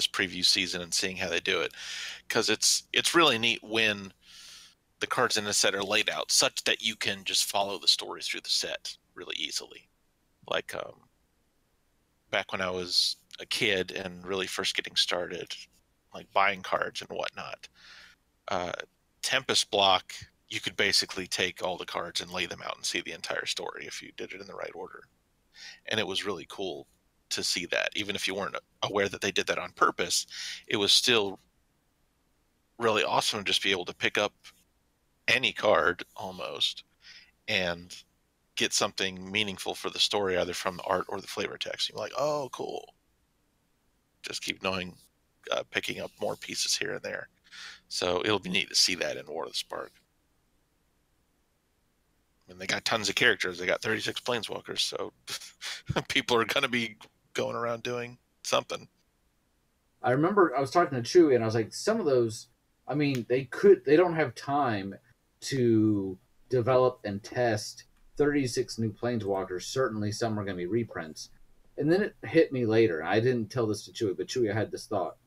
preview season and seeing how they do it, because it's really neat when the cards in the set are laid out such that you can just follow the story through the set really easily. Like back when I was a kid and really first getting started, like buying cards and whatnot, Tempest block, you could basically take all the cards and lay them out and see the entire story if you did it in the right order. And it was really cool to see that. Even if you weren't aware that they did that on purpose, it was still really awesome to just be able to pick up any card almost and get something meaningful for the story, either from the art or the flavor text. You're like, oh, cool. Just keep knowing, picking up more pieces here and there. So it'll be neat to see that in War of the Spark. I mean, they got tons of characters. They got 36 planeswalkers, so people are going to be going around doing something. I remember I was talking to Chewy, and I was like, some of those, I mean, they don't have time to develop and test 36 new planeswalkers. Certainly some are going to be reprints. And then it hit me later. I didn't tell this to Chewy, but Chewy, I had this thought.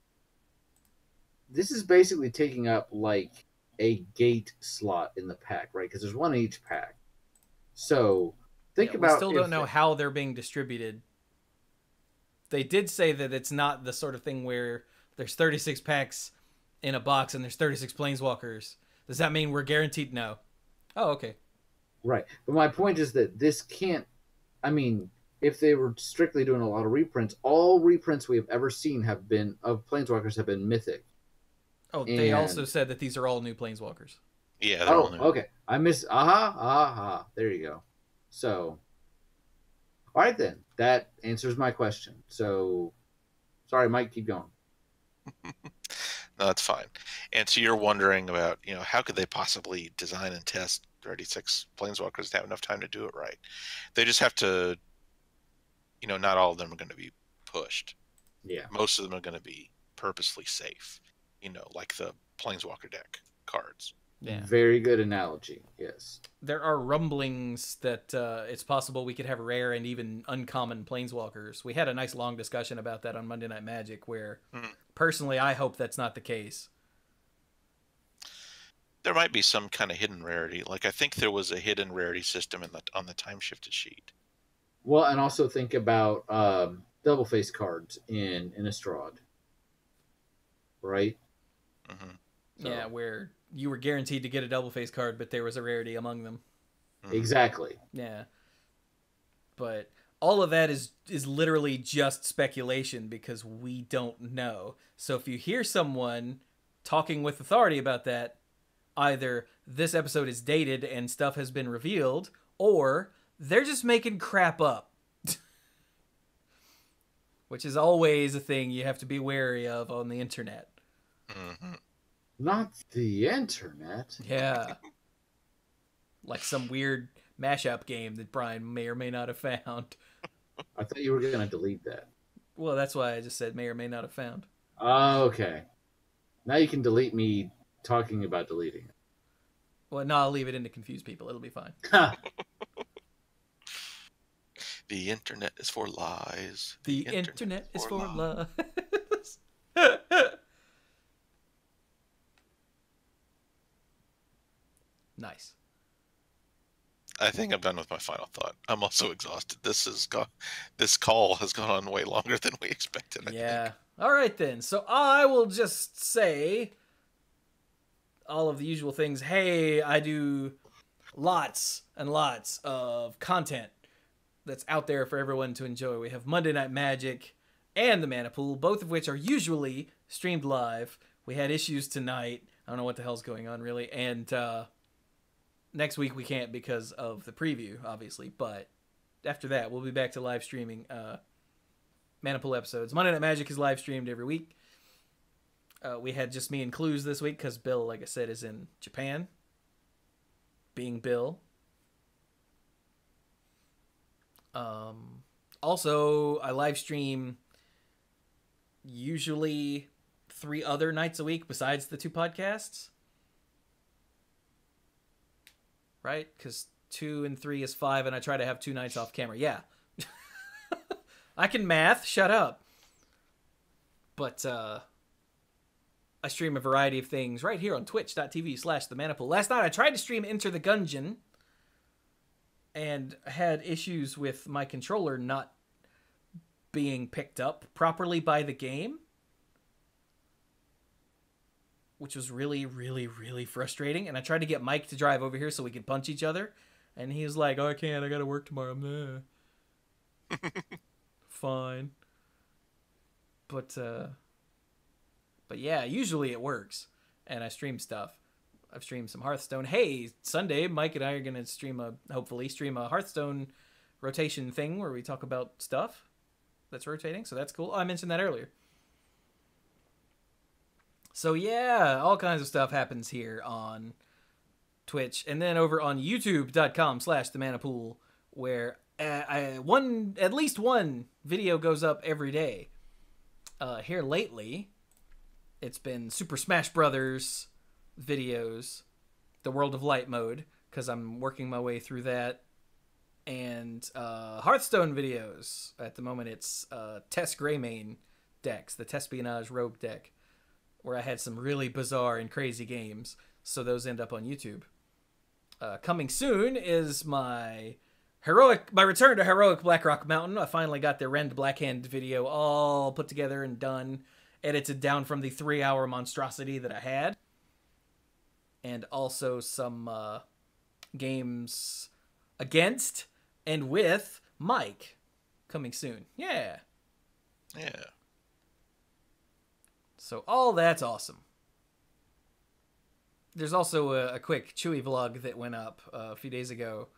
This is basically taking up like a gate slot in the pack, right? Because there's one in each pack. So think about. We still don't know how they're being distributed. They did say that it's not the sort of thing where there's 36 packs in a box and there's 36 planeswalkers. Does that mean we're guaranteed? No. Oh, okay. Right. But my point is that this can't, I mean, if they were strictly doing a lot of reprints, all reprints we have ever seen have been of Planeswalkers have been mythic. Oh, they also said that these are all new Planeswalkers. Yeah, they're all new. Okay. I miss. Aha. There you go. So, all right then. That answers my question. So, sorry, Mike. Keep going. No, that's fine. And so you're wondering about, how could they possibly design and test 36 Planeswalkers and have enough time to do it right? They just have to, not all of them are going to be pushed. Yeah. Most of them are going to be purposely safe, like the Planeswalker deck cards. Yeah. Very good analogy. Yes. There are rumblings that it's possible we could have rare and even uncommon Planeswalkers. We had a nice long discussion about that on Monday Night Magic, where personally I hope that's not the case. There might be some kind of hidden rarity. Like I think there was a hidden rarity system on the time shifted sheet. Well, and also think about double face cards in Innistrad, right? Mm-hmm. Yeah, where you were guaranteed to get a double face card, but there was a rarity among them. Mm-hmm. Exactly. Yeah. But all of that is literally just speculation because we don't know. So if you hear someone talking with authority about that, either this episode is dated and stuff has been revealed, or they're just making crap up. Which is always a thing you have to be wary of on the internet. Mm-hmm. Not the internet. Yeah. Like some weird mashup game that Brian may or may not have found. I thought you were going to delete that. Well, that's why I just said may or may not have found. Okay. Now you can delete me talking about deleting it. Well, no, I'll leave it in to confuse people. It'll be fine. The internet is for lies. The internet is for lies. Nice. I think I'm done with my final thought. I'm also exhausted. This call has gone on way longer than we expected. I think. All right then. So I will just say all of the usual things. Hey, I do lots and lots of content that's out there for everyone to enjoy. We have Monday Night Magic and the Mana Pool, both of which are usually streamed live. We had issues tonight. I don't know what the hell's going on really. And next week we can't because of the preview, obviously. But after that, we'll be back to live streaming Mana Pool episodes. Monday Night Magic is live streamed every week. We had just me and Clues this week because Bill, like I said, is in Japan. Being Bill. Also, I live stream usually 3 other nights a week besides the 2 podcasts. Right? Because 2 and 3 is 5, and I try to have 2 nights off camera. Yeah. I can math. Shut up. But I stream a variety of things right here on twitch.tv/themanapool. Last night I tried to stream Enter the Gungeon and had issues with my controller not being picked up properly by the game, which was really, really, really frustrating. And I tried to get Mike to drive over here so we could punch each other, and he was like, "Oh, I can't. I gotta work tomorrow." I'm fine. But yeah, usually it works, and I stream stuff. I've streamed some Hearthstone. Hey, Sunday, Mike and I are gonna hopefully stream a Hearthstone rotation thing where we talk about stuff that's rotating. So that's cool. Oh, I mentioned that earlier. So yeah, all kinds of stuff happens here on Twitch, and then over on YouTube.com/themanapool, where at least one video goes up every day. Here lately, it's been Super Smash Brothers videos, the World of Light mode, because I'm working my way through that, and Hearthstone videos. At the moment, it's Tess Greymane decks, the Tespionage Rogue deck, where I had some really bizarre and crazy games, so those end up on YouTube. Coming soon is my return to Heroic Blackrock Mountain. I finally got the Rend Blackhand video all put together and done, edited down from the 3-hour monstrosity that I had. And also some games against and with Mike coming soon. Yeah. Yeah. So all that's awesome. There's also a quick Chewy vlog that went up a few days ago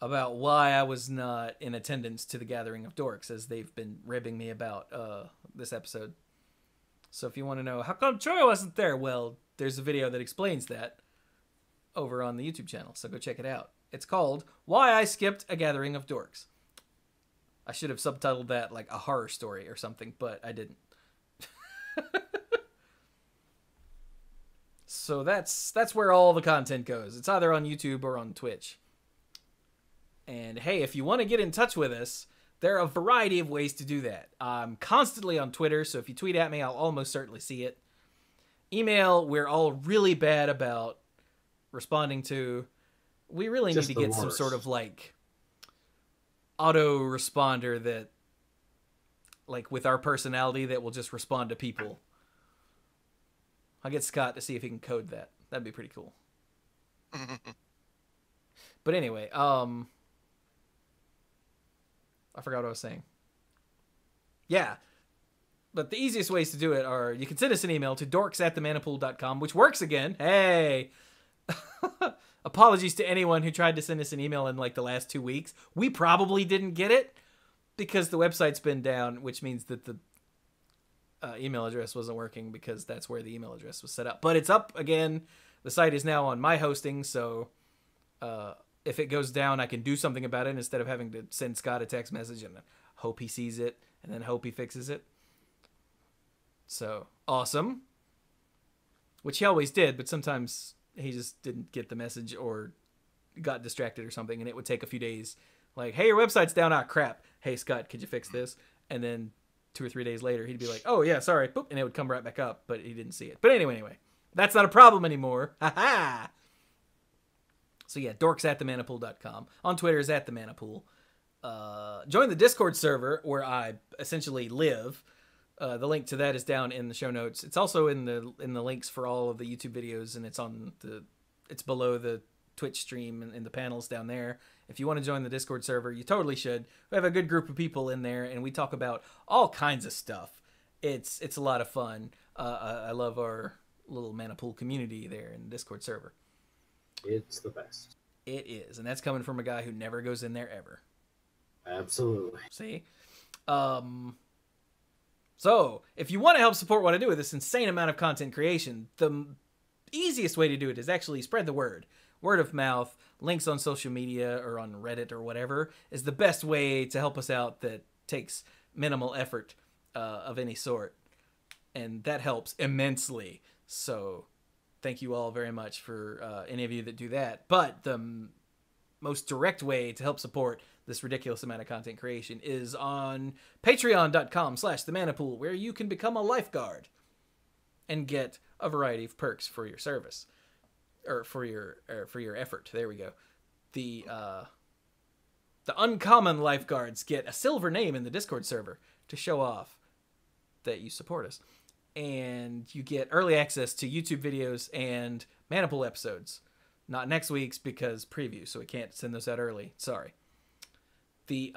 about why I was not in attendance to the Gathering of Dorks, as they've been ribbing me about this episode. So if you want to know, how come Troy wasn't there? Well, there's a video that explains that over on the YouTube channel, so go check it out. It's called Why I Skipped a Gathering of Dorks. I should have subtitled that like a horror story or something, but I didn't. So that's where all the content goes. It's either on YouTube or on Twitch. And hey, if you want to get in touch with us, there are a variety of ways to do that. I'm constantly on Twitter, so if you tweet at me, I'll almost certainly see it. Email, we're all really bad about responding to. We really need to get some sort of like auto responder that, like with our personality, that will just respond to people. I'll get Scott to see if he can code that. That'd be pretty cool. But anyway, I forgot what I was saying. Yeah. But the easiest ways to do it are, you can send us an email to dorks@themanapool.com, which works again. Hey! Apologies to anyone who tried to send us an email in like the last 2 weeks. We probably didn't get it because the website's been down, which means that the email address wasn't working because that's where the email address was set up. But it's up again. The site is now on my hosting, so if it goes down, I can do something about it instead of having to send Scott a text message and hope he sees it and then hope he fixes it. So, awesome. Which he always did, but sometimes he just didn't get the message or got distracted or something, and it would take a few days. Like, hey, your website's down. Ah, crap. Hey, Scott, could you fix this? And then 2 or 3 days later, he'd be like, oh, yeah, sorry. Boop, and it would come right back up, but he didn't see it. But anyway. That's not a problem anymore. Ha-ha! So yeah, dorks@themanapool.com. On Twitter is @themanapool. Join the Discord server where I essentially live. The link to that is down in the show notes. It's also in the links for all of the YouTube videos, and it's below the Twitch stream and in the panels down there. If you want to join the Discord server, you totally should. We have a good group of people in there, and we talk about all kinds of stuff. It's a lot of fun. I love our little Manapool community there in the Discord server. It's the best. It is, and that's coming from a guy who never goes in there ever. Absolutely. See? So, if you want to help support what I do with this insane amount of content creation, the easiest way to do it is actually spread the word. Word of mouth, links on social media or on Reddit or whatever is the best way to help us out that takes minimal effort of any sort. And that helps immensely. So, thank you all very much for any of you that do that. But the most direct way to help support this ridiculous amount of content creation is on patreon.com/themanapool, where you can become a lifeguard and get a variety of perks for your service, or for your effort. There we go. The uncommon lifeguards get a silver name in the Discord server to show off that you support us. And you get early access to YouTube videos and Manapool episodes. Not next week's because preview, so we can't send those out early. Sorry. The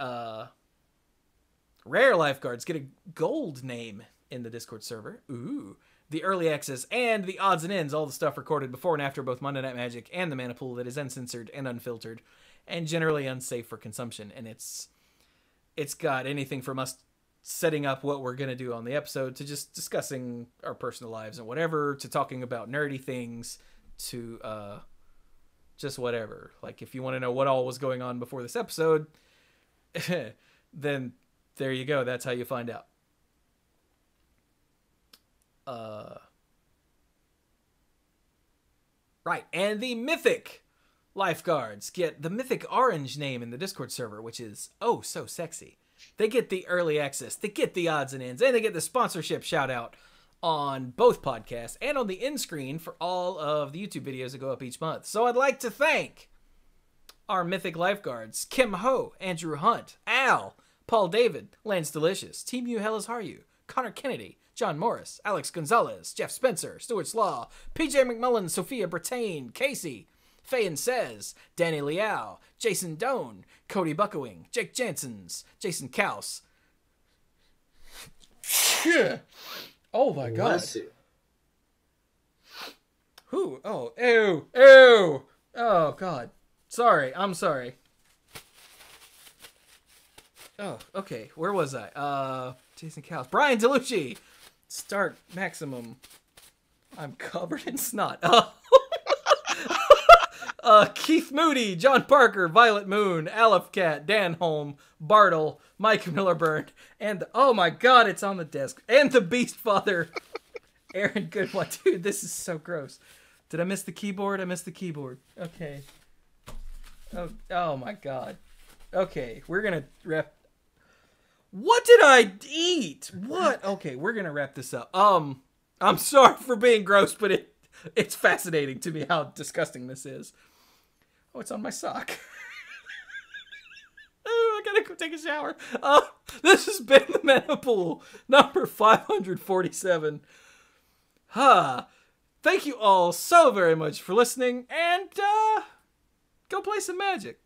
rare lifeguards get a gold name in the Discord server. Ooh. The early access and the odds and ends, all the stuff recorded before and after both Monday Night Magic and the Manapool that is uncensored and unfiltered and generally unsafe for consumption. And it's got anything from us setting up what we're going to do on the episode to just discussing our personal lives and whatever, to talking about nerdy things, to just whatever. Like, if you want to know what all was going on before this episode, then there you go. That's how you find out. Right, and the mythic lifeguards get the mythic orange name in the Discord server, which is oh so sexy. They get the early access, they get the odds and ends, and they get the sponsorship shout out on both podcasts and on the end screen for all of the YouTube videos that go up each month. So I'd like to thank our mythic lifeguards: Kim Ho, Andrew Hunt, Al, Paul David, Lance Delicious, Team U Hellas Are You, Connor Kennedy, John Morris, Alex Gonzalez, Jeff Spencer, Stuart Slaw, PJ McMullen, Sophia Brattain, Casey, Fayen Says, Danny Liao, Jason Doan, Cody Buckowing, Jake Jansons, Jason Kaus. Oh my God. Bless you. Who? Oh, ew, ew. Oh God. Sorry, I'm sorry. Oh, okay. Where was I? Jason Kaus, Brian DeLucci, Start Maximum. I'm covered in snot. Keith Moody, John Parker, Violet Moon, Aleph Cat, Dan Holm, Bartle, Mike Millerburn, and oh my God, it's on the desk. And the Beast Father, Aaron Goodwin. Dude, this is so gross. Did I miss the keyboard? I missed the keyboard. Okay. Oh my God. Okay, we're gonna wrap. What did I eat? What? Okay, we're gonna wrap this up. I'm sorry for being gross, but it's fascinating to me how disgusting this is. Oh, it's on my sock. Oh, I gotta go take a shower. This has been the Mana Pool, number 547. Thank you all so very much for listening, and go play some Magic.